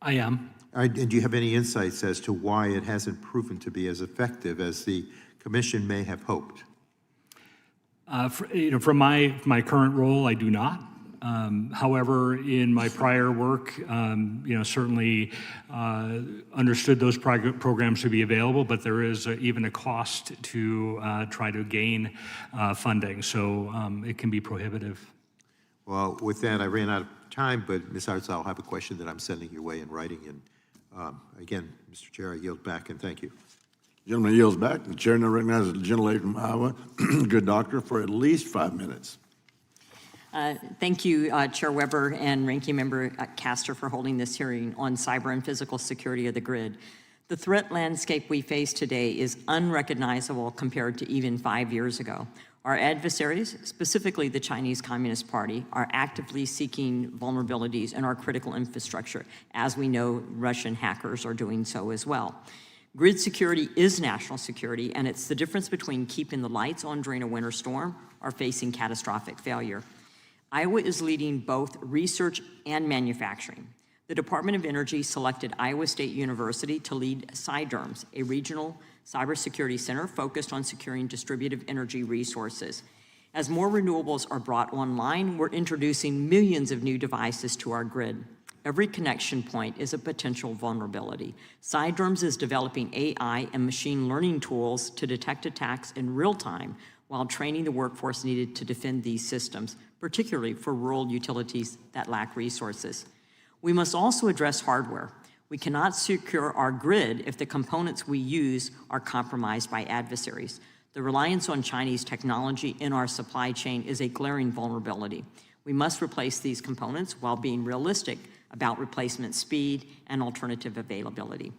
I am. And do you have any insights as to why it hasn't proven to be as effective as the Commission may have hoped? From my current role, I do not. However, in my prior work, certainly understood those programs to be available, but there is even a cost to try to gain funding, so it can be prohibitive. Well, with that, I ran out of time, but Ms. Artz, I'll have a question that I'm sending your way in writing. And again, Mr. Chair, I yield back, and thank you. Gentleman yields back. The chair now recognizes the gentlelady from Iowa, good doctor, for at least 5 minutes. Thank you, Chair Weber and Ranking Member Castor, for holding this hearing on cyber and physical security of the grid. The threat landscape we face today is unrecognizable compared to even 5 years ago. Our adversaries, specifically the Chinese Communist Party, are actively seeking vulnerabilities in our critical infrastructure, as we know Russian hackers are doing so as well. Grid security is national security, and it's the difference between keeping the lights on during a winter storm or facing catastrophic failure. Iowa is leading both research and manufacturing. The Department of Energy selected Iowa State University to lead CyDERMS, a regional cybersecurity center focused on securing distributed energy resources. As more renewables are brought online, we're introducing millions of new devices to our grid. Every connection point is a potential vulnerability. CyDERMS is developing AI and machine learning tools to detect attacks in real time while training the workforce needed to defend these systems, particularly for rural utilities that lack resources. We must also address hardware. We cannot secure our grid if the components we use are compromised by adversaries. The reliance on Chinese technology in our supply chain is a glaring vulnerability. We must replace these components while being realistic about replacement speed and alternative availability.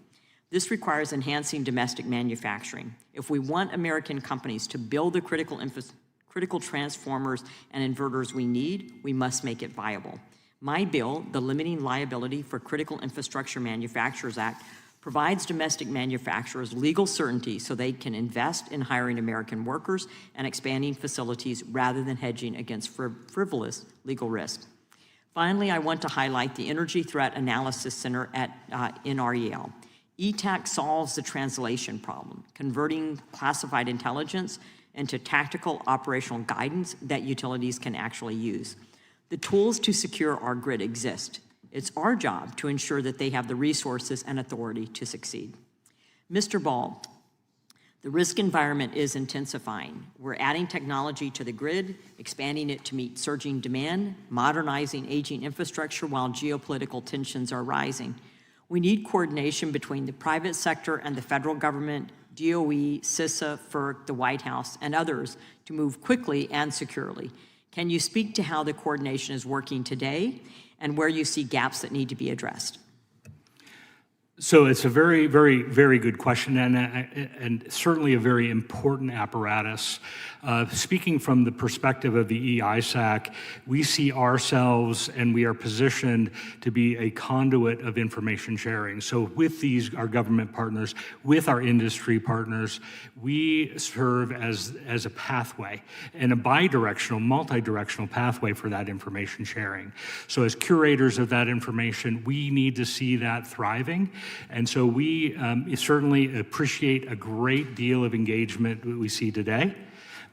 This requires enhancing domestic manufacturing. If we want American companies to build the critical transformers and inverters we need, we must make it viable. My bill, the Limiting Liability for Critical Infrastructure Manufacturers Act, provides domestic manufacturers legal certainty so they can invest in hiring American workers and expanding facilities rather than hedging against frivolous legal risk. Finally, I want to highlight the Energy Threat Analysis Center at NREL. ETAC solves the translation problem, converting classified intelligence into tactical operational guidance that utilities can actually use. The tools to secure our grid exist. It's our job to ensure that they have the resources and authority to succeed. Mr. Ball, the risk environment is intensifying. We're adding technology to the grid, expanding it to meet surging demand, modernizing aging infrastructure while geopolitical tensions are rising. We need coordination between the private sector and the federal government, DOE, CISA, FERC, the White House, and others to move quickly and securely. Can you speak to how the coordination is working today and where you see gaps that need to be addressed? So it's a very, very, very good question, and certainly a very important apparatus. Speaking from the perspective of the EISAC, we see ourselves and we are positioned to be a conduit of information sharing. So with our government partners, with our industry partners, we serve as a pathway and a bidirectional, multi-directional pathway for that information sharing. So as curators of that information, we need to see that thriving. And so we certainly appreciate a great deal of engagement that we see today,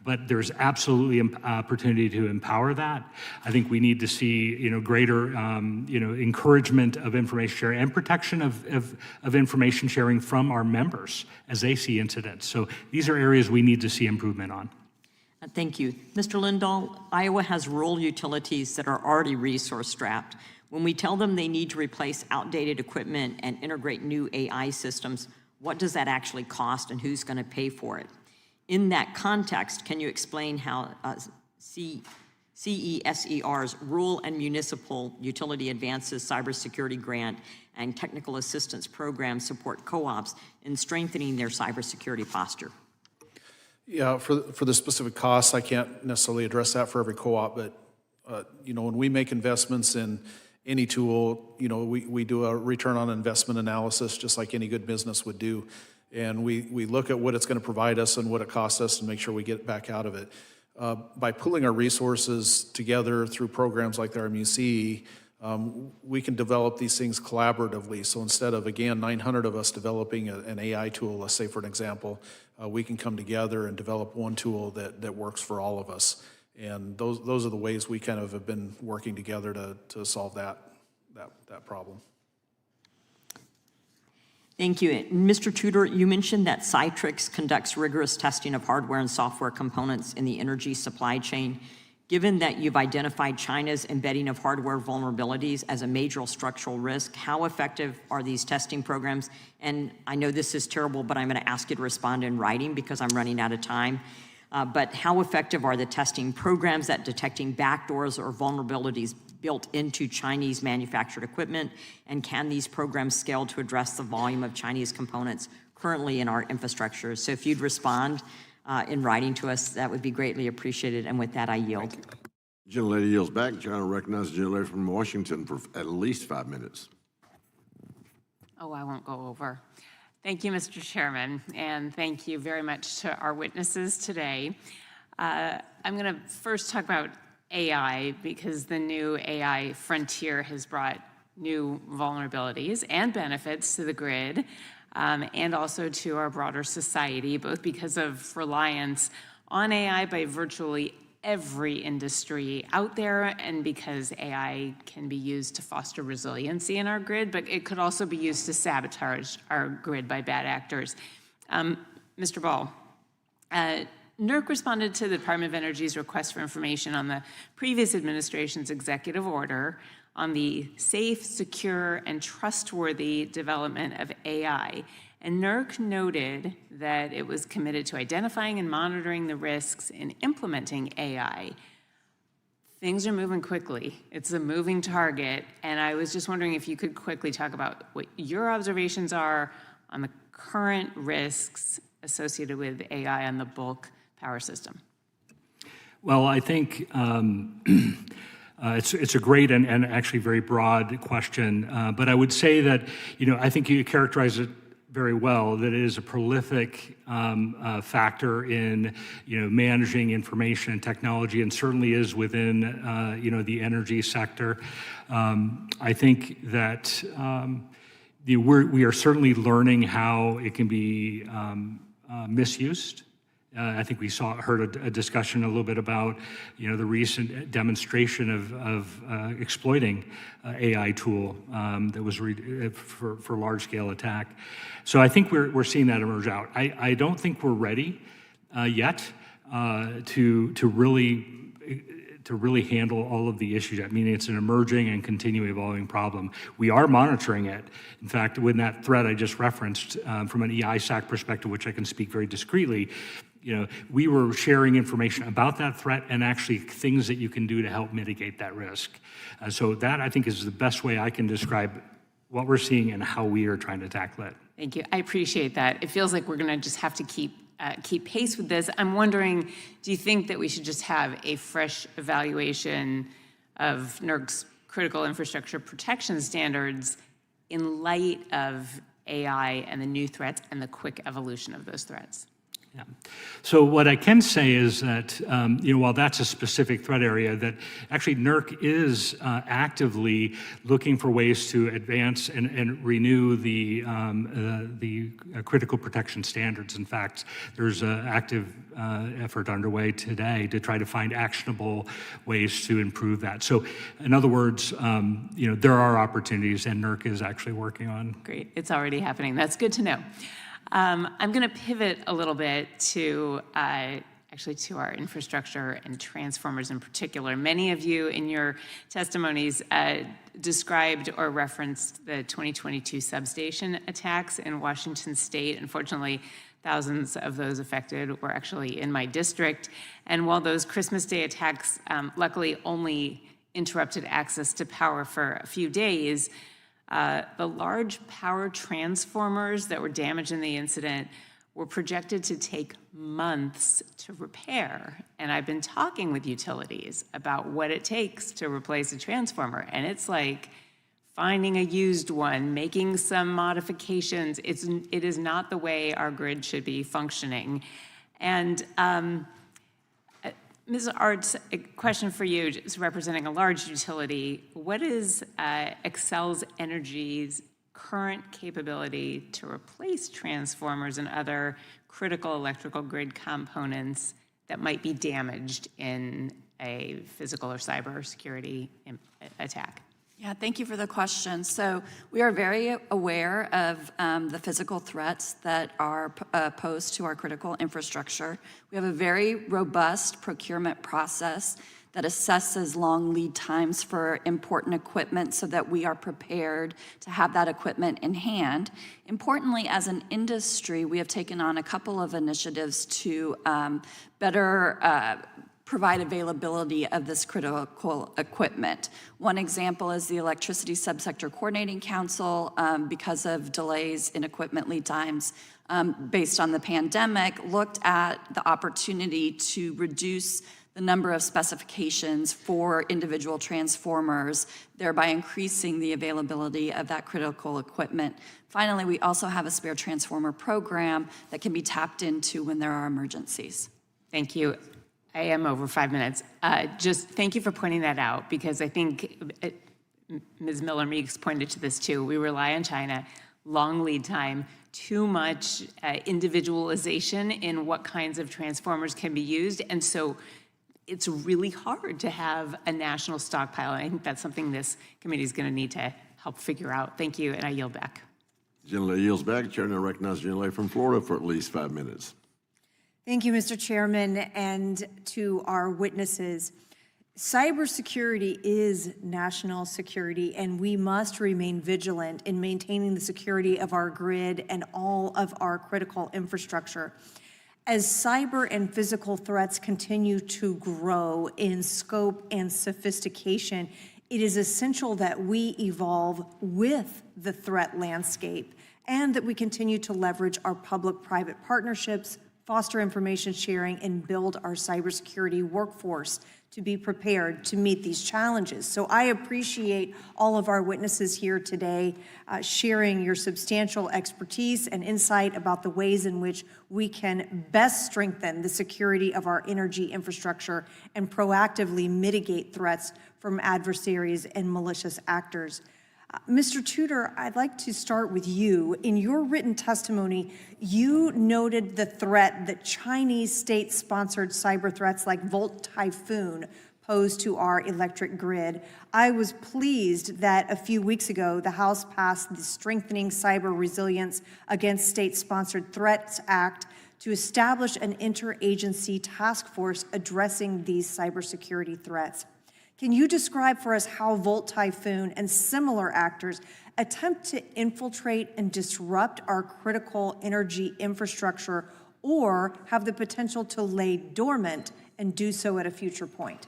but there's absolutely an opportunity to empower that. I think we need to see, greater, encouragement of information sharing and protection of information sharing from our members as they see incidents. So these are areas we need to see improvement on. Thank you. Mr. Lindall, Iowa has rural utilities that are already resource-strapped. When we tell them they need to replace outdated equipment and integrate new AI systems, what does that actually cost and who's going to pay for it? In that context, can you explain how CESER's Rural and Municipal Utility Advances Cybersecurity Grant and Technical Assistance Program support co-ops in strengthening their cybersecurity posture? Yeah, for the specific costs, I can't necessarily address that for every co-op, but when we make investments in any tool, we do a return on investment analysis just like any good business would do. And we look at what it's going to provide us and what it costs us and make sure we get back out of it. By pooling our resources together through programs like the RMUC, we can develop these things collaboratively. So instead of, again, 900 of us developing an AI tool, let's say for an example, we can come together and develop one tool that works for all of us. And those are the ways we kind of have been working together to solve that problem. Thank you. Mr. Tudor, you mentioned that Citrix conducts rigorous testing of hardware and software components in the energy supply chain. Given that you've identified China's embedding of hardware vulnerabilities as a major structural risk, how effective are these testing programs? And I know this is terrible, but I'm going to ask you to respond in writing because I'm running out of time. But how effective are the testing programs at detecting backdoors or vulnerabilities built into Chinese manufactured equipment? And can these programs scale to address the volume of Chinese components currently in our infrastructure? So if you'd respond in writing to us, that would be greatly appreciated. And with that, I yield. Gentlelady yields back. Chair, I recognize the gentlelady from Washington for at least 5 minutes. Oh, I won't go over. Thank you, Mr. Chairman, and thank you very much to our witnesses today. I'm going to first talk about AI because the new AI frontier has brought new vulnerabilities and benefits to the grid and also to our broader society, both because of reliance on AI by virtually every industry out there and because AI can be used to foster resiliency in our grid, but it could also be used to sabotage our grid by bad actors. Mr. Ball, NERC responded to the Department of Energy's request for information on the previous administration's executive order on the safe, secure, and trustworthy development of AI. And NERC noted that it was committed to identifying and monitoring the risks in implementing AI. things are moving quickly. It's a moving target, and I was just wondering if you could quickly talk about what your observations are on the current risks associated with AI on the bulk power system. Well, I think it's a great and actually very broad question, but I would say that, I think you characterize it very well, that it is a prolific factor in, managing information and technology, and certainly is within, the energy sector. I think that we are certainly learning how it can be misused. I think we heard a discussion a little bit about, the recent demonstration of exploiting AI tool that was for large-scale attack. So I think we're seeing that emerge out. I don't think we're ready yet to really handle all of the issues. I mean, it's an emerging and continually evolving problem. We are monitoring it. In fact, with that threat I just referenced, from an EISAC perspective, which I can speak very discreetly, we were sharing information about that threat and actually things that you can do to help mitigate that risk. So that, I think, is the best way I can describe what we're seeing and how we are trying to tackle it. Thank you. I appreciate that. It feels like we're going to just have to keep pace with this. I'm wondering, do you think that we should just have a fresh evaluation of NERC's critical infrastructure protection standards in light of AI and the new threats and the quick evolution of those threats? Yeah. So what I can say is that, while that's a specific threat area, that actually NERC is actively looking for ways to advance and renew the critical protection standards. In fact, there's an active effort underway today to try to find actionable ways to improve that. So in other words, there are opportunities, and NERC is actually working on. Great. It's already happening. That's good to know. I'm going to pivot a little bit to actually to our infrastructure and transformers in particular. Many of you in your testimonies described or referenced the 2022 substation attacks in Washington State. Unfortunately, thousands of those affected were actually in my district. And while those Christmas Day attacks luckily only interrupted access to power for a few days, the large power transformers that were damaged in the incident were projected to take months to repair. And I've been talking with utilities about what it takes to replace a transformer. And it's like finding a used one, making some modifications. It is not the way our grid should be functioning. And Ms. Artz, a question for you, just representing a large utility. What is Xcel Energy's current capability to replace transformers and other critical electrical grid components that might be damaged in a physical or cybersecurity attack? Yeah, thank you for the question. So we are very aware of the physical threats that are posed to our critical infrastructure. We have a very robust procurement process that assesses long lead times for important equipment so that we are prepared to have that equipment in hand. Importantly, as an industry, we have taken on a couple of initiatives to better provide availability of this critical equipment. One example is the Electricity Subsector Coordinating Council, because of delays in equipment lead times based on the pandemic, looked at the opportunity to reduce the number of specifications for individual transformers, thereby increasing the availability of that critical equipment. Finally, we also have a spare transformer program that can be tapped into when there are emergencies. Thank you. I am over 5 minutes. Just thank you for pointing that out, because I think Ms. Miller-Meeks pointed to this too. We rely on China, long lead time, too much individualization in what kinds of transformers can be used. And so it's really hard to have a national stockpile. And I think that's something this committee is going to need to help figure out. Thank you, and I yield back. Gentlelady yields back. Chair now recognizes the gentlelady from Florida for at least 5 minutes. Thank you, Mr. Chairman, and to our witnesses. Cybersecurity is national security, and we must remain vigilant in maintaining the security of our grid and all of our critical infrastructure. As cyber and physical threats continue to grow in scope and sophistication, it is essential that we evolve with the threat landscape and that we continue to leverage our public-private partnerships, foster information sharing, and build our cybersecurity workforce to be prepared to meet these challenges. So I appreciate all of our witnesses here today sharing your substantial expertise and insight about the ways in which we can best strengthen the security of our energy infrastructure and proactively mitigate threats from adversaries and malicious actors. Mr. Tudor, I'd like to start with you. In your written testimony, you noted the threat that Chinese state-sponsored cyber threats like Volt Typhoon pose to our electric grid. I was pleased that a few weeks ago, the House passed the Strengthening Cyber Resilience Against State-Sponsored Threats Act to establish an interagency task force addressing these cybersecurity threats. Can you describe for us how Volt Typhoon and similar actors attempt to infiltrate and disrupt our critical energy infrastructure or have the potential to lay dormant and do so at a future point?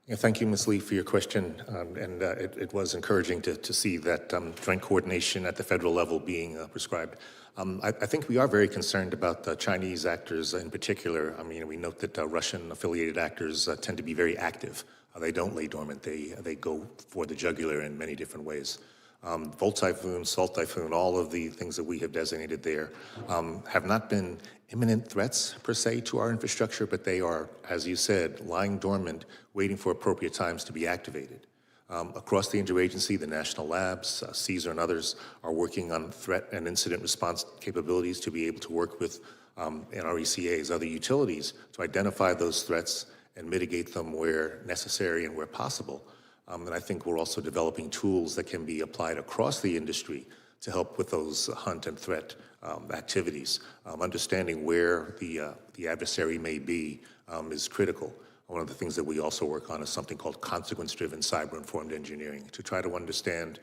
Yeah, thank you, Ms. Lee, for your question. It was encouraging to see that joint coordination at the federal level being prescribed. I think we are very concerned about the Chinese actors in particular. I mean, we note that Russian-affiliated actors tend to be very active. They don't lay dormant. They go for the jugular in many different ways. Volt Typhoon, Salt Typhoon, all of the things that we have designated there have not been imminent threats per se to our infrastructure, but they are, as you said, lying dormant, waiting for appropriate times to be activated. Across the interagency, the national labs, CSER and others are working on threat and incident response capabilities to be able to work with NRECAs, other utilities, to identify those threats and mitigate them where necessary and where possible. And I think we're also developing tools that can be applied across the industry to help with those hunt and threat activities. Understanding where the adversary may be is critical. One of the things that we also work on is something called consequence-driven cyber-informed engineering to try to understand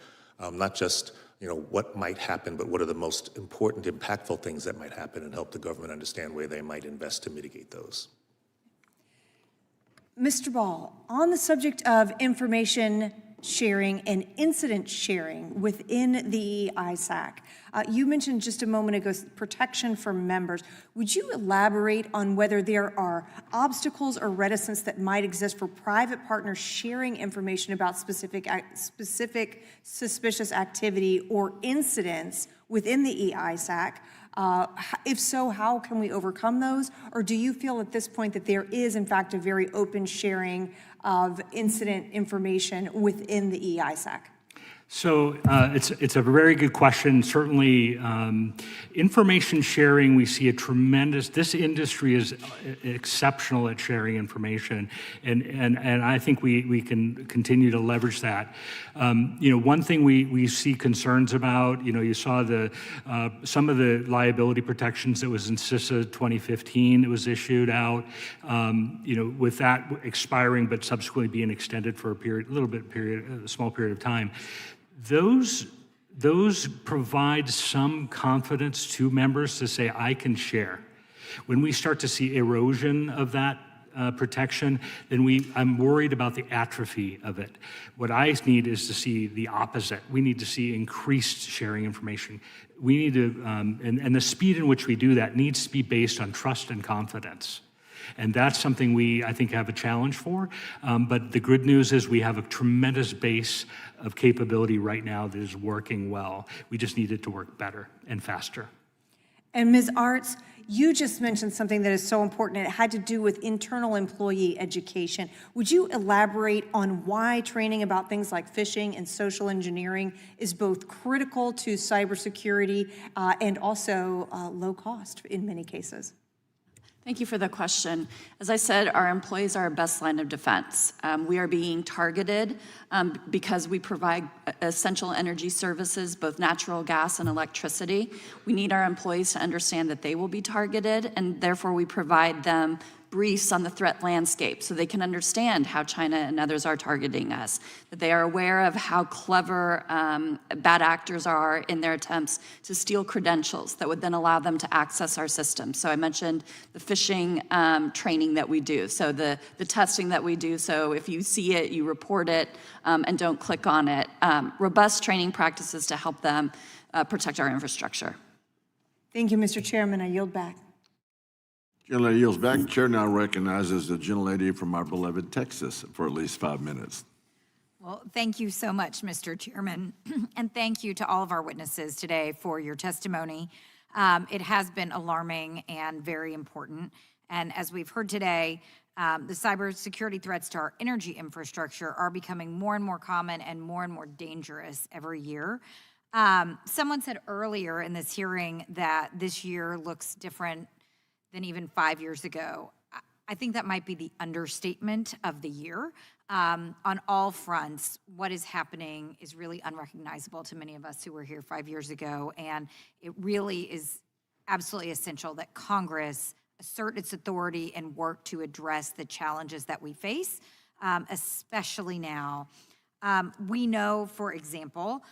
not just what might happen, but what are the most important, impactful things that might happen and help the government understand where they might invest to mitigate those. Mr. Ball, on the subject of information sharing and incident sharing within the EISAC, you mentioned just a moment ago protection for members. Would you elaborate on whether there are obstacles or reticence that might exist for private partners sharing information about specific suspicious activity or incidents within the EISAC? If so, how can we overcome those? Or do you feel at this point that there is, in fact, a very open sharing of incident information within the EISAC? So it's a very good question. Certainly, information sharing, we see a tremendous, this industry is exceptional at sharing information, and I think we can continue to leverage that. One thing we see concerns about, you saw some of the liability protections that was in CISA 2015 that was issued out, with that expiring but subsequently being extended for a small period of time. Those provide some confidence to members to say, I can share. When we start to see erosion of that protection, then I'm worried about the atrophy of it. What I need is to see the opposite. We need to see increased sharing information. We need to, and the speed in which we do that needs to be based on trust and confidence. And that's something I think, have a challenge for. But the good news is we have a tremendous base of capability right now that is working well. We just need it to work better and faster. And Ms. Artz, you just mentioned something that is so important, and it had to do with internal employee education. Would you elaborate on why training about things like phishing and social engineering is both critical to cybersecurity and also low cost in many cases? Thank you for the question. As I said, our employees are our best line of defense. We are being targeted because we provide essential energy services, both natural gas and electricity. We need our employees to understand that they will be targeted, and therefore we provide them briefs on the threat landscape so they can understand how China and others are targeting us, that they are aware of how clever bad actors are in their attempts to steal credentials that would then allow them to access our system. So I mentioned the phishing training that we do, so the testing that we do, so if you see it, you report it and don't click on it. Robust training practices to help them protect our infrastructure. Thank you, Mr. Chairman. I yield back. Gentlelady yields back. The chair now recognizes the gentlelady from our beloved Texas for at least 5 minutes. Well, thank you so much, Mr. Chairman, and thank you to all of our witnesses today for your testimony. It has been alarming and very important, and as we've heard today, the cybersecurity threats to our energy infrastructure are becoming more and more common and more dangerous every year. Someone said earlier in this hearing that this year looks different than even 5 years ago. I think that might be the understatement of the year. On all fronts, what is happening is really unrecognizable to many of us who were here 5 years ago, and it really is absolutely essential that Congress assert its authority and work to address the challenges that we face, especially now. We know, for example,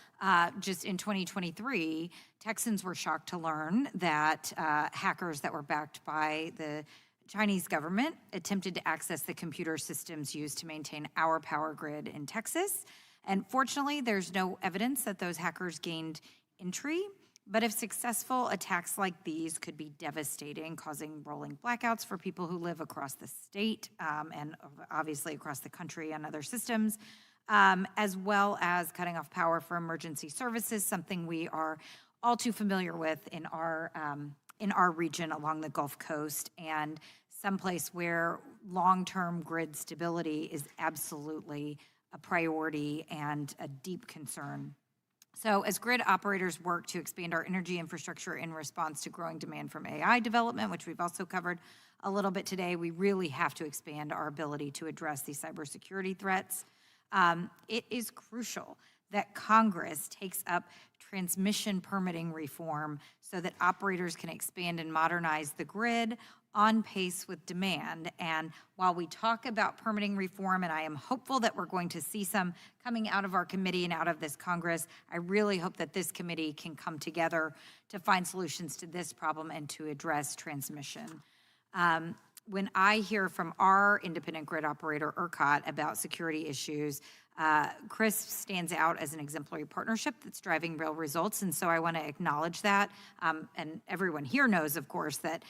just in 2023, Texans were shocked to learn that hackers that were backed by the Chinese government attempted to access the computer systems used to maintain our power grid in Texas. And fortunately, there's no evidence that those hackers gained entry. But if successful, attacks like these could be devastating, causing rolling blackouts for people who live across the state and obviously across the country on other systems. As well as cutting off power for emergency services, something we are all too familiar with in our region along the Gulf Coast, and someplace where long-term grid stability is absolutely a priority and a deep concern. So as grid operators work to expand our energy infrastructure in response to growing demand from AI development, which we've also covered a little bit today, we really have to expand our ability to address these cybersecurity threats. It is crucial that Congress takes up transmission permitting reform so that operators can expand and modernize the grid on pace with demand. And while we talk about permitting reform, and I am hopeful that we're going to see some coming out of our committee and out of this Congress, I really hope that this committee can come together to find solutions to this problem and to address transmission. When I hear from our independent grid operator, ERCOT, about security issues, CRIS stands out as an exemplary partnership that's driving real results, and so I want to acknowledge that. And everyone here knows, of course, that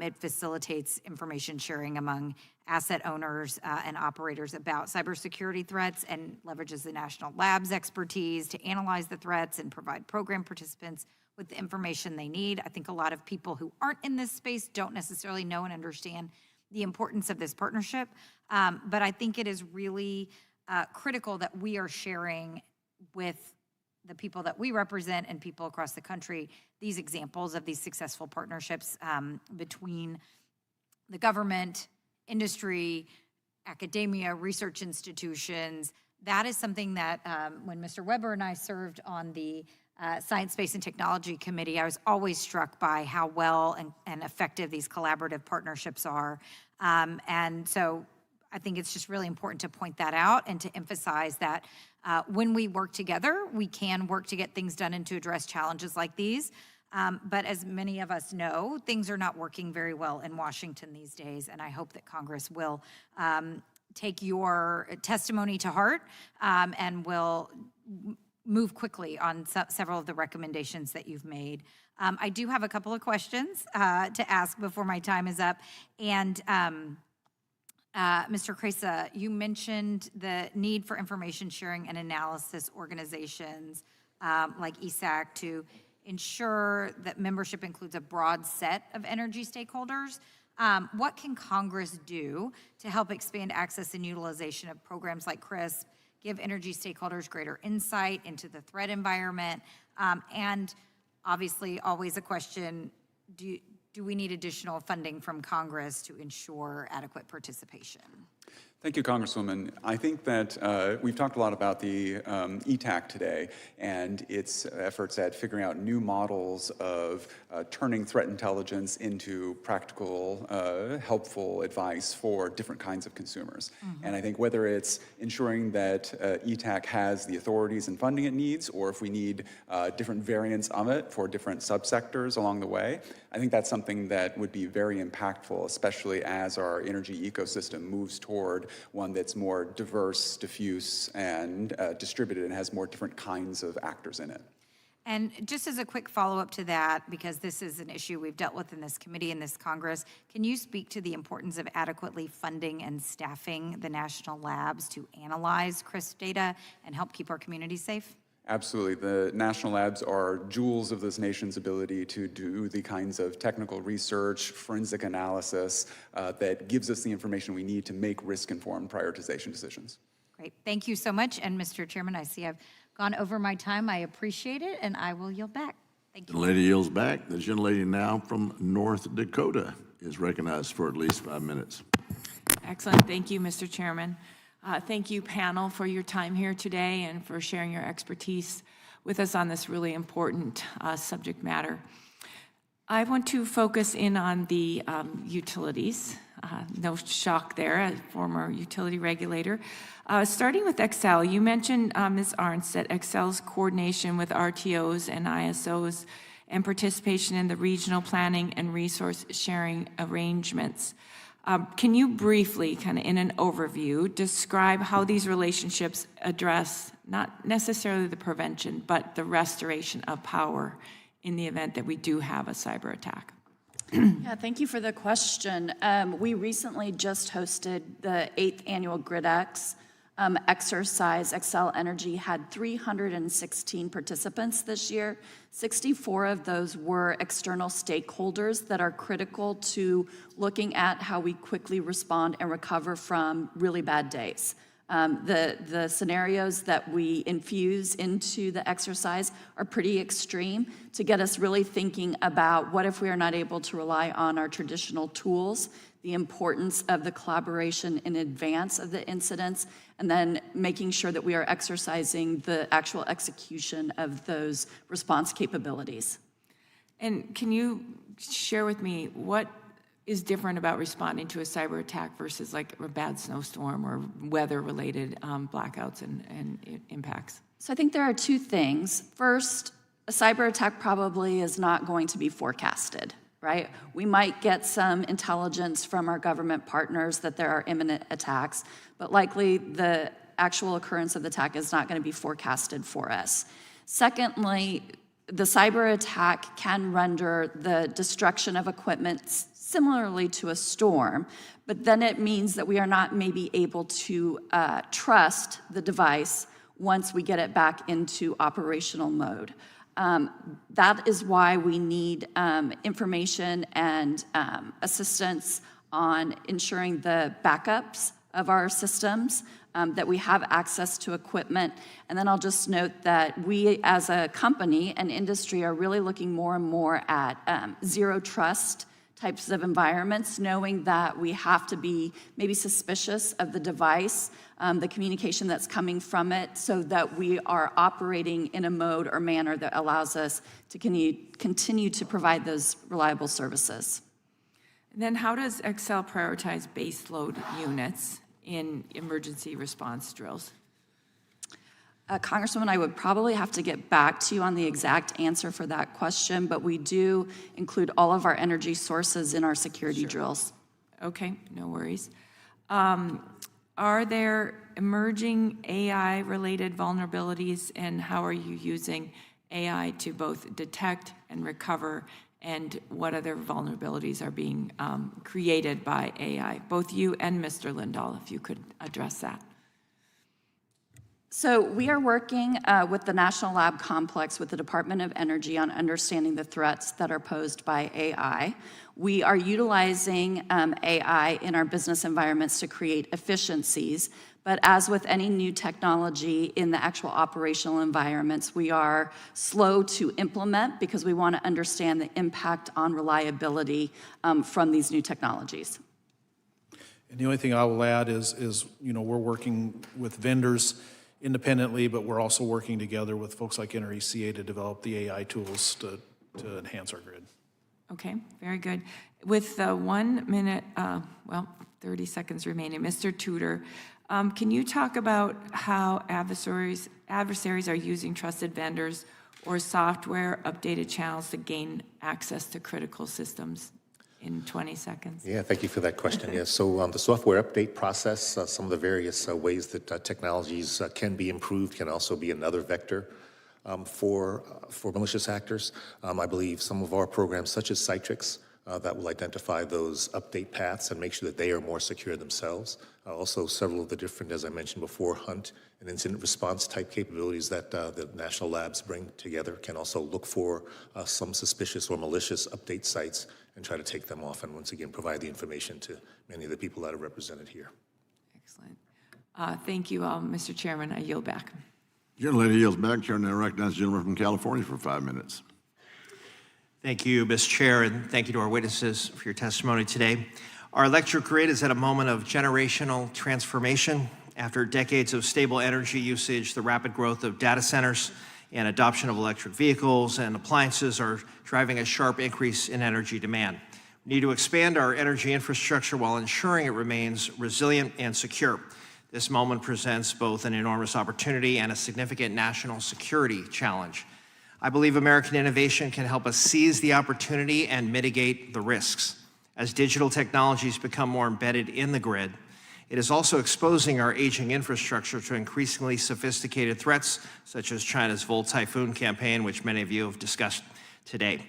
it facilitates information sharing among asset owners and operators about cybersecurity threats and leverages the National Labs expertise to analyze the threats and provide program participants with the information they need. I think a lot of people who aren't in this space don't necessarily know and understand the importance of this partnership, but I think it is really critical that we are sharing with the people that we represent and people across the country these examples of these successful partnerships between the government, industry, academia, research institutions. That is something that when Mr. Weber and I served on the Science, Space, and Technology Committee, I was always struck by how well and effective these collaborative partnerships are. And so I think it's just really important to point that out and to emphasize that when we work together, we can work to get things done and to address challenges like these. But as many of us know, things are not working very well in Washington these days, and I hope that Congress will take your testimony to heart and will move quickly on several of the recommendations that you've made. I do have a couple of questions to ask before my time is up. And Mr. Krejsa, you mentioned the need for information sharing and analysis organizations like ESAC to ensure that membership includes a broad set of energy stakeholders. What can Congress do to help expand access and utilization of programs like CRISP, give energy stakeholders greater insight into the threat environment? And obviously, always a question, do we need additional funding from Congress to ensure adequate participation? Thank you, Congresswoman. I think that we've talked a lot about the ETAC today and its efforts at figuring out new models of turning threat intelligence into practical, helpful advice for different kinds of consumers. And I think whether it's ensuring that ETAC has the authorities and funding it needs, or if we need different variants of it for different subsectors along the way, I think that's something that would be very impactful, especially as our energy ecosystem moves toward one that's more diverse, diffuse, and distributed and has more different kinds of actors in it. And just as a quick follow-up to that, because this is an issue we've dealt with in this committee, in this Congress, can you speak to the importance of adequately funding and staffing the national labs to analyze CRISP data and help keep our communities safe? Absolutely. The national labs are jewels of this nation's ability to do the kinds of technical research, forensic analysis that gives us the information we need to make risk-informed prioritization decisions. Great. Thank you so much. And Mr. Chairman, I see I've gone over my time. I appreciate it, and I will yield back. Thank you. The lady yields back. The gentlelady now from North Dakota is recognized for at least 5 minutes. Excellent. Thank you, Mr. Chairman. Thank you, panel, for your time here today and for sharing your expertise with us on this really important subject matter. I want to focus in on the utilities. No shock there, as former utility regulator. Starting with Xcel, you mentioned, Ms. Artz, that Xcel's coordination with RTOs and ISOs and participation in the regional planning and resource sharing arrangements. Can you briefly, kind of in an overview, describe how these relationships address not necessarily the prevention, but the restoration of power in the event that we do have a cyber attack? Yeah, thank you for the question. We recently just hosted the 8th annual GridX exercise. Xcel Energy had 316 participants this year. 64 of those were external stakeholders that are critical to looking at how we quickly respond and recover from really bad days. The scenarios that we infuse into the exercise are pretty extreme to get us really thinking about what if we are not able to rely on our traditional tools, the importance of the collaboration in advance of the incidents, and then making sure that we are exercising the actual execution of those response capabilities. And can you share with me what is different about responding to a cyber attack versus like a bad snowstorm or weather-related blackouts and impacts? So I think there are two things. First, a cyber attack probably is not going to be forecasted, right? We might get some intelligence from our government partners that there are imminent attacks, but likely the actual occurrence of the attack is not going to be forecasted for us. Secondly, the cyber attack can render the destruction of equipment similarly to a storm, but then it means that we are not maybe able to trust the device once we get it back into operational mode. That is why we need information and assistance on ensuring the backups of our systems, that we have access to equipment. And then I'll just note that we as a company and industry are really looking more and more at zero trust types of environments, knowing that we have to be maybe suspicious of the device, the communication that's coming from it, so that we are operating in a mode or manner that allows us to continue to provide those reliable services. And then how does Xcel prioritize baseload units in emergency response drills? Congresswoman, I would probably have to get back to you on the exact answer for that question, but we do include all of our energy sources in our security drills. Okay, no worries. Are there emerging AI-related vulnerabilities, and how are you using AI to both detect and recover, and what other vulnerabilities are being created by AI? Both you and Mr. Lindall, if you could address that. So we are working with the National Lab Complex with the Department of Energy on understanding the threats that are posed by AI. We are utilizing AI in our business environments to create efficiencies, but as with any new technology in the actual operational environments, we are slow to implement because we want to understand the impact on reliability from these new technologies. And the only thing I will add is we're working with vendors independently, but we're also working together with folks like NRECA to develop the AI tools to enhance our grid. Okay, very good. With 1 minute, 30 seconds remaining, Mr. Tudor, can you talk about how adversaries are using trusted vendors or software updated channels to gain access to critical systems in 20 seconds? Yeah, thank you for that question. Yeah, so the software update process, some of the various ways that technologies can be improved can also be another vector for malicious actors. I believe some of our programs, such as Citrix, that will identify those update paths and make sure that they are more secure themselves. Also, several of the different, as I mentioned before, hunt and incident response type capabilities that the national labs bring together can also look for some suspicious or malicious update sites and try to take them off and once again provide the information to many of the people that are represented here. Excellent. Thank you, Mr. Chairman. I yield back. Gentlelady yields back. Chair now recognizes the gentleman from California for 5 minutes. Thank you, Ms. Chair, and thank you to our witnesses for your testimony today. Our electric grid is at a moment of generational transformation. After decades of stable energy usage, the rapid growth of data centers and adoption of electric vehicles and appliances are driving a sharp increase in energy demand. We need to expand our energy infrastructure while ensuring it remains resilient and secure. This moment presents both an enormous opportunity and a significant national security challenge. I believe American innovation can help us seize the opportunity and mitigate the risks. As digital technologies become more embedded in the grid, it is also exposing our aging infrastructure to increasingly sophisticated threats, such as China's Volt Typhoon campaign, which many of you have discussed today.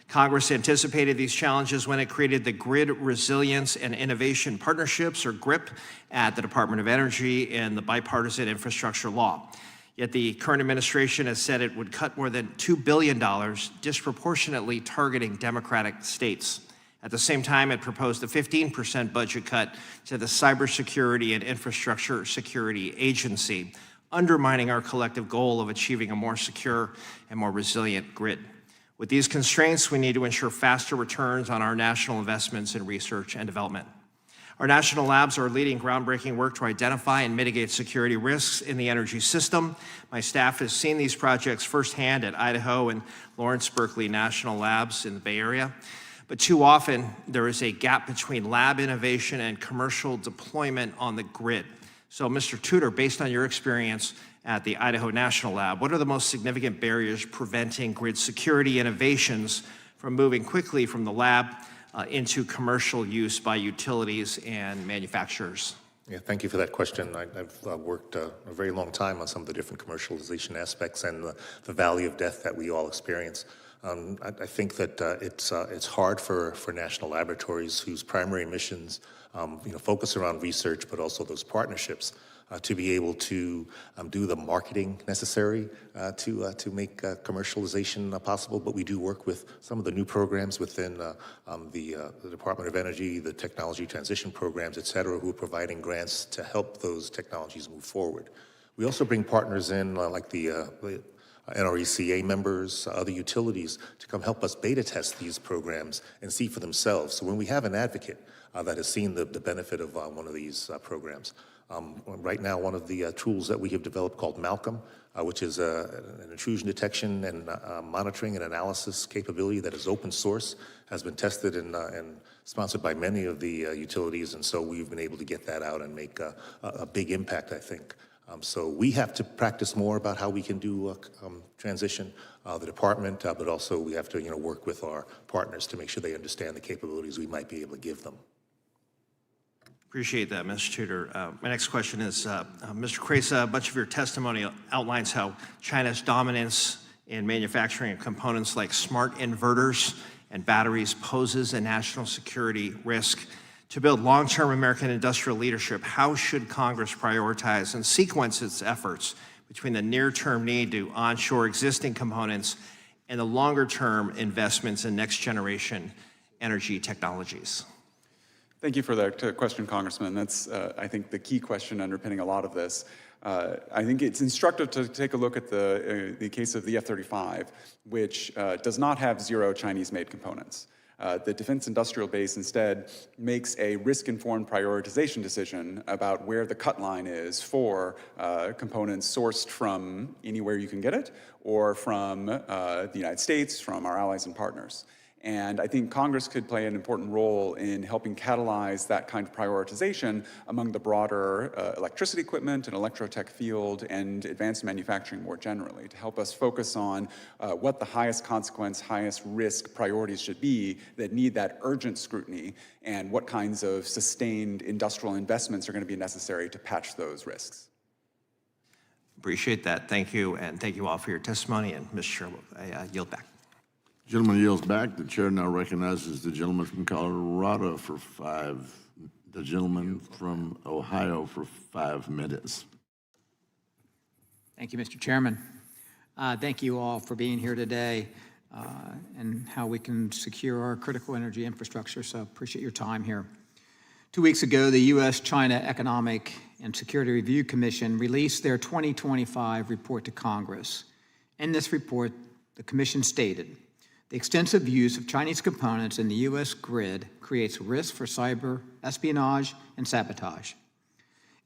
Congress anticipated these challenges when it created the Grid Resilience and Innovation Partnerships, or GRIP, at the Department of Energy and the Bipartisan Infrastructure Law. Yet the current administration has said it would cut more than $2 billion, disproportionately targeting Democratic states. At the same time, it proposed a 15% budget cut to the Cybersecurity and Infrastructure Security Agency, undermining our collective goal of achieving a more secure and more resilient grid. With these constraints, we need to ensure faster returns on our national investments in research and development. Our national labs are leading groundbreaking work to identify and mitigate security risks in the energy system. My staff has seen these projects firsthand at Idaho and Lawrence Berkeley National Labs in the Bay Area. But too often, there is a gap between lab innovation and commercial deployment on the grid. So, Mr. Tudor, based on your experience at the Idaho National Lab, what are the most significant barriers preventing grid security innovations from moving quickly from the lab into commercial use by utilities and manufacturers? Yeah, thank you for that question. I've worked a very long time on some of the different commercialization aspects and the valley of death that we all experience. I think that it's hard for national laboratories whose primary missions focus around research, but also those partnerships, to be able to do the marketing necessary to make commercialization possible. But we do work with some of the new programs within the Department of Energy, the technology transition programs, et cetera, who are providing grants to help those technologies move forward. We also bring partners in like the NRECA members, other utilities, to come help us beta test these programs and see for themselves. So when we have an advocate that has seen the benefit of one of these programs, right now one of the tools that we have developed called Malcolm, which is an intrusion detection and monitoring and analysis capability that is open source, has been tested and sponsored by many of the utilities, and so we've been able to get that out and make a big impact, I think. So we have to practice more about how we can do transition, the department, but also we have to work with our partners to make sure they understand the capabilities we might be able to give them. Appreciate that, Mr. Tudor. My next question is, Mr. Krejsa, a bunch of your testimony outlines how China's dominance in manufacturing of components like smart inverters and batteries poses a national security risk. To build long-term American industrial leadership, how should Congress prioritize and sequence its efforts between the near-term need to onshore existing components and the longer-term investments in next-generation energy technologies? Thank you for that question, Congressman. That's, I think, the key question underpinning a lot of this. I think it's instructive to take a look at the case of the F-35, which does not have zero Chinese-made components. The defense industrial base instead makes a risk-informed prioritization decision about where the cut line is for components sourced from anywhere you can get it, or from the United States, from our allies and partners. And I think Congress could play an important role in helping catalyze that kind of prioritization among the broader electricity equipment and electrotech field and advanced manufacturing more generally, to help us focus on what the highest consequence, highest risk priorities should be that need that urgent scrutiny, and what kinds of sustained industrial investments are going to be necessary to patch those risks. Appreciate that. Thank you, and thank you all for your testimony. And Ms. Chair, I yield back. Gentleman yields back. The chair now recognizes the gentleman from Colorado for the gentleman from Ohio for 5 minutes. Thank you, Mr. Chairman. Thank you all for being here today and how we can secure our critical energy infrastructure, so appreciate your time here. 2 weeks ago, the U.S.-China Economic and Security Review Commission released their 2025 report to Congress. In this report, the commission stated, the extensive use of Chinese components in the U.S. grid creates risk for cyber espionage and sabotage.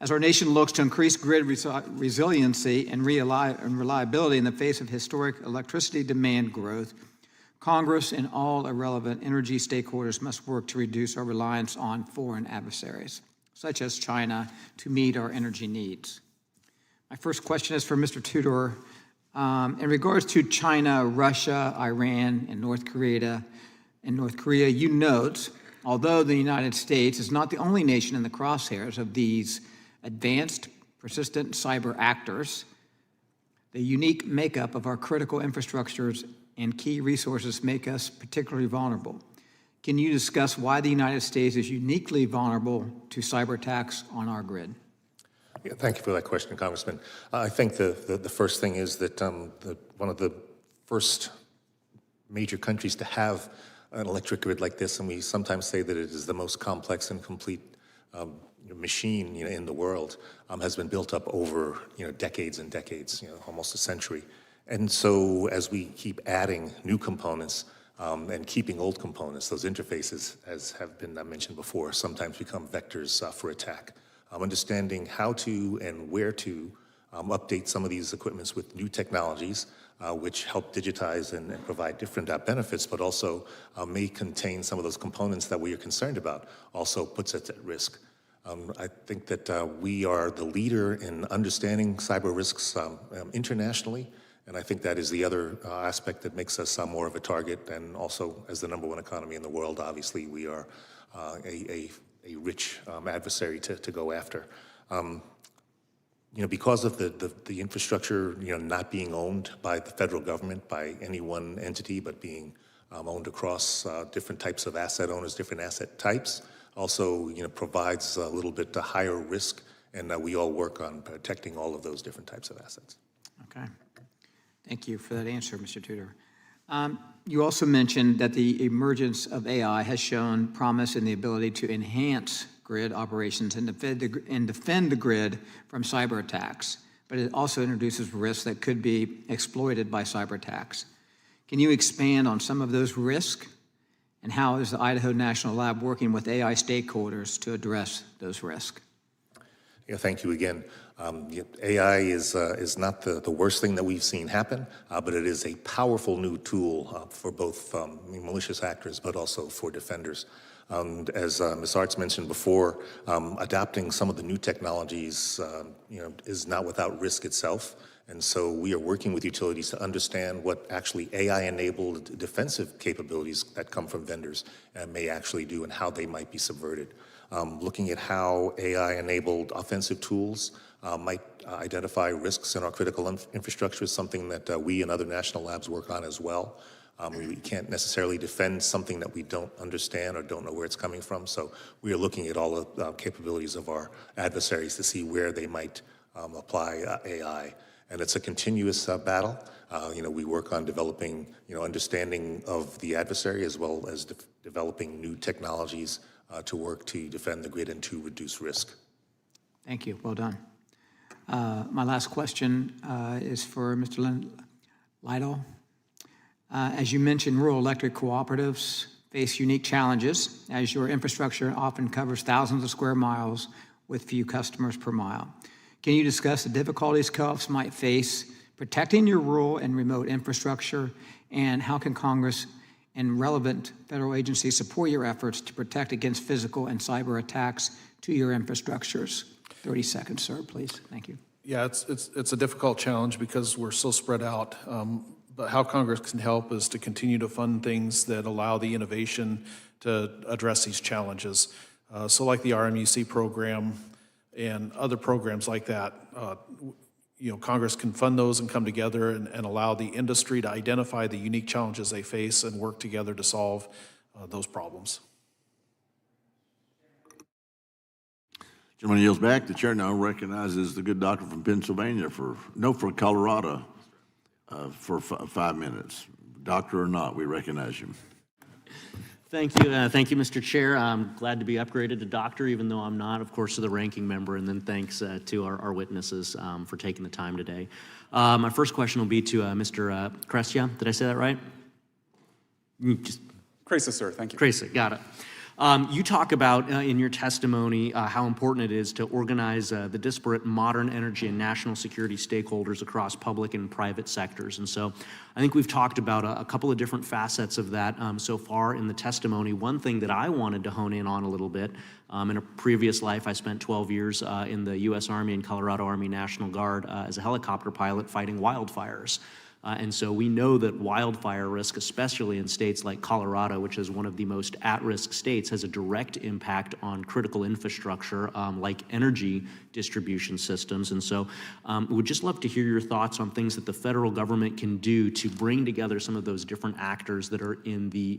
As our nation looks to increase grid resiliency and reliability in the face of historic electricity demand growth, Congress and all relevant energy stakeholders must work to reduce our reliance on foreign adversaries, such as China, to meet our energy needs. My first question is for Mr. Tudor. In regards to China, Russia, Iran, and North Korea, you note, although the United States is not the only nation in the crosshairs of these advanced, persistent cyber actors, the unique makeup of our critical infrastructures and key resources make us particularly vulnerable. Can you discuss why the United States is uniquely vulnerable to cyber attacks on our grid? Yeah, thank you for that question, Congressman. I think the first thing is that one of the first major countries to have an electric grid like this, and we sometimes say that it is the most complex and complete machine in the world, has been built up over decades and decades, almost a century. And so as we keep adding new components and keeping old components, those interfaces, as have been mentioned before, sometimes become vectors for attack. Understanding how to and where to update some of these equipments with new technologies, which help digitize and provide different benefits, but also may contain some of those components that we are concerned about, also puts us at risk. I think that we are the leader in understanding cyber risks internationally, and I think that is the other aspect that makes us more of a target, and also as the #1 economy in the world, obviously we are a rich adversary to go after. Because of the infrastructure, not being owned by the federal government, by any one entity, but being owned across different types of asset owners, different asset types, also, provides a little bit higher risk, and we all work on protecting all of those different types of assets. Okay. Thank you for that answer, Mr. Tudor. You also mentioned that the emergence of AI has shown promise in the ability to enhance grid operations and defend the grid from cyber attacks, but it also introduces risks that could be exploited by cyber attacks. Can you expand on some of those risks, and how is the Idaho National Lab working with AI stakeholders to address those risks? Yeah, thank you again. AI is not the worst thing that we've seen happen, but it is a powerful new tool for both malicious actors, but also for defenders. As Ms. Artz mentioned before, adopting some of the new technologies, is not without risk itself. And so we are working with utilities to understand what actually AI-enabled defensive capabilities that come from vendors may actually do and how they might be subverted. Looking at how AI-enabled offensive tools might identify risks in our critical infrastructure is something that we and other national labs work on as well. We can't necessarily defend something that we don't understand or don't know where it's coming from. So we are looking at all the capabilities of our adversaries to see where they might apply AI. And it's a continuous battle. We work on developing, understanding of the adversary as well as developing new technologies to work to defend the grid and to reduce risk. Thank you. Well done. My last question is for Mr. Lindall. As you mentioned, rural electric cooperatives face unique challenges, as your infrastructure often covers thousands of square miles with few customers per mile. Can you discuss the difficulties co-ops might face protecting your rural and remote infrastructure, and how can Congress and relevant federal agencies support your efforts to protect against physical and cyber attacks to your infrastructures? 30 seconds, sir, please. Thank you. Yeah, it's a difficult challenge because we're so spread out. But how Congress can help is to continue to fund things that allow the innovation to address these challenges. So like the RMUC program and other programs like that, Congress can fund those and come together and allow the industry to identify the unique challenges they face and work together to solve those problems. Gentleman yields back. The chair now recognizes the good doctor from Pennsylvania for Colorado for 5 minutes. Doctor or not, we recognize you. Thank you, Mr. Chair. I'm glad to be upgraded to doctor, even though I'm not, of course, to the ranking member, and then thanks to our witnesses for taking the time today. My first question will be to Mr. Krejsa. Did I say that right? Krejsa, sir, thank you. Krejsa, got it. You talk about in your testimony how important it is to organize the disparate modern energy and national security stakeholders across public and private sectors. And so I think we've talked about a couple of different facets of that so far in the testimony. One thing that I wanted to hone in on a little bit, in a previous life, I spent 12 years in the U.S. Army and Colorado Army National Guard as a helicopter pilot fighting wildfires. And so we know that wildfire risk, especially in states like Colorado, which is one of the most at-risk states, has a direct impact on critical infrastructure like energy distribution systems. And so we would just love to hear your thoughts on things that the federal government can do to bring together some of those different actors that are in the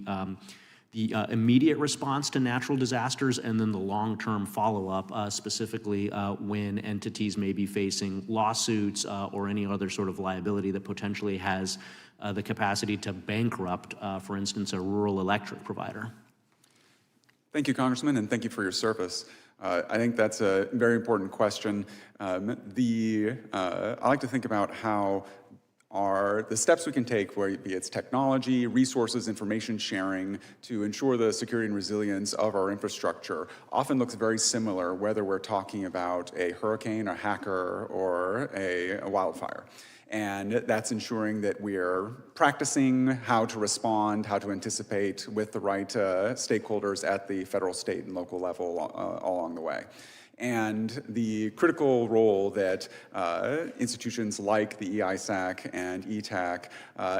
immediate response to natural disasters, and then the long-term follow-up, specifically when entities may be facing lawsuits or any other sort of liability that potentially has the capacity to bankrupt, for instance, a rural electric provider. Thank you, Congressman, and thank you for your service. I think that's a very important question. I like to think about how the steps we can take, whether it's technology, resources, information sharing, to ensure the security and resilience of our infrastructure often looks very similar, whether we're talking about a hurricane, a hacker, or a wildfire. And that's ensuring that we're practicing how to respond, how to anticipate with the right stakeholders at the federal, state, and local level along the way. And the critical role that institutions like the EISAC and ETAC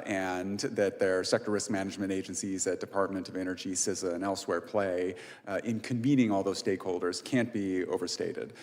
and that their sector risk management agencies at Department of Energy, CISA, and elsewhere play in convening all those stakeholders can't be overstated.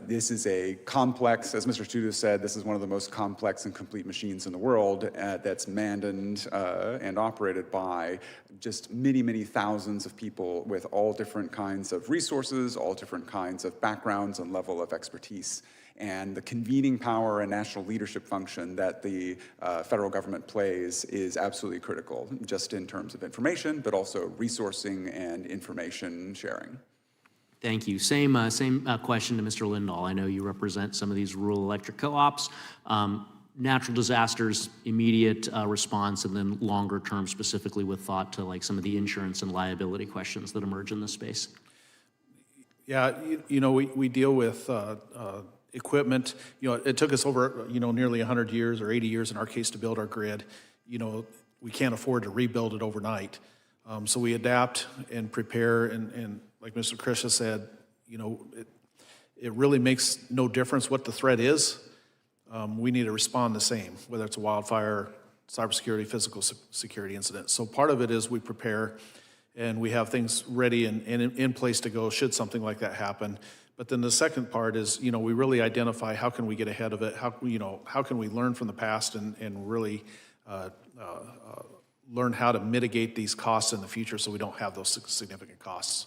This is a complex, as Mr. Tudor said, this is one of the most complex and complete machines in the world that's manned and operated by just many, many thousands of people with all different kinds of resources, all different kinds of backgrounds and level of expertise. And the convening power and national leadership function that the federal government plays is absolutely critical, just in terms of information, but also resourcing and information sharing. Thank you. Same question to Mr. Lindall. I know you represent some of these rural electric co-ops. Natural disasters, immediate response, and then longer term, specifically with thought to like some of the insurance and liability questions that emerge in this space. Yeah, we deal with equipment. It took us over, nearly 100 years or 80 years in our case to build our grid. We can't afford to rebuild it overnight. So we adapt and prepare, and like Mr. Krejsa said, it really makes no difference what the threat is. We need to respond the same, whether it's a wildfire, cybersecurity, physical security incident. So part of it is we prepare and we have things ready and in place to go should something like that happen. But then the second part is, we really identify how can we get ahead of it, how can we learn from the past and really learn how to mitigate these costs in the future so we don't have those significant costs.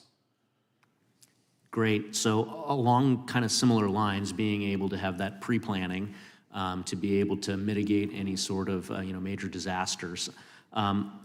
Great. So along kind of similar lines, being able to have that pre-planning to be able to mitigate any sort of major disasters.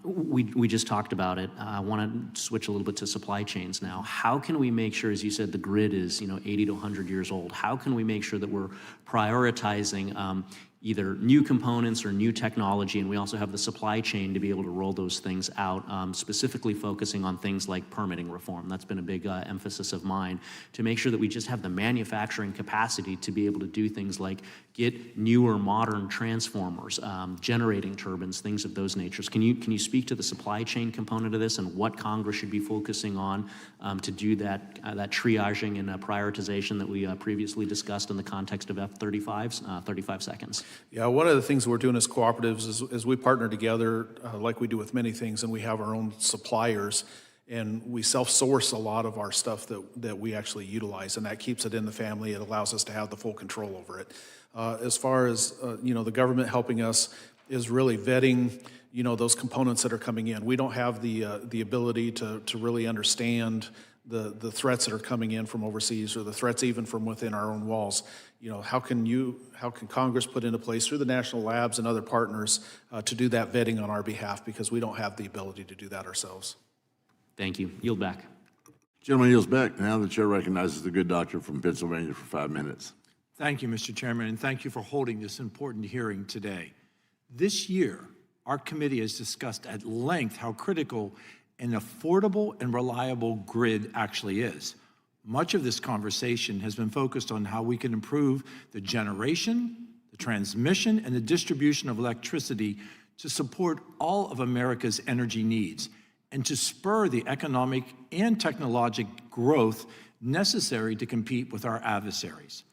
We just talked about it. I want to switch a little bit to supply chains now. How can we make sure, as you said, the grid is 80 to 100 years old? How can we make sure that we're prioritizing either new components or new technology, and we also have the supply chain to be able to roll those things out, specifically focusing on things like permitting reform. That's been a big emphasis of mine, to make sure that we just have the manufacturing capacity to be able to do things like get newer modern transformers, generating turbines, things of those natures. Can you speak to the supply chain component of this and what Congress should be focusing on to do that triaging and prioritization that we previously discussed in the context of F-35s? 35 seconds. Yeah, one of the things we're doing as cooperatives is we partner together like we do with many things, and we have our own suppliers, and we self-source a lot of our stuff that we actually utilize, and that keeps it in the family. It allows us to have the full control over it. As far as the government helping us is really vetting those components that are coming in. We don't have the ability to really understand the threats that are coming in from overseas, or the threats even from within our own walls. How can Congress put into place through the national labs and other partners to do that vetting on our behalf, because we don't have the ability to do that ourselves. Thank you. Yield back. Gentleman yields back. Now the chair recognizes the good doctor from Pennsylvania for 5 minutes. Thank you, Mr. Chairman, and thank you for holding this important hearing today. This year, our committee has discussed at length how critical an affordable and reliable grid actually is. Much of this conversation has been focused on how we can improve the generation, the transmission, and the distribution of electricity to support all of America's energy needs and to spur the economic and technological growth necessary to compete with our adversaries.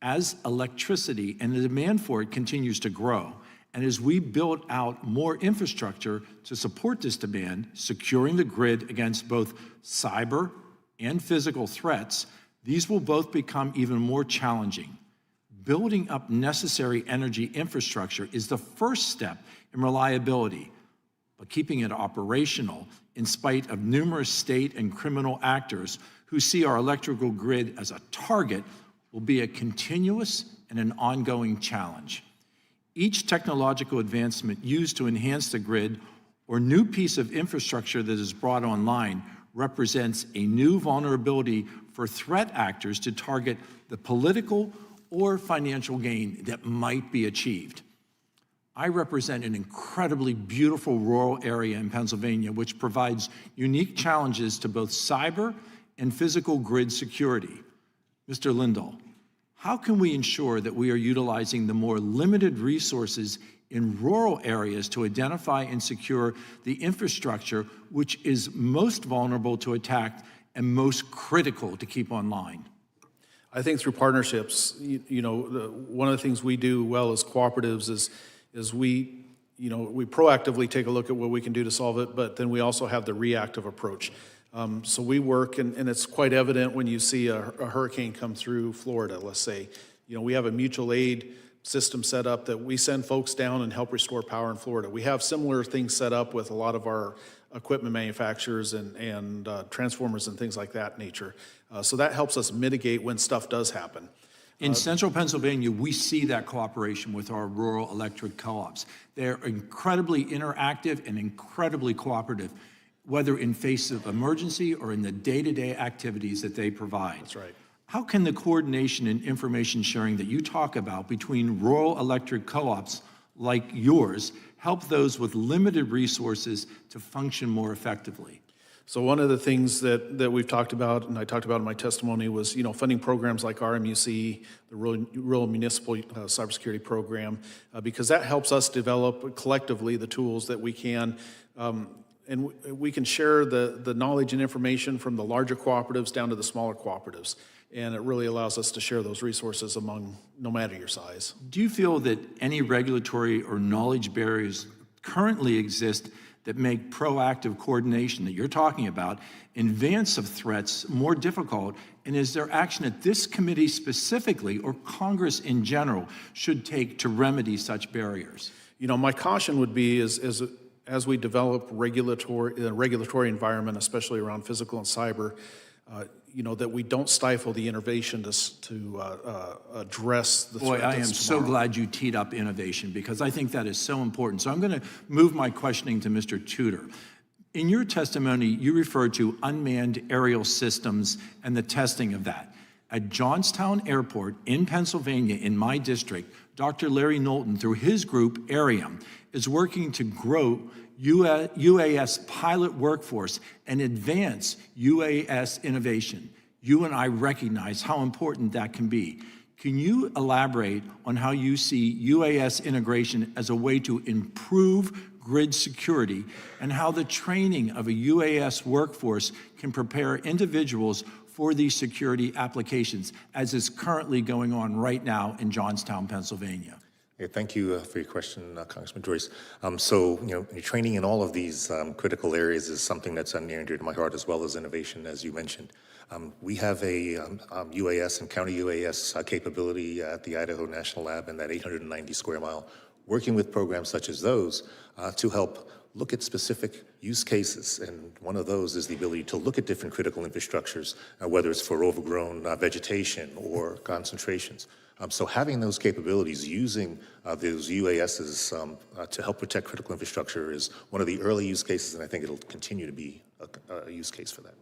As electricity and the demand for it continues to grow, and as we build out more infrastructure to support this demand, securing the grid against both cyber and physical threats, these will both become even more challenging. Building up necessary energy infrastructure is the first step in reliability, but keeping it operational in spite of numerous state and criminal actors who see our electrical grid as a target will be a continuous and an ongoing challenge. Each technological advancement used to enhance the grid or new piece of infrastructure that is brought online represents a new vulnerability for threat actors to target the political or financial gain that might be achieved. I represent an incredibly beautiful rural area in Pennsylvania, which provides unique challenges to both cyber and physical grid security. Mr. Lindall, how can we ensure that we are utilizing the more limited resources in rural areas to identify and secure the infrastructure which is most vulnerable to attack and most critical to keep online? I think through partnerships, one of the things we do well as cooperatives is we proactively take a look at what we can do to solve it, but then we also have the reactive approach. So we work, and it's quite evident when you see a hurricane come through Florida, let's say. We have a mutual aid system set up that we send folks down and help restore power in Florida. We have similar things set up with a lot of our equipment manufacturers and transformers and things like that nature. So that helps us mitigate when stuff does happen. In central Pennsylvania, we see that cooperation with our rural electric co-ops. They're incredibly interactive and incredibly cooperative, whether in face of emergency or in the day-to-day activities that they provide. That's right. How can the coordination and information sharing that you talk about between rural electric co-ops like yours help those with limited resources to function more effectively? So one of the things that we've talked about, and I talked about in my testimony, was funding programs like RMUC, the Rural Municipal Cybersecurity Program, because that helps us develop collectively the tools that we can, and we can share the knowledge and information from the larger cooperatives down to the smaller cooperatives. And it really allows us to share those resources among, no matter your size. Do you feel that any regulatory or knowledge barriers currently exist that make proactive coordination that you're talking about in advance of threats more difficult? And is there action that this committee specifically or Congress in general should take to remedy such barriers? My caution would be as we develop regulatory environment, especially around physical and cyber, that we don't stifle the innovation to address the threat. Boy, I am so glad you teed up innovation, because I think that is so important. So I'm going to move my questioning to Mr. Tudor. In your testimony, you referred to unmanned aerial systems and the testing of that. At Johnstown Airport in Pennsylvania, in my district, Dr. Larry Knowlton, through his group, Arium, is working to grow UAS pilot workforce and advance UAS innovation. You and I recognize how important that can be. Can you elaborate on how you see UAS integration as a way to improve grid security and how the training of a UAS workforce can prepare individuals for these security applications, as is currently going on right now in Johnstown, Pennsylvania? Yeah, thank you for your question, Congressman Joyce. So, training in all of these critical areas is something that's near and dear to my heart, as well as innovation, as you mentioned. We have a UAS and counter UAS capability at the Idaho National Lab in that 890 square mile, working with programs such as those to help look at specific use cases. And one of those is the ability to look at different critical infrastructures, whether it's for overgrown vegetation or concentrations. So having those capabilities, using those UASs to help protect critical infrastructure is one of the early use cases, and I think it'll continue to be a use case for that.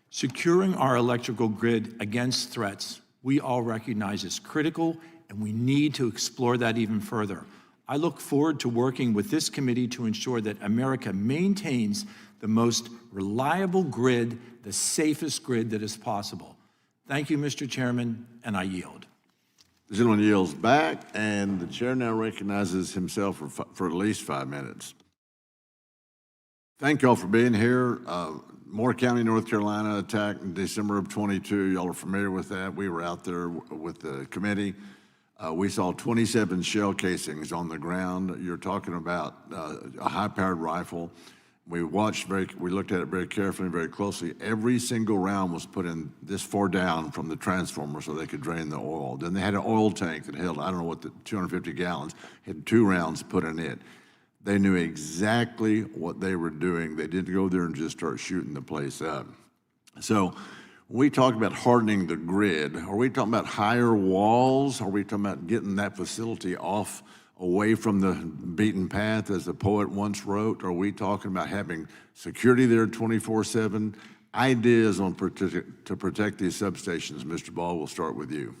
Securing our electrical grid against threats, we all recognize is critical, and we need to explore that even further. I look forward to working with this committee to ensure that America maintains the most reliable grid, the safest grid that is possible. Thank you, Mr. Chairman, and I yield. The gentleman yields back, and the chair now recognizes himself for at least 5 minutes. Thank you all for being here. Moore County, North Carolina attack in December of 22. Y'all are familiar with that. We were out there with the committee. We saw 27 shell casings on the ground. You're talking about a high-powered rifle. We looked at it very carefully and very closely. Every single round was put in this far down from the transformer so they could drain the oil. Then they had an oil tank that held, I don't know what, 250 gallons, had 2 rounds put in it. They knew exactly what they were doing. They didn't go there and just start shooting the place up. So when we talk about hardening the grid, are we talking about higher walls? Are we talking about getting that facility away from the beaten path, as the poet once wrote? Are we talking about having security there 24/7? Ideas on to protect these substations. Mr. Ball, we'll start with you.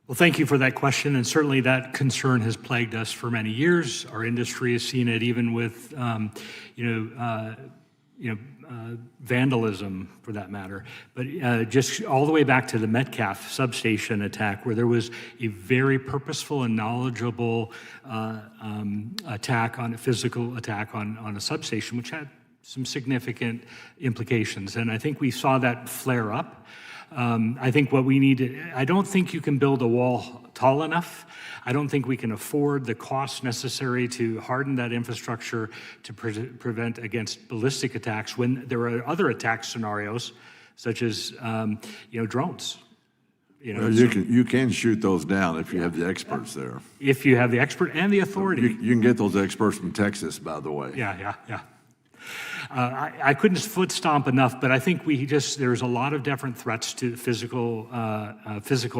Well, thank you for that question, and certainly that concern has plagued us for many years. Our industry has seen it even with, vandalism, for that matter. But just all the way back to the Metcalf substation attack, where there was a very purposeful and knowledgeable physical attack on a substation, which had some significant implications. And I think we saw that flare up. I think what we need I don't think you can build a wall tall enough. I don't think we can afford the costs necessary to harden that infrastructure to prevent against ballistic attacks when there are other attack scenarios, such as drones. You can shoot those down if you have the experts there. If you have the expert and the authority. You can get those experts from Texas, by the way. Yeah. I couldn't foot stomp enough, but I think there's a lot of different threats to physical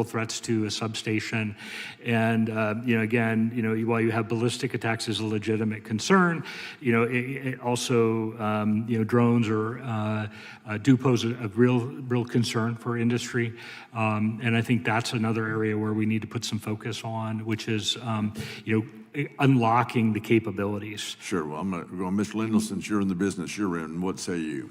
threats to a substation. And, while you have ballistic attacks as a legitimate concern, it also, drones do pose a real concern for industry. And I think that's another area where we need to put some focus on, which is, unlocking the capabilities. Sure. Well, I'm going to go, Mr. Lindall, since you're in the business you're in, what say you?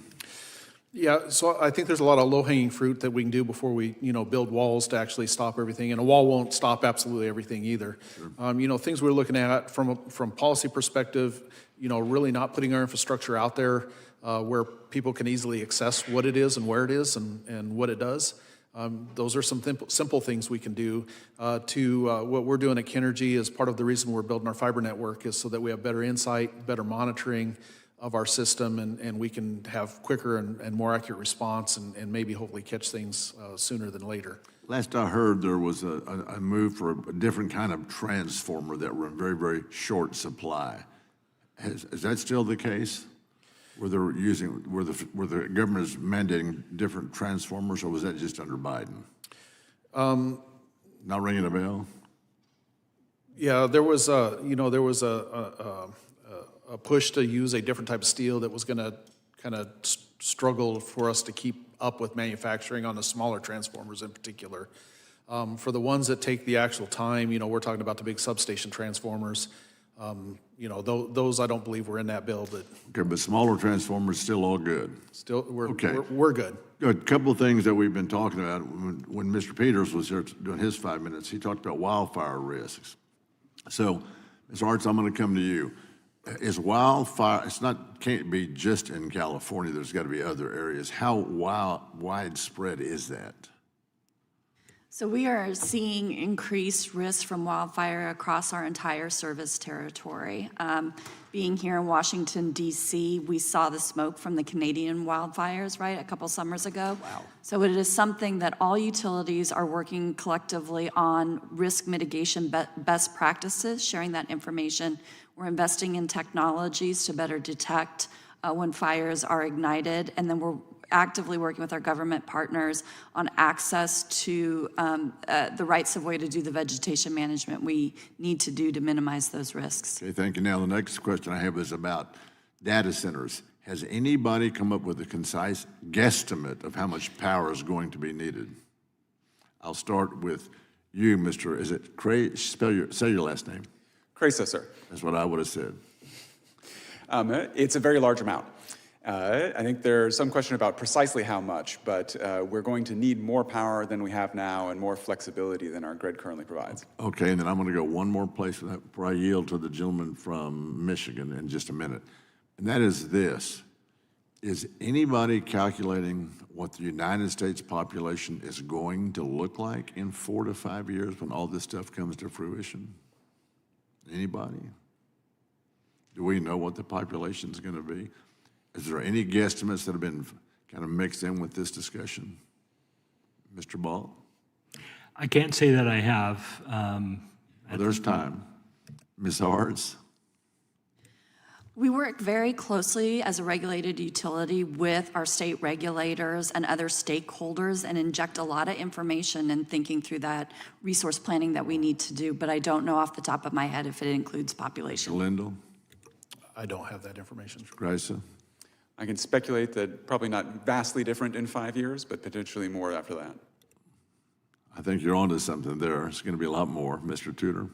Yeah, so I think there's a lot of low-hanging fruit that we can do before we, build walls to actually stop everything. And a wall won't stop absolutely everything either. Sure. Things we're looking at from policy perspective, really not putting our infrastructure out there where people can easily access what it is and where it is and what it does. Those are some simple things we can do. What we're doing at Kenergy is part of the reason we're building our fiber network is so that we have better insight, better monitoring of our system, and we can have quicker and more accurate response and maybe hopefully catch things sooner than later. Last I heard, there was a move for a different kind of transformer that were in very, very short supply. Is that still the case? Where the government is mandating different transformers, or was that just under Biden? Not ringing a bell? Yeah, there was a push to use a different type of steel that was going to kind of struggle for us to keep up with manufacturing on the smaller transformers in particular. For the ones that take the actual time, we're talking about the big substation transformers. Those I don't believe were in that bill, but Okay, but smaller transformers still all good. still, we're good. A couple of things that we've been talking about. When Mr. Peters was here doing his 5 minutes, he talked about wildfire risks. So, Ms. Artz, I'm going to come to you. Is wildfire, can't be just in California, there's got to be other areas. How widespread is that? So we are seeing increased risk from wildfire across our entire service territory. Being here in Washington, D.C., we saw the smoke from the Canadian wildfires, right, a couple summers ago. Wow. So it is something that all utilities are working collectively on risk mitigation best practices, sharing that information. We're investing in technologies to better detect when fires are ignited, and then we're actively working with our government partners on access to the rights of way to do the vegetation management we need to do to minimize those risks. Okay, thank you. Now, the next question I have is about data centers. Has anybody come up with a concise guesstimate of how much power is going to be needed? I'll start with you, Mr. Is it Krejsa? Say your last name. Krejsa, sir. That's what I would have said. It's a very large amount. I think there's some question about precisely how much, but we're going to need more power than we have now and more flexibility than our grid currently provides. Okay, and then I'm going to go one more place before I yield to the gentleman from Michigan in just a minute. And that is this. Is anybody calculating what the United States population is going to look like in 4 to 5 years when all this stuff comes to fruition? Anybody? Do we know what the population is going to be? Is there any guesstimates that have been kind of mixed in with this discussion? Mr. Ball? I can't say that I have. Well, there's time. Ms. Artz? We work very closely as a regulated utility with our state regulators and other stakeholders and inject a lot of information in thinking through that resource planning that we need to do, but I don't know off the top of my head if it includes population. Lindall? I don't have that information. Krejsa? I can speculate that probably not vastly different in 5 years, but potentially more after that. I think you're onto something there. It's going to be a lot more. Mr. Tudor?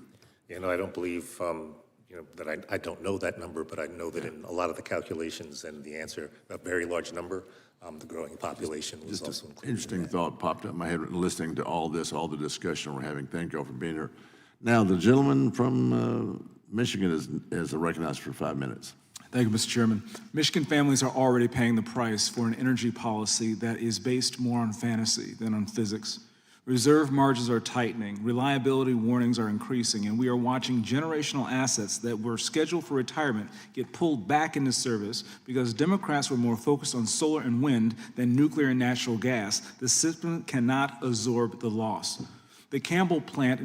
I don't believe, that I don't know that number, but I know that in a lot of the calculations and the answer, a very large number, the growing population was also included. Interesting thought popped up in my head listening to all this, all the discussion we're having. Thank you all for being here. Now, the gentleman from Michigan is recognized for 5 minutes. Thank you, Mr. Chairman. Michigan families are already paying the price for an energy policy that is based more on fantasy than on physics. Reserve margins are tightening, reliability warnings are increasing, and we are watching generational assets that were scheduled for retirement get pulled back into service because Democrats were more focused on solar and wind than nuclear and natural gas. The system cannot absorb the loss. The Campbell plant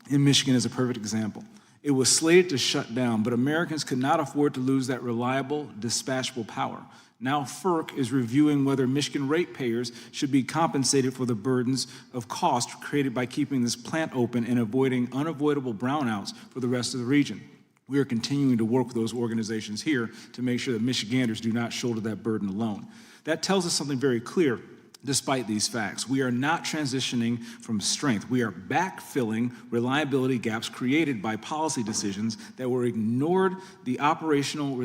in Michigan is a perfect example. It was slated to shut down, but Americans could not afford to lose that reliable, dispatchable power. Now FERC is reviewing whether Michigan ratepayers should be compensated for the burdens of cost created by keeping this plant open and avoiding unavoidable brownouts for the rest of the region. We are continuing to work with those organizations here to make sure that Michiganders do not shoulder that burden alone. That tells us something very clear. Despite these facts, we are not transitioning from strength. We are backfilling reliability gaps created by policy decisions that were ignored the operational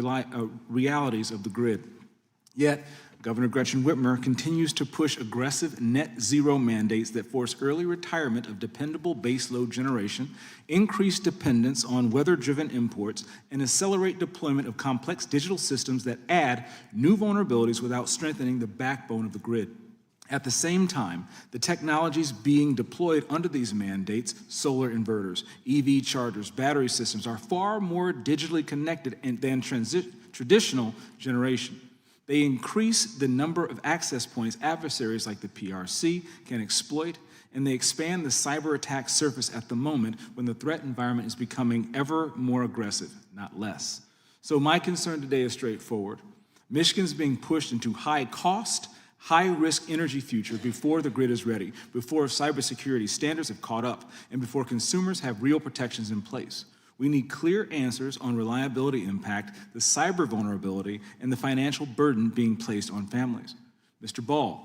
realities of the grid. Yet, Governor Gretchen Whitmer continues to push aggressive net zero mandates that force early retirement of dependable baseload generation, increase dependence on weather-driven imports, and accelerate deployment of complex digital systems that add new vulnerabilities without strengthening the backbone of the grid. At the same time, the technologies being deployed under these mandates, solar inverters, EV chargers, battery systems, are far more digitally connected than traditional generation. They increase the number of access points adversaries like the PRC can exploit, and they expand the cyber attack surface at the moment when the threat environment is becoming ever more aggressive, not less. So my concern today is straightforward. Michigan's being pushed into high-cost, high-risk energy future before the grid is ready, before cybersecurity standards have caught up, and before consumers have real protections in place. We need clear answers on reliability impact, the cyber vulnerability, and the financial burden being placed on families. Mr. Ball,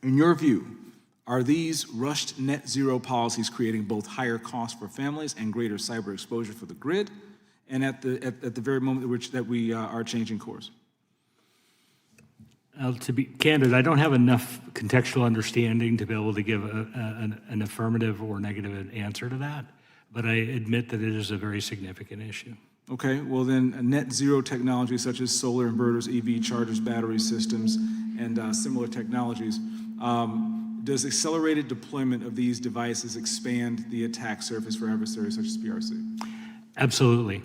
In your view, are these rushed net zero policies creating both higher costs for families and greater cyber exposure for the grid, and at the very moment at which that we are changing course? To be candid, I don't have enough contextual understanding to be able to give an affirmative or negative answer to that, but I admit that it is a very significant issue. Okay, well then, net zero technologies such as solar inverters, EV chargers, battery systems, and similar technologies, does accelerated deployment of these devices expand the attack surface for adversaries such as PRC? Absolutely.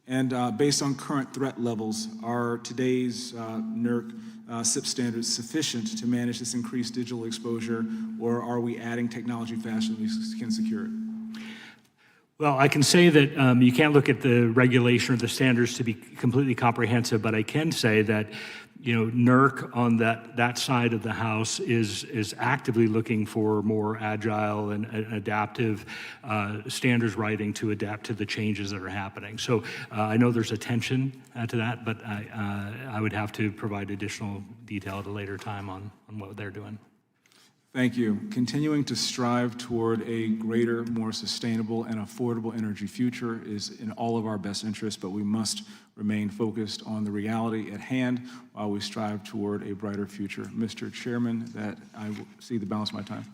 And based on current threat levels, are today's NERC SIP standards sufficient to manage this increased digital exposure, or are we adding technology faster than we can secure it? Well, I can say that you can't look at the regulation or the standards to be completely comprehensive, but I can say that, NERC on that side of the house is actively looking for more agile and adaptive standards writing to adapt to the changes that are happening. So I know there's attention to that, but I would have to provide additional detail at a later time on what they're doing. Thank you. Continuing to strive toward a greater, more sustainable and affordable energy future is in all of our best interests, but we must remain focused on the reality at hand while we strive toward a brighter future. Mr. Chairman, that I will see the balance of my time.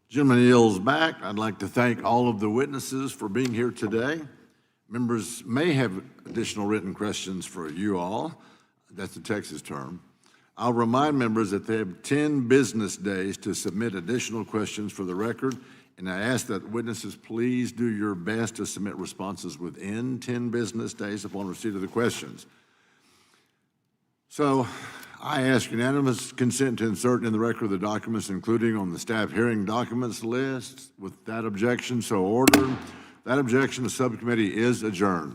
Gentleman yields back. I'd like to thank all of the witnesses for being here today. Members may have additional written questions for you all. That's a Texas term. I'll remind members that they have 10 business days to submit additional questions for the record, and I ask that witnesses please do your best to submit responses within 10 business days upon receipt of the questions. So I ask unanimous consent to insert in the record the documents, including on the staff hearing documents list. With that objection, so ordered. That objection, the subcommittee is adjourned.